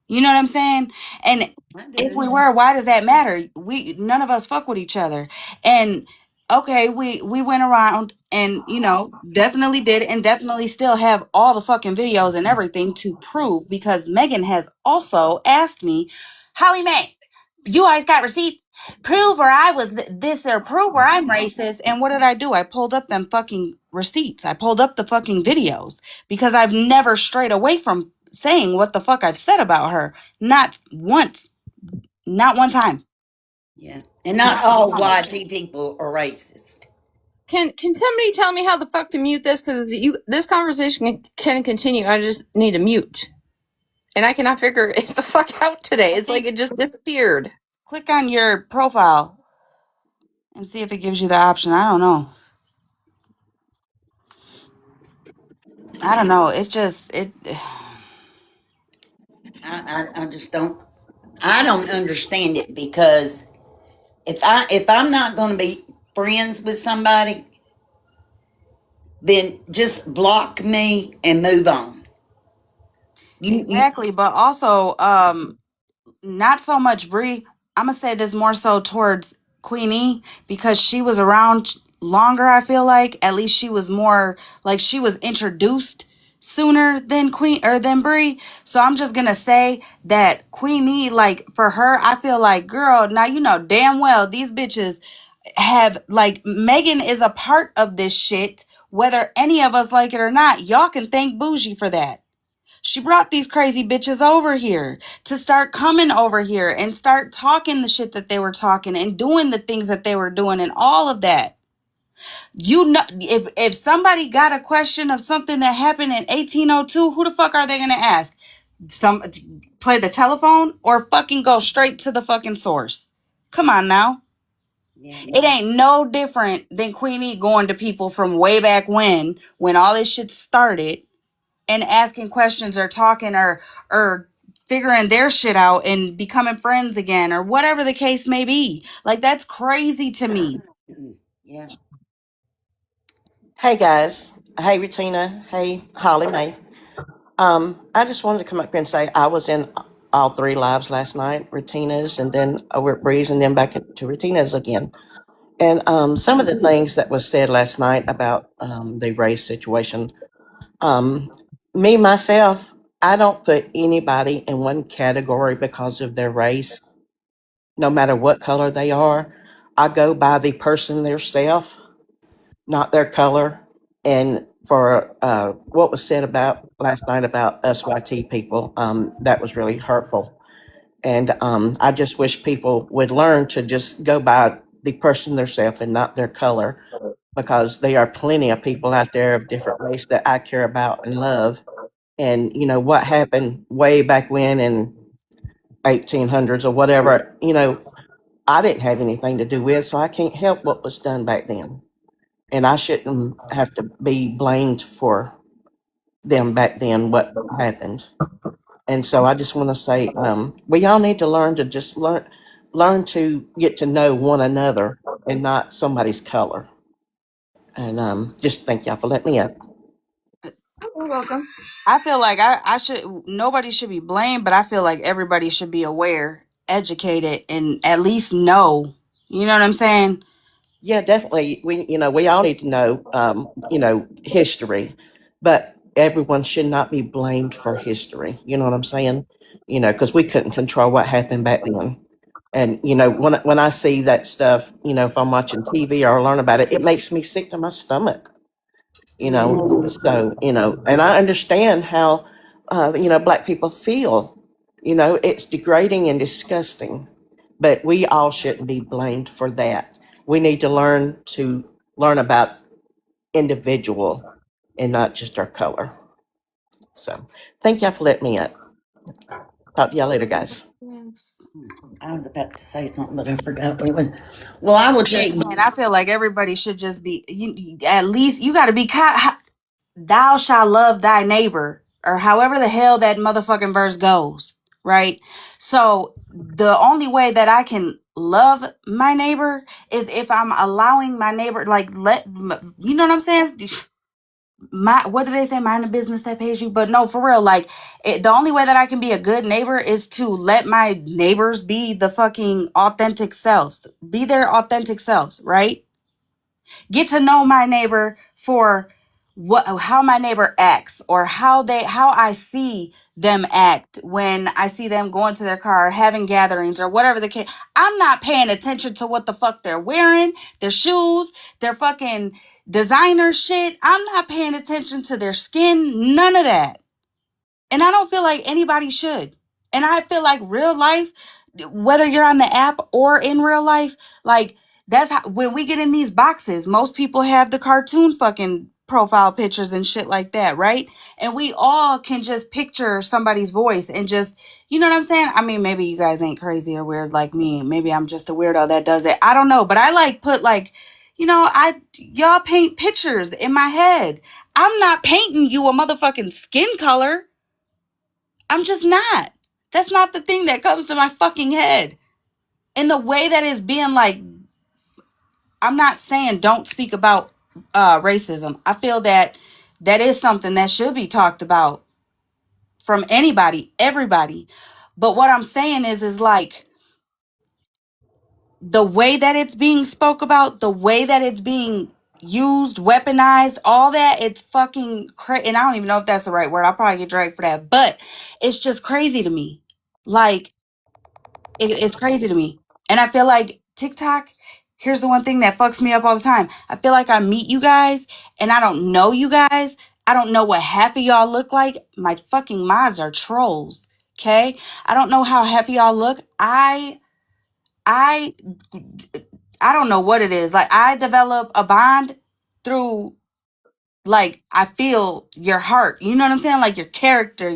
You know what I'm saying? And I if do. we were, why does that matter? We none of us fuck with each other. And okay, we went around and definitely did and definitely still have all the fucking videos and everything to prove, because Megan has also asked me, Holly Mae, you always got receipts. Prove where I was this, or prove where I'm racist. And what did I do? I pulled up them fucking receipts. I pulled up the fucking videos, because I've never strayed away from saying what the fuck I've said about her. Not once. Not one time. Yeah, and not all YT people are racist. Can somebody tell me how the fuck to mute this? Because this conversation can continue. I just need to mute, and I cannot figure it the fuck out today. I It's like think it just disappeared. click on your profile and see if it gives you the option. I don't know. I don't know. It's just it. I just don't. I don't understand it because if I'm not going to be friends with somebody, then just block me and move on. You Exactly, but also not so much Bree. I'm gonna say this more so towards Queenie, because she was around longer. I feel like at least she was more like she was introduced sooner than Bree. So I'm just gonna say that Queenie, like for her, I feel like, girl, now you know damn well these bitches have, like, Megan is a part of this shit, whether any of us like it or not. Y'all can thank Bougie for that. She brought these crazy bitches over here to start coming over here and start talking the shit that they were talking and doing the things that they were doing and all of that. You know, if somebody got a question of something that happened in 1802, who the fuck are they gonna ask? Some Play the telephone or fucking go straight to the fucking source? Come on now. yeah. It ain't no different than Queenie going to people from way back when all this shit started, and asking questions or talking or figuring their shit out and becoming friends again or whatever the case may be. Like, that's crazy to me. Yeah. Hey guys. Hey Retina. Hey Holly Mae. I just wanted to come up here and say I was in all three lives last night, Retina's and then over at Breeze and then back to Retina's again. And some of the things that was said last night about the race situation, um, me myself, I don't put anybody in one category because of their race, no matter what color they are. I go by the person themselves, not their color. And for what was said about last night about us YT people, that was really hurtful. And I just wish people would learn to just go by the person themselves and not their color, because there are plenty of people out there of different race that I care about and love. And you know what happened way back when, and 1800s or whatever, I didn't have anything to do with, so I can't help what was done back then. And I shouldn't have to be blamed for them back then, what happened. And so I just want to say, we all need to learn to just learn to get to know one another and not somebody's color. And just thank y'all for letting me up. You're welcome. I feel like I should, nobody should be blamed, but I feel like everybody should be aware, educated, and at least know. You know what I'm saying? Yeah, definitely. We all need to know, history, but everyone should not be blamed for history. You know what I'm saying? Because we couldn't control what happened back then. And when I see that stuff, if I'm watching TV or learn about it, it makes me sick to my stomach. So and I understand how Black people feel. It's degrading and disgusting, but we all shouldn't be blamed for that. We need to learn about individual and not just our color. So thank y'all for letting me up. Talk to y'all later, guys. Yes. I was about to say something, but I forgot what it was. Well, I will tell Just you. saying, I feel like everybody should just be, at least you got to be, thou shalt love thy neighbor, or however the hell that motherfucking verse goes, right? So the only way that I can love my neighbor is if I'm allowing my neighbor, like, you know what I'm saying? What do they say? Mind the business that pays you. But no, for real, like, the only way that I can be a good neighbor is to let my neighbors be the fucking authentic selves, be their authentic selves, right? Get to know my neighbor for how my neighbor acts, or how I see them act when I see them going to their car, having gatherings, or whatever the case. I'm not paying attention to what the fuck they're wearing, their shoes, their fucking designer shit. I'm not paying attention to their skin, none of that. And I don't feel like anybody should. And I feel like real life, whether you're on the app or in real life, like, that's how, when we get in these boxes, most people have the cartoon fucking profile pictures and shit like that, right? And we all can just picture somebody's voice and just, you know what I'm saying? I mean, maybe you guys ain't crazy or weird like me. Maybe I'm just a weirdo that does it. I don't know. But I like put like, y'all paint pictures in my head. I'm not painting you a motherfucking skin color. I'm just not. That's not the thing that comes to my fucking head. And the way that is being like, I'm not saying don't speak about racism. I feel that that is something that should be talked about from anybody, everybody. But what I'm saying is like, the way that it's being spoke about, the way that it's being used, weaponized, all that, it's fucking crazy. And I don't even know if that's the right word. I'll probably get dragged for that. But it's just crazy to me. Like, it's crazy to me. And I feel like TikTok, here's the one thing that fucks me up all the time. I feel like I meet you guys and I don't know you guys. I don't know what half of y'all look like. My fucking mods are trolls. Okay? I don't know how half of y'all look. I I don't know what it is. Like, I develop a bond through, like, I feel your heart, you know what I'm saying, like your character,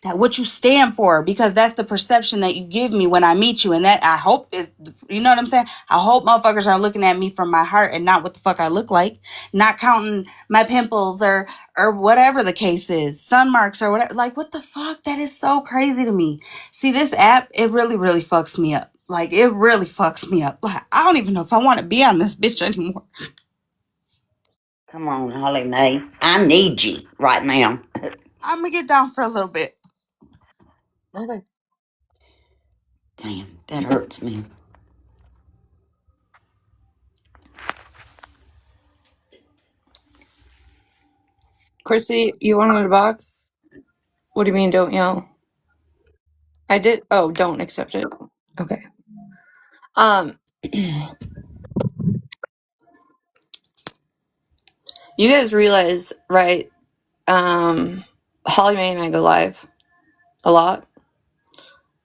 what you stand for, because that's the perception that you give me when I meet you. And that, I hope, is, you know what I'm saying, I hope motherfuckers are looking at me from my heart and not what the fuck I look like, not counting my pimples or whatever the case is, sun marks or whatever. Like, what the fuck? That is so crazy to me. See, this app, it really fucks me up. Like, it really fucks me up. Like, I don't even know if I want to be on this bitch anymore. Come on, Holly Mae. I need you right now. I'm gonna get down for a little bit. Okay. Damn, that hurts me. Chrissy, you wanted a box? What do you mean, don't yell? I did. Oh, don't accept it. Okay. You guys realize, right? Holly Mae and I go live a lot.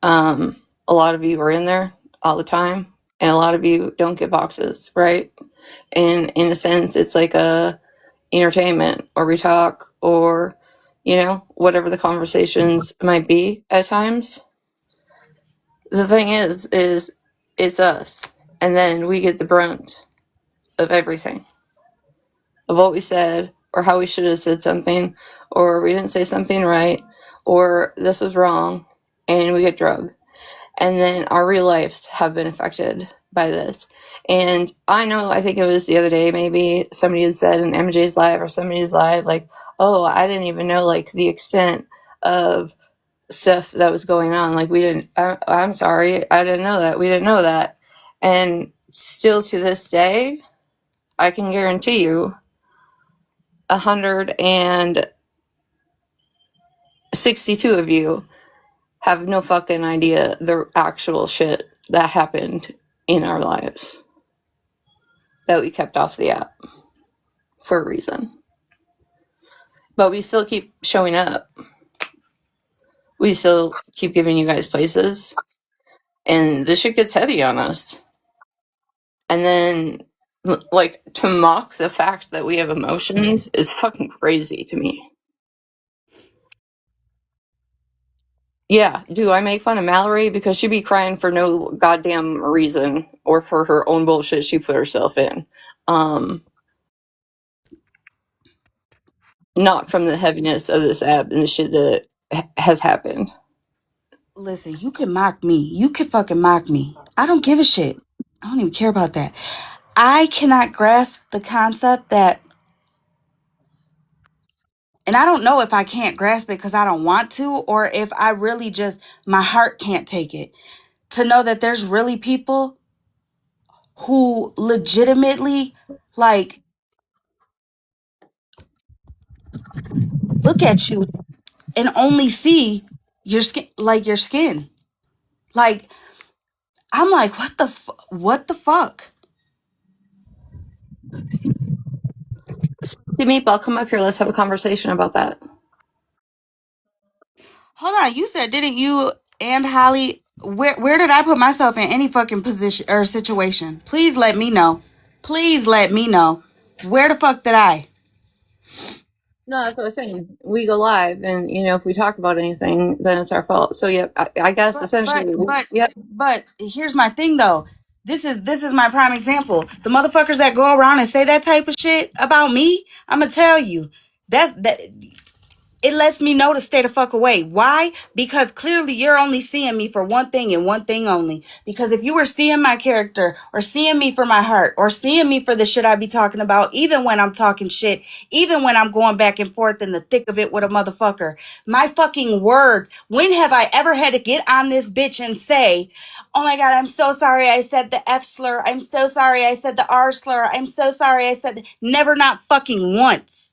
A lot of you are in there all the time, and a lot of you don't get boxes, right? And in a sense, it's like a entertainment, or we talk, or whatever the conversations might be at times. the thing is it's us, and then we get the brunt of everything, of what we said, or how we should have said something, or we didn't say something right, or this was wrong, and we get drugged. And then our real lives have been affected by this. And I think it was the other day, maybe somebody had said in MJ's live or somebody's live, like, oh, I didn't even know like the extent of stuff that was going on. Like, we didn't, I'm sorry, I didn't know that. We didn't know that. And still to this day, I can guarantee you 162 of you have no fucking idea the actual shit that happened in our lives that we kept off the app for a reason. But we still keep showing up. We still keep giving you guys places. And this shit gets heavy on us. And then, like, to mock the fact that we have emotions is fucking crazy to me. Yeah, do I make fun of Mallory? Because she'd be crying for no goddamn reason or for her own bullshit she put herself in. Not from the heaviness of this app and the shit that has happened. Listen, you can mock me. You can fucking mock me. I don't give a shit. I don't even care about that. I cannot grasp the concept that, and I don't know if I can't grasp it because I don't want to, or if I really just, my heart can't take it. To know that there's really people who legitimately, like, look at you and only see your skin, like your skin. Like, I'm like, what the fuck? See, Meatball, come up here. Let's have a conversation about that. Hold on, you said, didn't you and Holly, where did I put myself in any fucking position or situation? Please let me know. Please let me know. Where the fuck did I? No, that's what I was saying. We go live, and if we talk about anything, then it's our fault. So, yeah, I guess But essentially, yep. but here's my thing though. This is my prime example. The motherfuckers that go around and say that type of shit about me, I'm gonna tell you. That it lets me know to stay the fuck away. Why? Because clearly you're only seeing me for one thing and one thing only. Because if you were seeing my character or seeing me for my heart or seeing me for the shit I be talking about, even when I'm talking shit, even when I'm going back and forth in the thick of it with a motherfucker, my fucking words, when have I ever had to get on this bitch and say, oh my God, I'm so sorry I said the F slur. I'm so sorry I said the R slur. I'm so sorry I said, never, not fucking once.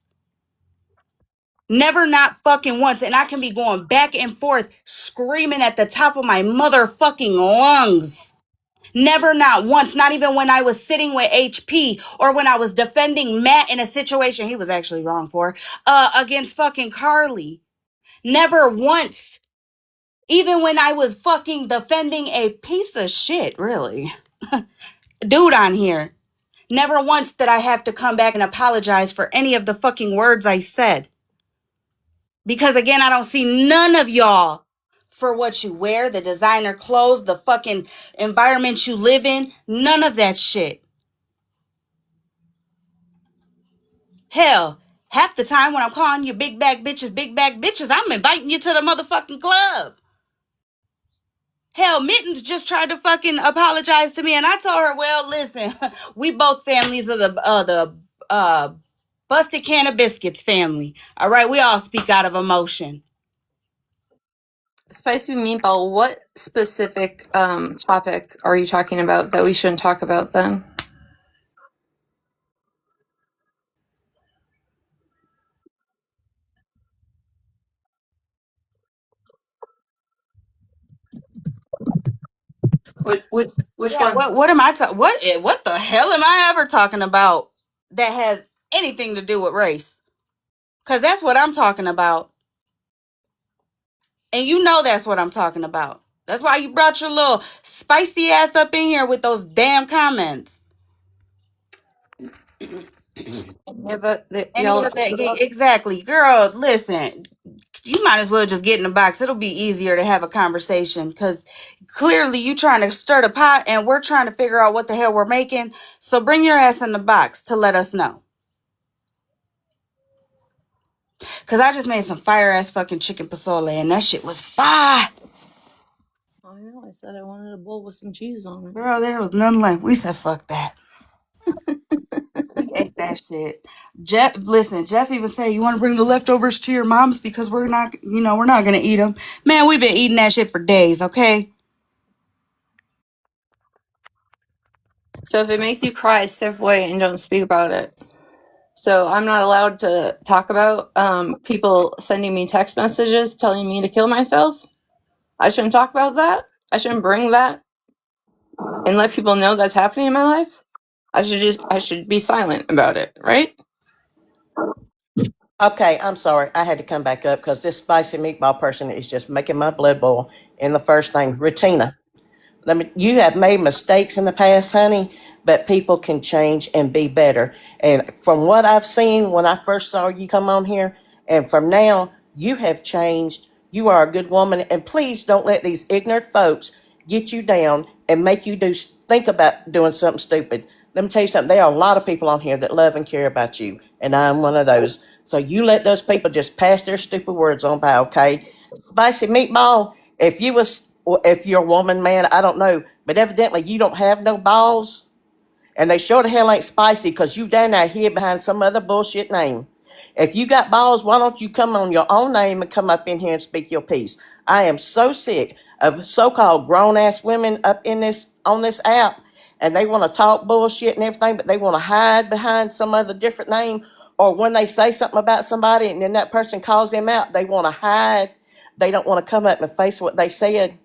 Never, not fucking once. And I can be going back and forth screaming at the top of my motherfucking lungs. Never, not once. Not even when I was sitting with HP or when I was defending Matt in a situation he was actually wrong for, against fucking Carly. Never once. Even when I was fucking defending a piece of shit, really. Dude on here. Never once did I have to come back and apologize for any of the fucking words I said. Because again, I don't see none of y'all for what you wear, the designer clothes, the fucking environment you live in. None of that shit. Hell, half the time when I'm calling you big back bitches, I'm inviting you to the motherfucking club. Hell, Mittens just tried to fucking apologize to me, and I told her, well, listen, we both families of the busted can of biscuits family. All right, we all speak out of emotion. Spicy Meatball, what specific topic are you talking about that we shouldn't talk about then? Which Yeah, one? what am I what the hell am I ever talking about that has anything to do with race? Cuz that's what I'm talking about. And you know that's what I'm talking about. That's why you brought your little spicy ass up in here with those damn comments. Yeah, but Any y'all. of that exactly. Girl, listen. You might as well just get in the box. It'll be easier to have a conversation because clearly you trying to stir the pot and we're trying to figure out what the hell we're making. So bring your ass in the box to let us know. Because I just made some fire ass fucking chicken pozole and that shit was fire. I know. I said I wanted a bowl with some cheese on it. Girl, there was none left. We said, fuck that. We ate that shit. Jeff even said, you want to bring the leftovers to your mom's because we're not, we're not going to eat them. Man, we've been eating that shit for days, okay? So if it makes you cry, step away and don't speak about it. So I'm not allowed to talk about people sending me text messages telling me to kill myself. I shouldn't talk about that. I shouldn't bring that and let people know that's happening in my life. I should be silent about it, right? Okay, I'm sorry. I had to come back up because this spicy meatball person is just making my blood boil. And the first thing, Retina. You have made mistakes in the past, honey, but people can change and be better. And from what I've seen when I first saw you come on here, and from now, you have changed. You are a good woman, and please don't let these ignorant folks get you down and make you think about doing something stupid. Let me tell you something. There are a lot of people on here that love and care about you, and I'm one of those. So you let those people just pass their stupid words on by, okay? Spicy meatball. If you're a woman, man, I don't know, but evidently you don't have no balls, and they sure the hell ain't spicy because you down there hid behind some other bullshit name. If you got balls, why don't you come on your own name and come up in here and speak your piece? I am so sick of so-called grown-ass women up in this on this app, and they want to talk bullshit and everything, but they want to hide behind some other different name. Or when they say something about somebody and then that person calls them out, they want to hide. They don't want to come up and face what they said.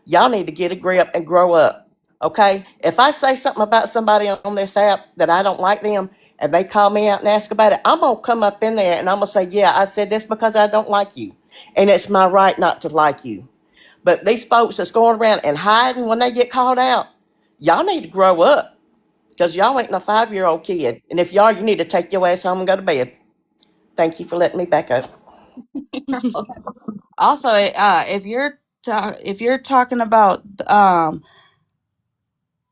Y'all need to get a grip and grow up. Okay? If I say something about somebody on this app that I don't like them and they call me out and ask about it, I'm going to come up in there and I'm going to say, yeah, I said this because I don't like you. And it's my right not to like you. But these folks that's going around and hiding when they get called out, y'all need to grow up because y'all ain't no 5-year-old kid. And if y'all, you need to take your ass home and go to bed. Thank you for letting me back up. Also, if you're talking about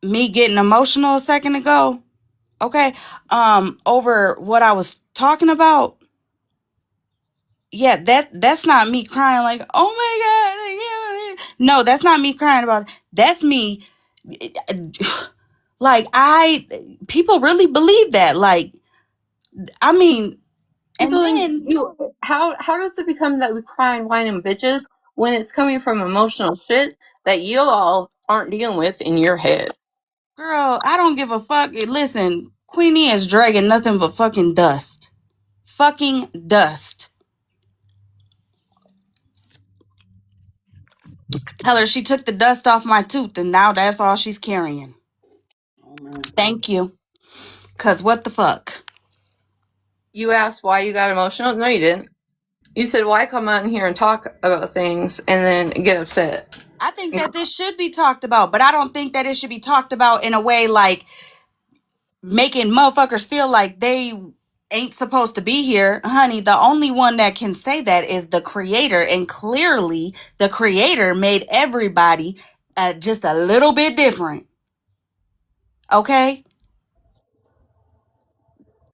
me getting emotional a second ago, okay, over what I was talking about, yeah, that's not me crying like, oh my god, no, that's not me crying about it. That's me, like people really believe that, like, I mean, and People think then how does it become that we cry and whine and bitches when it's coming from emotional shit that you all aren't dealing with in your head? girl, I don't give a fuck. Listen, Queenie is dragging nothing but fucking dust. Fucking dust. Tell her she took the dust off my tooth and now that's all she's carrying. Thank you. Cause what the fuck? You asked why you got emotional? No, you didn't. You said why come out in here and talk about things and then get upset. I think that this should be talked about, but I don't think that it should be talked about in a way like making motherfuckers feel like they ain't supposed to be here. Honey, the only one that can say that is the creator. And clearly, the creator made everybody just a little bit different. Okay?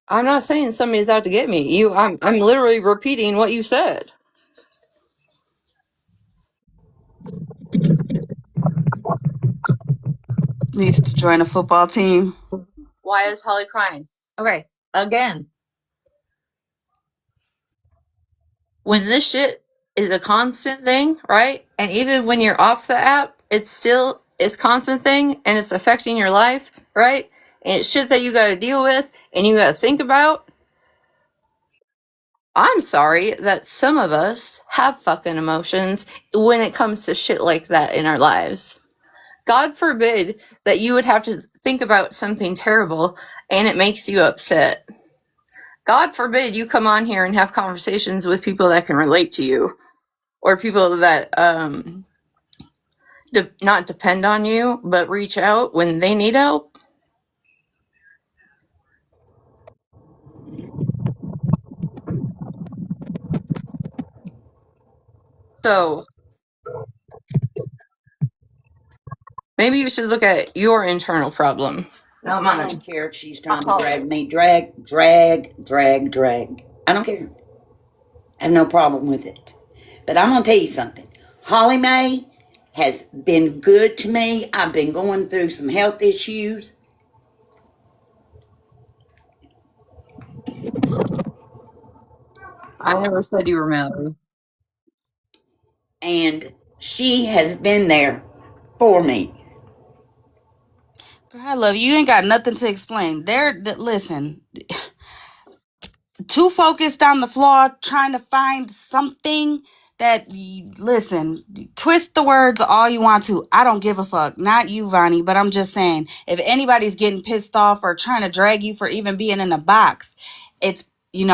I'm not saying somebody's out to get me. I'm literally repeating what you said. Needs to join a football team. Why is Holly crying? Okay, again, when this shit is a constant thing, right? And even when you're off the app, it's still it's constant thing and it's affecting your life, right? And it's shit that you gotta deal with and you gotta think about. I'm sorry that some of us have fucking emotions when it comes to shit like that in our lives. God forbid that you would have to think about something terrible and it makes you upset. God forbid you come on here and have conversations with people that can relate to you or people that not depend on you but reach out when they need help. So maybe you should look at your internal problem, not I mine. don't care if she's I'll trying to call drag it. me. Drag. I don't care. I have no problem with it. But I'm going to tell you something. Holly Mae has been good to me. I've been going through some health issues, I never said you were Mallory. and she has been there for me. I love you. You ain't got nothing to explain. Listen, too focused on the flaw, trying to find something that, listen, twist the words all you want to. I don't give a fuck. Not you, Vonnie, but I'm just saying, if anybody's getting pissed off or trying to drag you for even being in a box, it's,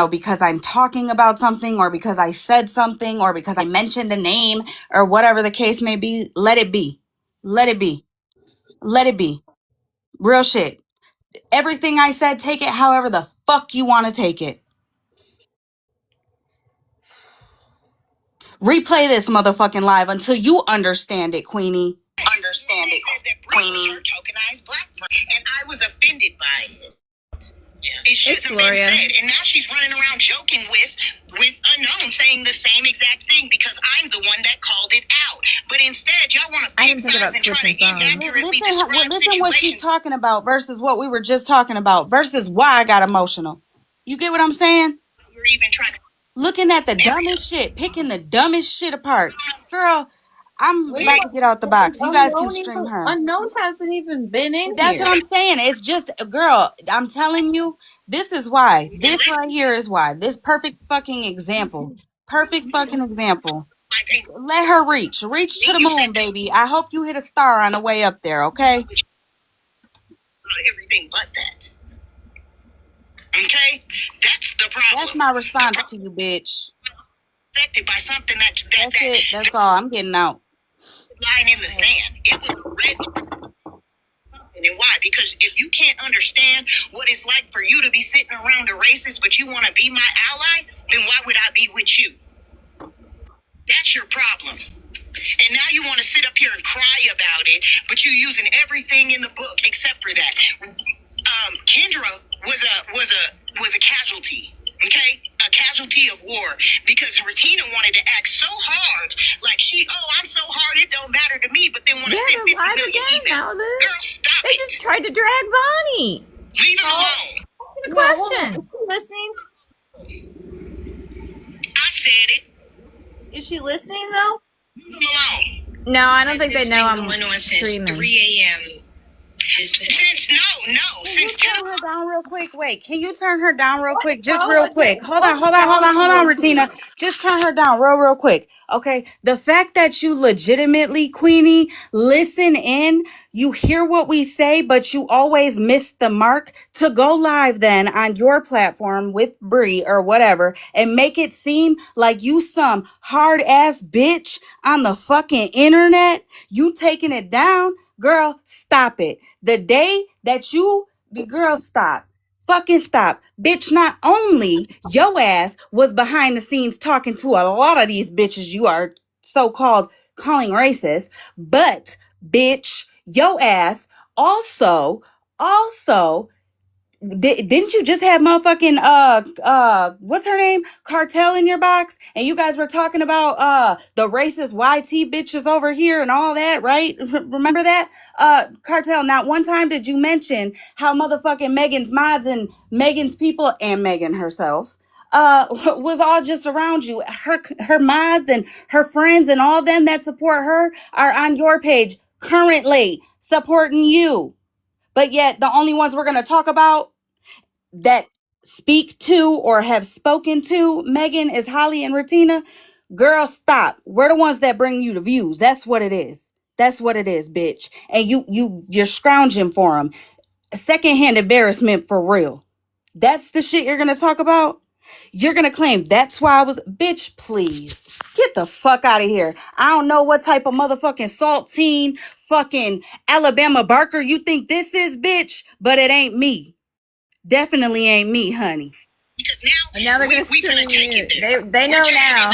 because I'm talking about something or because I said something or because I mentioned a name or whatever the case may be. Let it be. Let it be. Let it be. Real shit. Everything I said, take it however the fuck you want to take it. Replay this motherfucking live until you understand it, Queenie. Understand it, Queenie. Tokenized black, and I was offended by it. Yeah. It shouldn't have been said, and now she's running around joking with unknown, saying the same exact thing because I'm the one that called it out. But instead, y'all want to pick sides and try to inaccurately describe listen what she's talking about versus what we were just talking about versus why I got emotional. You get what I'm saying? You're even trying to looking at the dumbest shit, picking the dumbest shit apart. Girl, I'm Wait, about to get out the box. You guys can unknown, stream her. unknown hasn't even been in That's here. what I'm saying. It's just, girl, I'm telling you, this is why. This right here is why. This perfect fucking example. Perfect fucking example. Let her reach. Reach to the moon, baby. I hope you hit a star on the way up there, okay? Everything but that. Okay? That's the problem. That's my response to you, bitch. Affected by something that's it. That's all. I'm getting out. Line in the sand. It was a red something. And why? Because if you can't understand what it's like for you to be sitting around a racist, but you want to be my ally, then why would I be with you? That's your problem. And now you want to sit up here and cry about it, but you're using everything in the book except for that. Kendra was a casualty. Okay, a casualty of war because Retina wanted to act so hard, like I'm so hard it don't matter to me, but then want to send 50 million emails. Girl, stop They it. just tried to drag Bonnie. Leave him alone. The Yeah, well, is question. she listening? I said it. Is she listening though? Leave him alone. No, I don't think they know I'm streaming. 3 a.m. Can you turn her down real quick? Wait, can you turn her down real quick? Just real quick. Hold on, Retina. Just turn her down real quick. Okay. The fact that you legitimately, Queenie, listen in, you hear what we say, but you always miss the mark to go live then on your platform with Bree or whatever and make it seem like you some hard ass bitch on the fucking internet. You taking it down. Girl, stop it. The day that the girl, stop. Fucking stop. Bitch, not only your ass was behind the scenes talking to a lot of these bitches you are so-called calling racist, but bitch, your ass also didn't you just have motherfucking what's her name, Cartel, in your box, and you guys were talking about the racist YT bitches over here and all that, right? Remember that? Cartel, not one time did you mention how motherfucking Megan's mods and Megan's people and Megan herself was all just around you. Her mods and her friends and all them that support her are on your page currently supporting you, but yet the only ones we're going to talk about that speak to or have spoken to Megan is Holly and Retina. Girl, stop. We're the ones that bring you the views. That's what it is. That's what it is, bitch. And you're scrounging for them. Secondhand embarrassment for real. That's the shit you're gonna talk about. You're gonna claim that's why I was, bitch. Please get the fuck out of here. I don't know what type of motherfucking saltine, fucking Alabama Barker you think this is, bitch, but it ain't me. Definitely ain't me, honey. And now they're going to stream you. They know now.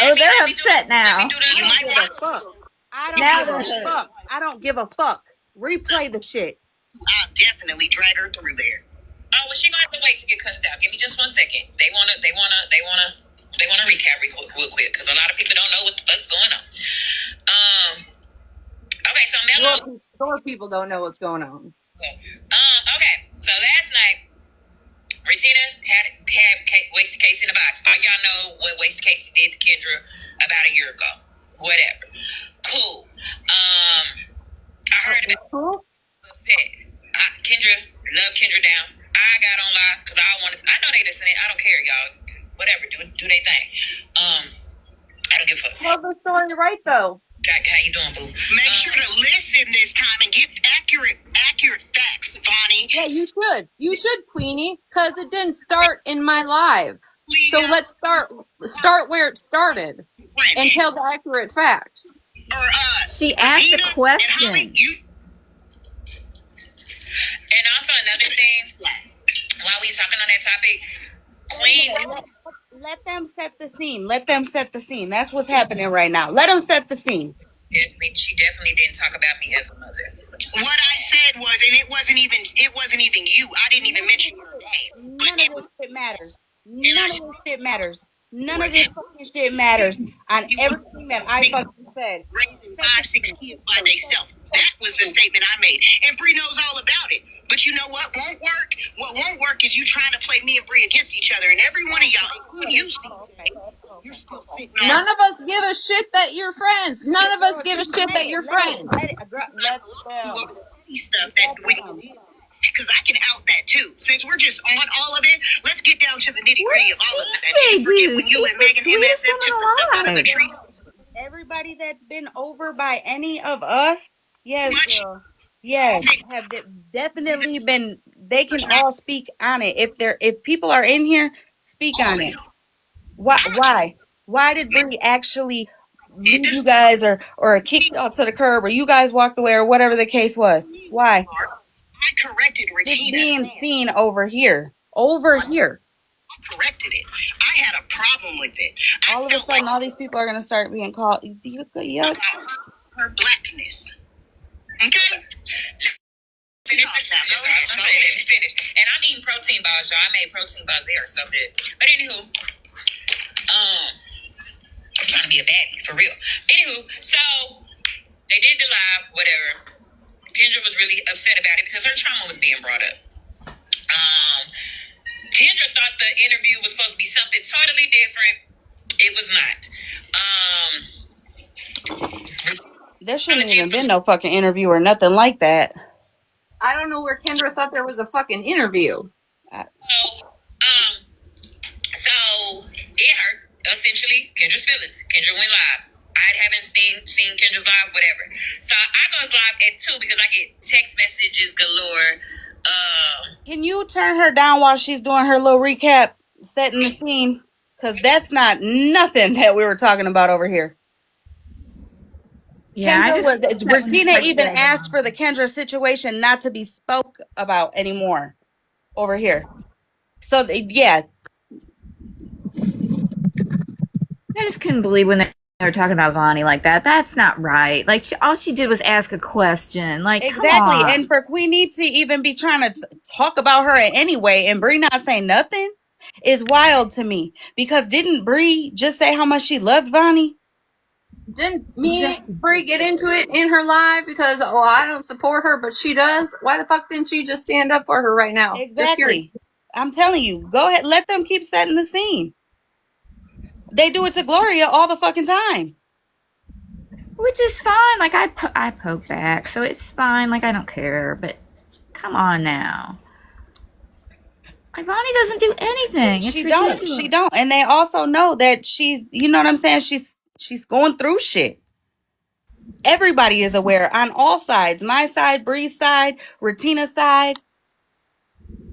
Oh, they're upset now. You I don't might give a want fuck. I to don't Now give because they're a hurt. fuck. I don't give a fuck. Replay the shit. I'll definitely drag her through there. Oh, well, she gonna have to wait to get cussed out. Give me just 1 second. They wanna recap real quick because a lot of people don't know what the fuck's going on. Okay, so Mello. More people don't know what's going on. Okay, so last night, Retina had Wasted Case in the box. All y'all know what Wasted Case did to Kendra about a year ago. Whatever. Cool. I heard about upset. Kendra, love Kendra down. I got on live because I wanted to. I know they listening. I don't care, y'all. Whatever, do they thing. I don't give a fuck. Tell the story right though. How you doing, boo? Make sure to listen this time and get accurate facts, Vonnie. Yeah, you should. You should, Queenie, because it didn't start in my live. So let's start where it started and tell the accurate facts. Or She asked a Tina question. And Holly, And also another thing, while we talking on that topic, Queen. Let them set the scene. Let them set the scene. That's what's happening right now. Let them set the scene. She definitely didn't talk about me as a mother. what I said was, and it wasn't even you. I didn't even mention your name. None of this shit matters. None of this shit matters. None of this fucking shit matters on everything that I fucking said. Raising 5-6 kids by themselves. That was the statement I made. And Bree knows all about it. But you know what won't work? What won't work is you trying to play me and Bree against each other. And every one of y'all, including you, you're still sitting on. None of us give a shit that you're friends. None of us give a shit that you're friends. Let them. Stuff that when you did. Because I can out that too. Since we're just on all of it, let's get down to the nitty gritty of all of that. Did you forget when you and Megan MSF took the stuff out of the tree? Everybody that's been over by any of us, yes, Much. girl. Yes, have definitely been. They can all speak on it. If people are in here, speak on it. Why did Bree actually leave you guys or kick y'all to the curb or you guys walked away or whatever the case was? Why? I corrected It's Regina's being seen over here. Over here. I corrected it. I had a problem with it. All of a sudden, all these people are gonna start being called. Yuck. About her blackness. Okay. Let me finish. And I'm eating protein bars, y'all. I made protein bars. They are so good. But anywho, I'm trying to be a baddie for real. Anywho, so they did the live, whatever. Kendra was really upset about it because her trauma was being brought up. Kendra thought the interview was supposed to be something totally different. It was not. There shouldn't even been no fucking interview or nothing like that. I don't know where Kendra thought there was a fucking interview. So it hurt essentially Kendra's feelings. Kendra went live. I haven't seen Kendra's live, whatever. So I goes live at 2 because I get text messages galore. Can you turn her down while she's doing her little recap, setting the scene? Because that's not nothing that we were talking about over here. Yeah, Christina even asked for the Kendra situation not to be spoke about anymore over here. So yeah, I just couldn't believe when they were talking about Vonnie like that. That's not right. Like all she did was ask a question. Like exactly. Come on. And for Queenie to even be trying to talk about her anyway, and Bree not saying nothing is wild to me. Because didn't Bree just say how much she loved Vonnie? Didn't Bree get into it in her live because I don't support her, but she does? Why the fuck didn't she just stand up for her right now? Exactly. I'm telling you, go ahead, let them keep setting the scene. They do it to Gloria all the fucking time. Which is fine. Like I poke back, so it's fine. Like I don't care. But come on now. Ivani doesn't do anything. It's ridiculous. She don't. And they also know that she's, you know what I'm saying? She's going through shit. Everybody is aware on all sides. My side, Bree's side, Retina's side,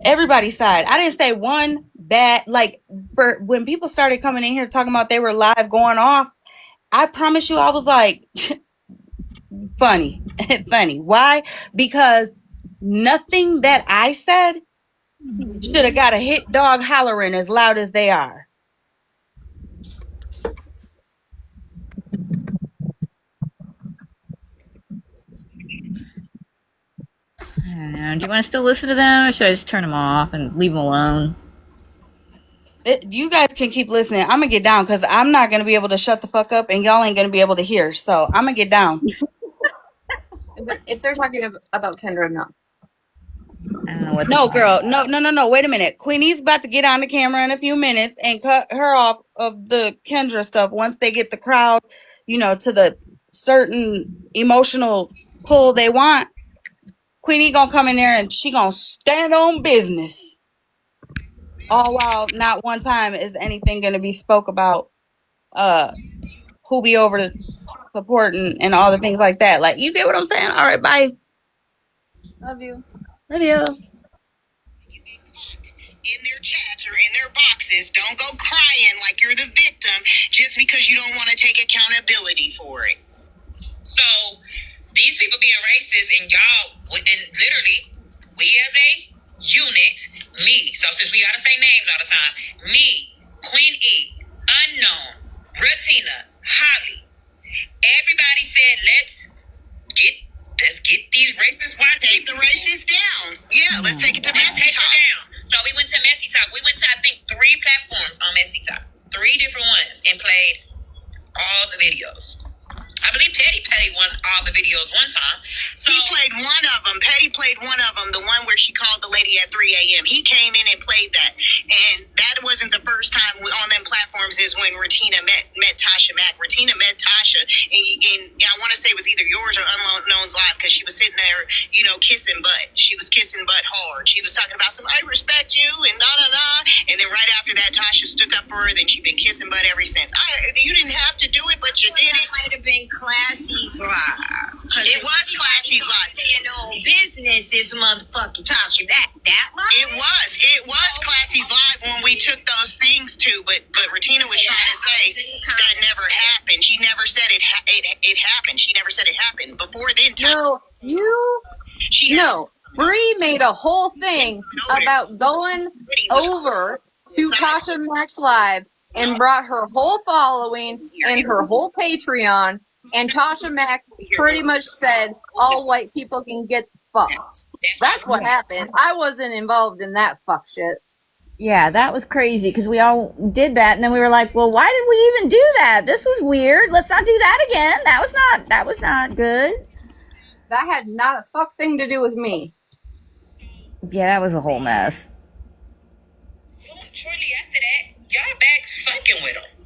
everybody's side. I didn't say one bad, like for when people started coming in here talking about they were live going off, I promise you I was like funny. Funny. Why? Because nothing that I said should have got a hit dog hollering as loud as they are. Yeah. Do you want to still listen to them, or should I just turn them off and leave them alone? You guys can keep listening. I'm gonna get down because I'm not gonna be able to shut the fuck up, and y'all ain't gonna be able to hear. So I'm gonna get down. If they're talking about Kendra, no. I don't know what. No, girl. No. Wait a minute. Queenie's about to get on the camera in a few minutes and cut her off of the Kendra stuff once they get the crowd, to the certain emotional pull they want. Queenie gonna come in there and she gonna stand on business. All while not one time is anything gonna be spoke about who be over the supporting and all the things like that. Like, you get what I'm saying? All right, bye. Love you. Love you. You get caught in their chats or in their boxes. Don't go crying like you're the victim just because you don't want to take accountability for it. So these people being racist and y'all, and literally, we as a unit, me, so since we gotta say names all the time, me, Queen E, Unknown, Retina, Holly, everybody said, let's get these racist white take the racists down. Yeah, let's take it to Messy Talk. Down. So we went to Messy Talk. We went to, I think, 3 platforms on Messy Talk. 3 different ones, and played all the videos. I believe Petty played all the videos one time. So he played one of them. Petty played one of them, the one where she called the lady at 3 a.m. He came in and played that. And that wasn't the first time on them platforms is when Retina met Tasha Mack. Retina met Tasha, and I want to say it was either yours or Unknown's live, because she was sitting there, kissing butt. She was kissing butt hard. She was talking about I respect you, and and then right after that, Tasha stuck up for her, then she's been kissing butt ever since. You didn't have to do it, but you did it. Might have been Classy's live. It was Classy's live. Saying no business is motherfucking Tasha. That live? It was Classy's live when we took those things too, but Retina was trying to say that never happened. She never said it happened. She never said it happened. Before then, Bree made a whole thing about going over to Tasha Mack's live and brought her whole following and her whole Patreon, and Tasha Mack pretty much said all white people can get fucked. That's what happened. I wasn't involved in that fuck shit. Yeah, that was crazy because we all did that, and then we were like, well, why did we even do that? This was weird. Let's not do that again. That was not good. That had not a fuck thing to do with me. Yeah, that was a whole mess. So shortly after that, y'all back fucking with them.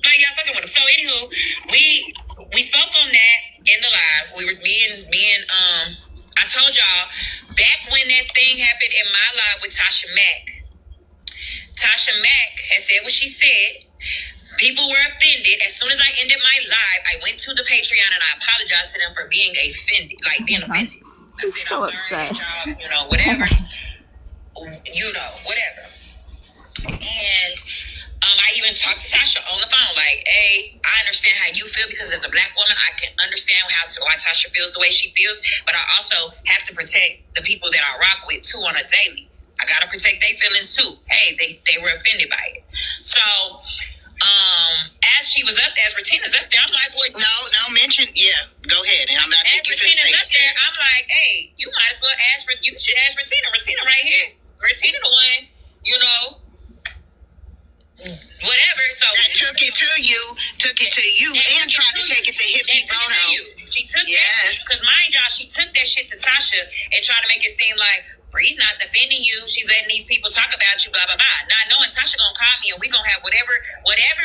Like, y'all fucking with them. So anywho, we spoke on that in the live. We were me and I told y'all back when that thing happened in my live with Tasha Mack. Tasha Mack had said what she said. People were offended. As soon as I ended my live, I went to the Patreon and I apologized to them for being offended. I said, so I'm sorry that y'all, whatever. Whatever. And I even talked to Tasha on the phone, like, hey, I understand how you feel because as a black woman, I can understand why Tasha feels the way she feels, but I also have to protect the people that I rock with too on a daily. I gotta protect their feelings too. Hey, they were offended by it. So, as Retina's up there, I'm like, well, no, mention, yeah, go ahead. And I'm not thinking Retina's up there, I'm like, hey, you might as well you should ask Retina. Retina right here. Retina the one, whatever. So that took it to you, and tried to take it to Hippie Bono. She took that, because mind y'all, she took that shit to Tasha and tried to make it seem like Bree's not defending you. She's letting these people talk about you, blah, blah, blah. Not knowing Tasha gonna call me and we gonna have whatever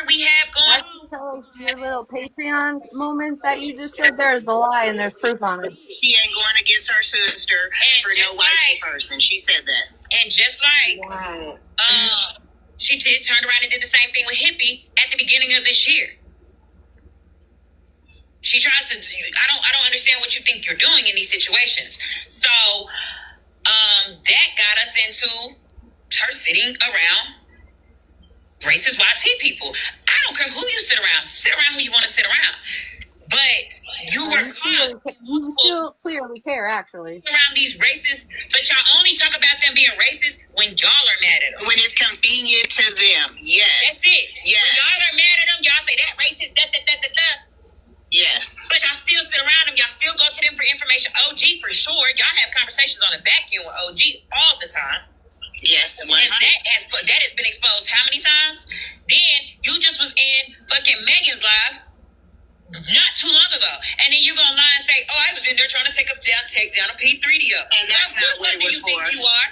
we have going on. Your little Patreon moment that you just said there is the lie, and there's proof on it. She ain't going against her sister for no white person. She said that. And just like, she turned around and did the same thing with Hippie at the beginning of this year. She tries to. I don't understand what you think you're doing in these situations. So, that got us into her sitting around racist YT people. I don't care who you sit around who you want to sit around. But you were caught. You still clearly care, actually. Around these racists, but y'all only talk about them being racist when y'all are mad at them. When it's convenient to them, yes. That's it. Yes. When y'all are mad at them, y'all say that racist, da. Yes. But y'all still sit around them. Y'all still go to them for for information. OG for sure. Y'all have conversations on the back end with OG all the time. Yes, and that has been exposed how many times? Then you just was in fucking Megan's live not too long ago, and then you gonna lie and say, "Oh, I was in there trying to take down a P3DO," and that's not what it was for. Think you are?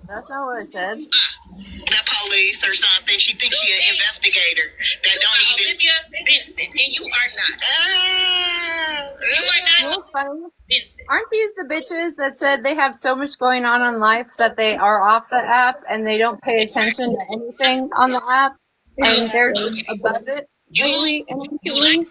That's not what I said. The police or something. She thinks she's an investigator that you don't even. Olivia Benson, and you are not. You are not Benson. Aren't these the bitches that said they have so much going on in life that they are off the app and they don't pay attention to anything on the app and they're just above it lately and recently?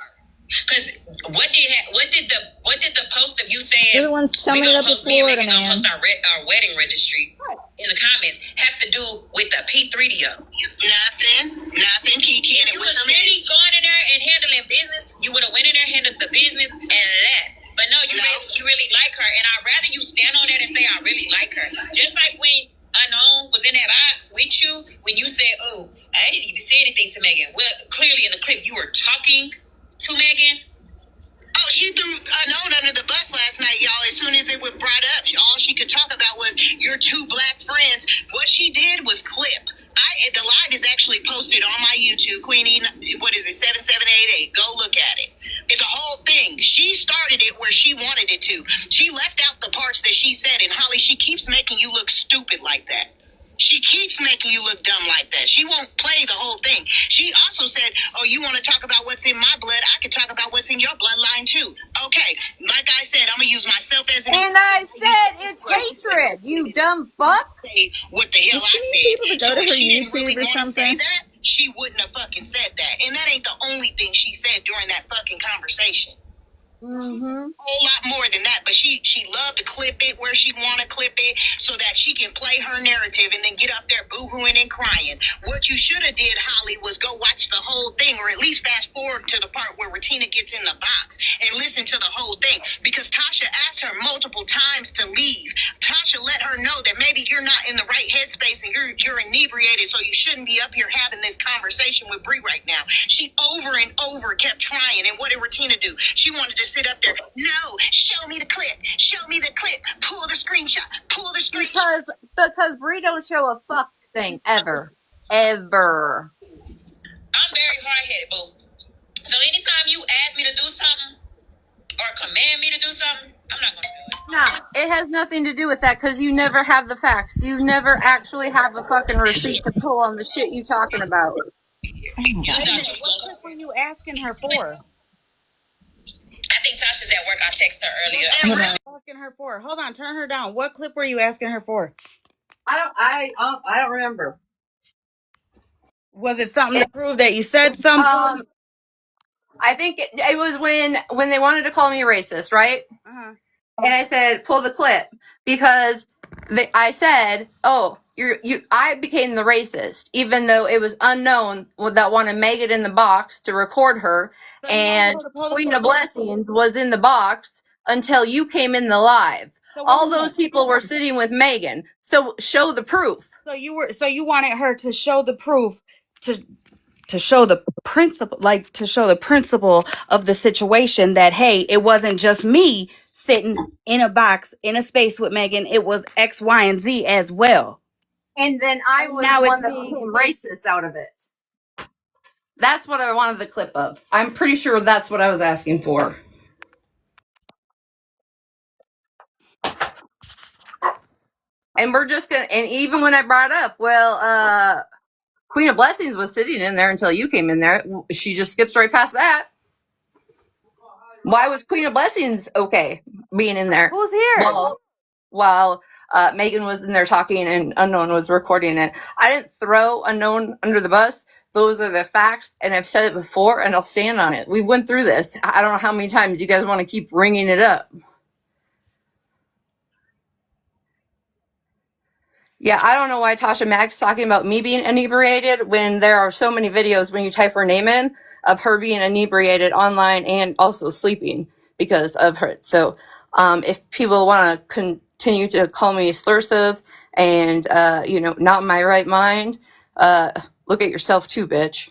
Because what did the post of you saying You're the ones we chumming it gonna up with post me and Florida, Megan gonna man. post our wedding registry in the comments have to do with the P3DO? Nothing, Kiki, and it was a minute. Going in there and handling business, you would have went in there, handled the business, and left. But no, you really like her, and I'd rather you stand on that and say I really like her. Just like when Unknown was in that box with you, when you said, "Oh, I didn't even say anything to Megan." Well, clearly in the clip you were talking to Megan. Oh, she threw Unknown under the bus last night, y'all. As soon as it was brought up, all she could talk about was your two black friends. What she did was clip. The live is actually posted on my YouTube, Queenie. What is it? 7788. Go look at it. It's a whole thing. She started it where she wanted it to. She left out the parts that she said, and Holly, she keeps making you look stupid like that. She keeps making you look dumb like that. She won't play the whole thing. She also said, "Oh, you want to talk about what's in my blood? I can talk about what's in your bloodline too." Okay, like I said, I'm gonna use myself as an. And I said it's hatred, you dumb fuck. Say what the hell I said. People to go to her If she didn't YouTube really or want to say something. that, she wouldn't have fucking said that. And that ain't the only thing she said during that fucking conversation. Mm-hmm. A whole lot more than that, but she loved to clip it where she want to clip it so that she can play her narrative and then get up there boo-hooing and crying. What you should have did, Holly, was go watch the whole thing, or at least fast forward to the part where Retina gets in the box and listen to the whole thing, because Tasha asked her multiple times to leave. Tasha let her know that maybe you're not in the right headspace and you're inebriated, so you shouldn't be up here having this conversation with Bree right now. She over and over kept trying, and what did Retina do? She wanted to sit up there. No, show me the clip. Show me the clip. Pull the screenshot. Pull the screenshot. Because Brie don't show a fuck thing ever. Ever. I'm very hard-headed, boo. So anytime you ask me to do something or command me to do something, I'm not gonna do it. No, it has nothing to do with that because you never have the facts. You never actually have a fucking receipt to pull on the shit you talking about. Wait a minute. What clip were you asking her for? I think Tasha's at work. I texted her earlier. Asking her for? Hold on, turn her down. What clip were you asking her for? I don't remember. Was it something to prove that you said something? I think it was when they wanted to call me racist, right? Uh-huh. And I said, pull the clip because I said, oh, I became the racist, even though it was Unknown that wanted Megan in the box to record her, So and Queen of Blessings was in the box until you came in the live. So all those people were sitting with Megan. So show the proof. So you wanted her to show the proof to show the principle, like to show the principle of the situation, that hey, it wasn't just me sitting in a box in a space with Megan, it was X, Y, and Z as well. And then I was the one that became racist out of it. That's what I wanted the clip of. I'm pretty sure that's what I was asking for. And we're just gonna, and even when I brought up, well, Queen of Blessings was sitting in there until you came in there. She just skips right past that. Why was Queen of Blessings okay being in there? Who's here? While Megan was in there talking and Unknown was recording it. I didn't throw Unknown under the bus. Those are the facts, and I've said it before, and I'll stand on it. We went through this. I don't know how many times you guys want to keep bringing it up. Yeah, I don't know why Tasha Mack's talking about me being inebriated when there are so many videos when you type her name in of her being inebriated online and also sleeping because of her. So if people want to continue to call me slursive and, not in my right mind, look at yourself too, bitch.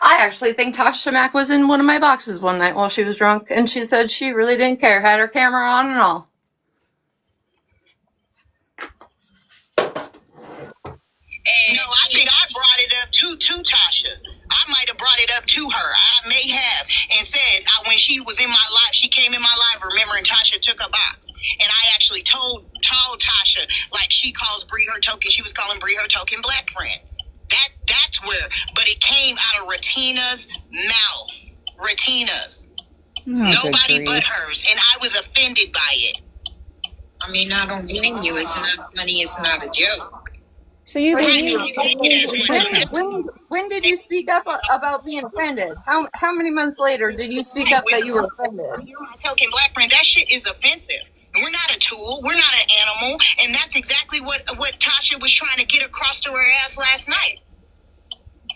I actually think Tasha Mack was in one of my boxes one night while she was drunk, and she said she really didn't care, had her camera on and all. No, I think I brought it up to Tasha. I might have brought it up to her. I may have, and said when she was in my life, she came in my life. Remembering Tasha took a box, and I actually told Tasha, like she calls Bree her token. She was calling Bree her token black friend. That's where, but it came out of Retina's mouth. Retina's. Nobody but hers, and I was offended by it. I mean, I don't blame you. It's not funny. It's not a joke. So you When did you speak up about being offended? How many months later did you speak up that you were offended? You're my token black friend. That shit is offensive. We're not a tool. We're not an animal, and that's exactly what Tasha was trying to get across to her ass last night.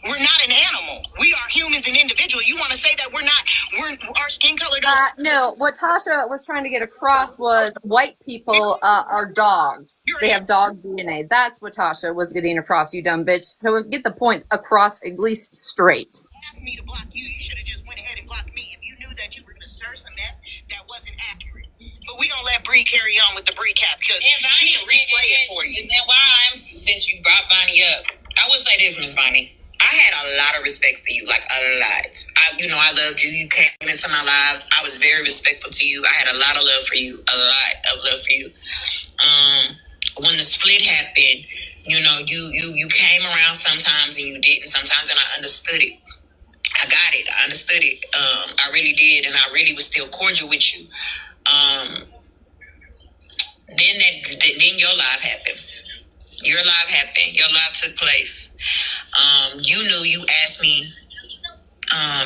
We're not an animal. We are humans and individual. You want to say that our skin color don't... No, what Tasha was trying to get across was white people are dogs. They have dog DNA. That's what Tasha was getting across, you dumb bitch. So get the point across at least straight. Asked me to block you. You should have just went ahead and blocked me if you knew that you were going to stir some mess that wasn't accurate. But we going to let Bree carry on with the Bree cap because she can replay it for you. And since you brought Bonnie up, I will say this, Miss Bonnie. I had a lot of respect for you, like a lot. I loved you. You came into my lives. I was very respectful to you. I had a lot of love for you, a lot of love for you. When the split happened, you came around sometimes and you didn't sometimes, and I understood it. I got it. I understood it. I really did, and I really was still cordial with you. Then your life happened. Your life took place. You asked me,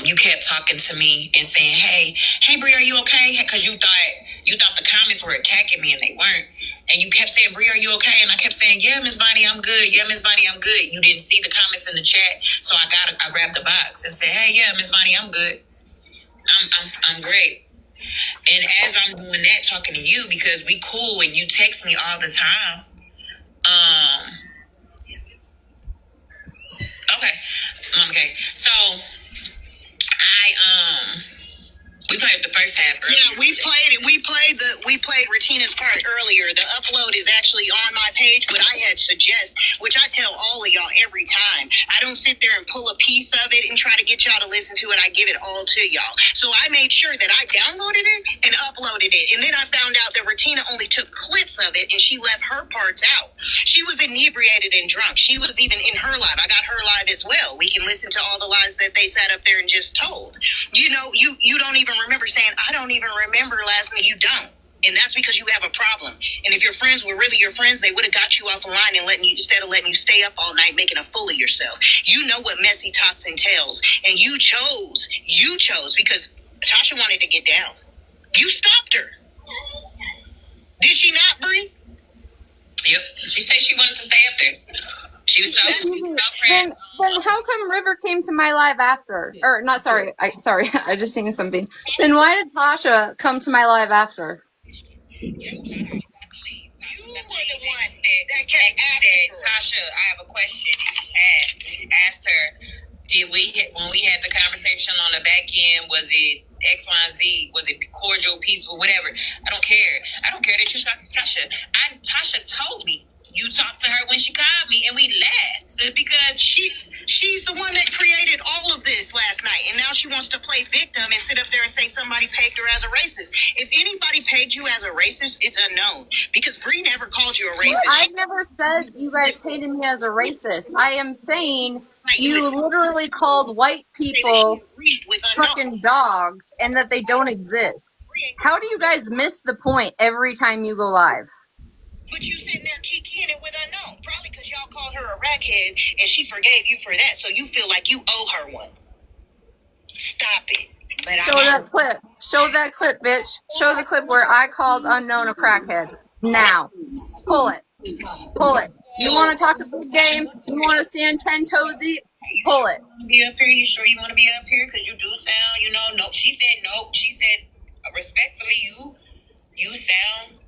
you kept talking to me and saying, hey, Bree, are you okay? Because you thought the comments were attacking me and they weren't. And you kept saying, Bree, are you okay? And I kept saying, yeah, Miss Bonnie, I'm good. Yeah, Miss Bonnie, I'm good. You didn't see the comments in the chat. So I grabbed the box and said, hey, yeah, Miss Bonnie, I'm good. I'm great. And as I'm doing that, talking to you, because we cool and you text me all the time. Okay. So we played the first half earlier. Yeah, we played it. We played Retina's part earlier. The upload is actually on my page, but I had which I tell all of y'all every time. I don't sit there and pull a piece of it and try to get y'all to listen to it. I give it all to y'all. So I made sure that I downloaded it and uploaded it. And then I found out that Retina only took clips of it and she left her parts out. She was inebriated and drunk. She was even in her live. I got her live as well. We can listen to all the lies that they sat up there and just told. You don't even remember saying, I don't even remember last night. You don't. And that's because you have a problem. And if your friends were really your friends, they would have got you off the line and instead of letting you stay up all night making a fool of yourself. You know what messy talks entails. And you chose because Tasha wanted to get down. You stopped her. Did she not, Bree? Yep. She said she wanted to stay up there. She was so Then how come River came to my live after? Or not? Sorry, I just thinking something. Then why did Tasha come to my live after? You were the one that kept asking her. Tasha, I have a question. Asked her, when we had the conversation on the back end, was it X, Y, and Z? Was it cordial, peaceful, whatever? I don't care. I don't care that you talked to Tasha. Tasha told me you talked to her when she called me, and we laughed because she's the one that created all of this last night, and now she wants to play victim and sit up there and say somebody pegged her as a racist. If anybody pegged you as a racist, it's unknown because Bree never called you a racist. I never said you guys painted me as a racist. I am saying you literally called white people fucking dogs and that they don't exist. How do you guys miss the point every time you go live? But you sitting there kikiing it with unknown. Probably because y'all called her a rackhead and she forgave you for that. So you feel like you owe her one. Stop it. But Show that clip. Show that clip, bitch. Show the clip where I called unknown a crackhead. Now. Pull it. Pull it. You want to talk a big game? You want to stand 10 toes deep? Pull it. Be up here? You sure you want to be up here? Because you do sound, no. She said no. She said, respectfully, you sound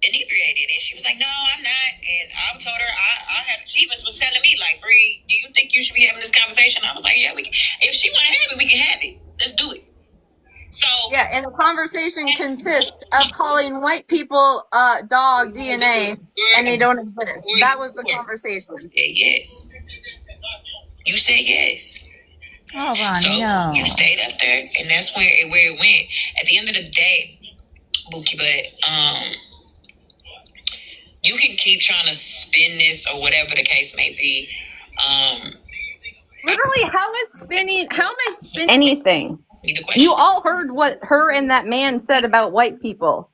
inebriated, and she was like, "No, I'm not." And I told her she was telling me like, "Bree, do you think you should be having this conversation?" I was like, "Yeah, we can. If she want to have it, we can have it. Let's do it." So Yeah, and the conversation consists of calling white people dog DNA, and they don't admit it. That was the conversation. Yes, you said yes. Oh, Ron, So no. you stayed up there, and that's where it went. At the end of the day, Bookie, but you can keep trying to spin this or whatever the case may be. Literally, how am I spinning anything? You all heard what her and that man said about white people.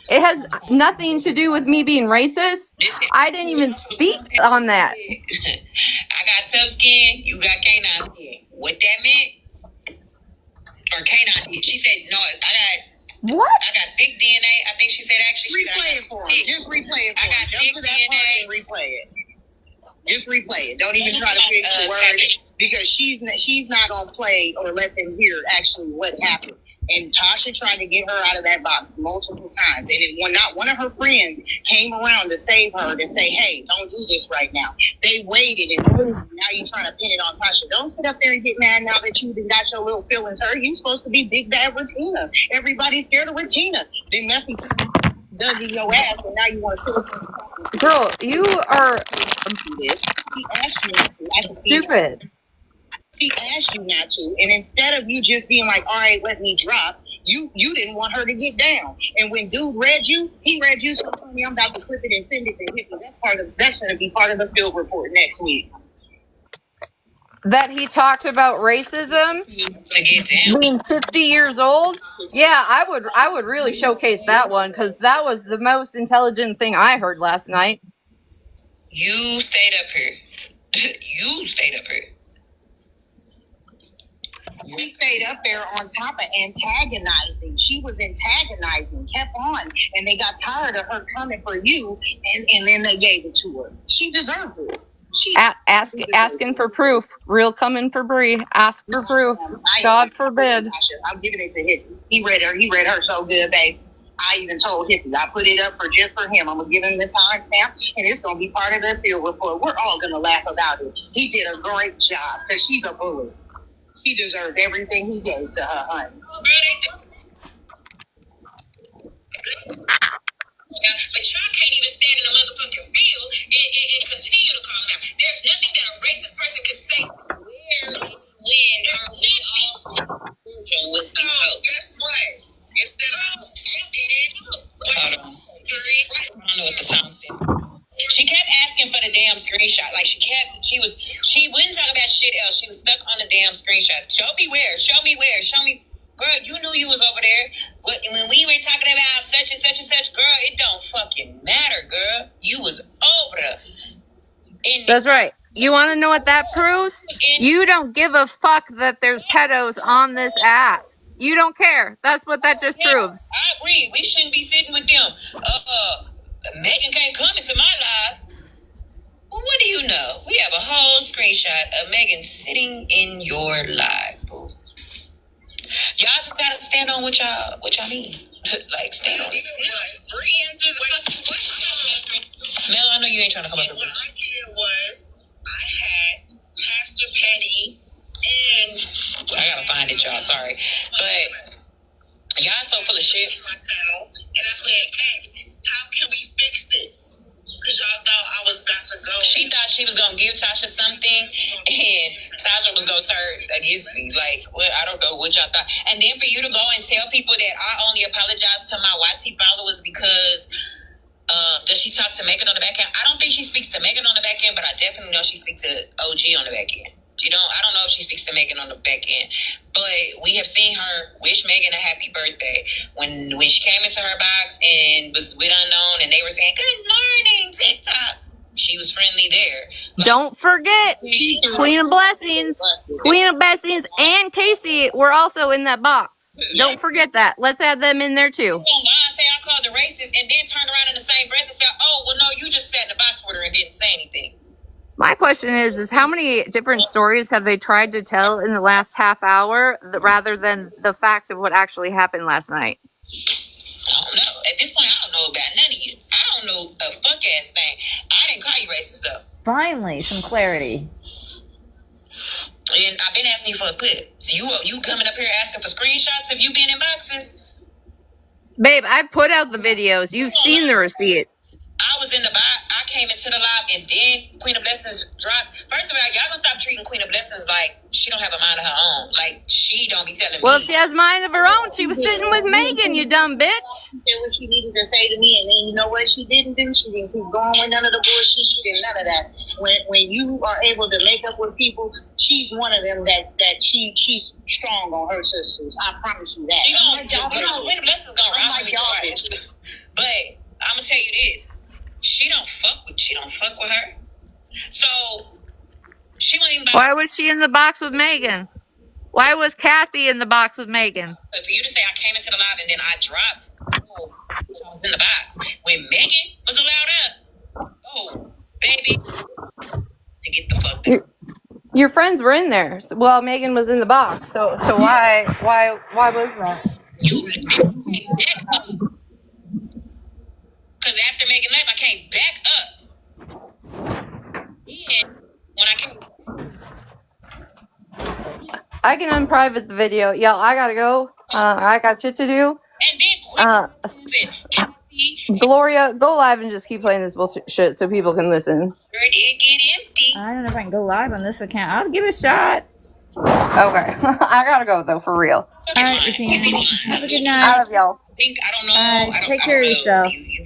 It has nothing to do with me being racist. I didn't even speak on that. I got tough skin, you got canine skin. What that meant? Or canine did. She said, no, I got thick DNA. I think she said actually. Replay it for him. Just replay it for him. Jump to that part and replay it. Just replay it. Don't even try to fix the words because she's not gonna play or let them hear actually what happened. And Tasha tried to get her out of that box multiple times, and when not one of her friends came around to save her to say, "Hey, don't do this right now." They waited, and now you're trying to pin it on Tasha. Don't sit up there and get mad now that you got your little feelings hurt. You're supposed to be big bad Retina. Everybody's scared of Retina. Then messy dug in your ass, and now you want to sit up there and talk. Girl, you are She asked you not to. I can see stupid. she asked you not to, and instead of you just being like, "All right, let me drop," you didn't want her to get down. And when dude read you, he read you so funny. I'm about to clip it and send it to him. That's going to be part of the field report next week. That he talked about racism To get down. being 50 years old. Yeah, I would really showcase that one because that was the most intelligent thing I heard last night. You stayed up here. You stayed up here. She stayed up there on top of antagonizing. She was antagonizing, kept on, and they got tired of her coming for you, and then they gave it to her. She deserved it. Asking for proof. Real coming for Bree. Ask for proof. God forbid. I'm giving it to Hippie. He read her so good, babes. I even told Hippie I put it up just for him. I'm gonna give him the timestamp, and it's gonna be part of the field report. We're all gonna laugh about it. He did a great job because she's a bully. She deserved everything he gave to her, honey. But y'all can't even stand in the motherfucking field and continue to call it out. There's nothing that a racist person can say. Where, when, are we all cordial with each other? Guess what? Instead of hold on. I don't know what the time is. She kept asking for the damn screenshot. Like she wouldn't talk about shit else. She was stuck on the damn screenshots. Show me where. Show me where. Show me. Girl, you knew you was over there. But when we were talking about such and such and such, girl, it don't fucking matter, girl. You was over there. That's right. You want to know what that proves? You don't give a fuck that there's pedos on this app. You don't care. That's what that just proves. I agree. We shouldn't be sitting with them. Megan can't come into my life. Well, what do you know? We have a whole screenshot of Megan sitting in your live, boo. Y'all just gotta stand on what y'all mean. Like, stand on it. Mel, I know you ain't trying to come up with What I did was I had Pastor Petty and I gotta find it, y'all. Sorry. But y'all so full of shit. And I said, "Hey, how can we fix this?" Because y'all thought I was about to go. She thought she was gonna give Tasha something, and Tasha was gonna turn against me. Like, well, I don't know what y'all thought. And then for you to go and tell people that I only apologize to my YT followers because does she talk to Megan on the back end? I don't think she speaks to Megan on the back end, but I definitely know she speaks to OG on the back end. I don't know if she speaks to Megan on the back end, but we have seen her wish Megan a happy birthday when she came into her box and was with unknown, and they were saying "Good morning, TikTok." She was friendly there. Don't forget, Queen of Blessings, and Casey were also in that box. Don't forget that. Let's add them in there too. Don't lie, say I called the racist, and then turn around in the same breath and say, "Oh, well, no, you just sat in the box with her and didn't say anything." My question is how many different stories have they tried to tell in the last half hour rather than the fact of what actually happened last night? I don't know. At this point, I don't know about none of you. I don't know a fuck ass thing. I didn't call you racist though. Finally, some clarity. And I've been asking you for a clip. So you coming up here asking for screenshots of you being in boxes? Babe, I put out the videos. You've seen the receipts. I was in the box. I came into the live, and then Queen of Blessings dropped. First of all, y'all gonna stop treating Queen of Blessings like she don't have a mind of her own. Like she don't be telling Well, me. she has mind of her own. She was sitting with Megan, you dumb bitch. She said what she needed to say to me, and then you know what she didn't do? She didn't keep going with none of the bullshit. She did none of that. When you are able to make up with people, she's one of them that she's strong on her sisters. I promise you that. She gonna Queen of Blessings gonna rob me. But I'm gonna tell you this: she don't fuck with her. So she won't even. Why was she in the box with Megan? Why was Kathy in the box with Megan? So for you to say I came into the live and then I dropped, oh, I was in the box. When Megan was allowed up, oh, baby, to get the fuck down. Your friends were in there. Well, Megan was in the box. So why was that? You came back up. Because after Megan left, I came back up. And when I came, I can unprivate the video. Y'all, I gotta go. I got shit to do. and then Kathy, Gloria, go live and just keep playing this bullshit so people can listen. it did get empty. I don't know if I can go live on this account. I'll give it a shot. Okay. I gotta go though, for real. All right, Regina. Have a good I night. love y'all. I don't know. Take care of yourself. You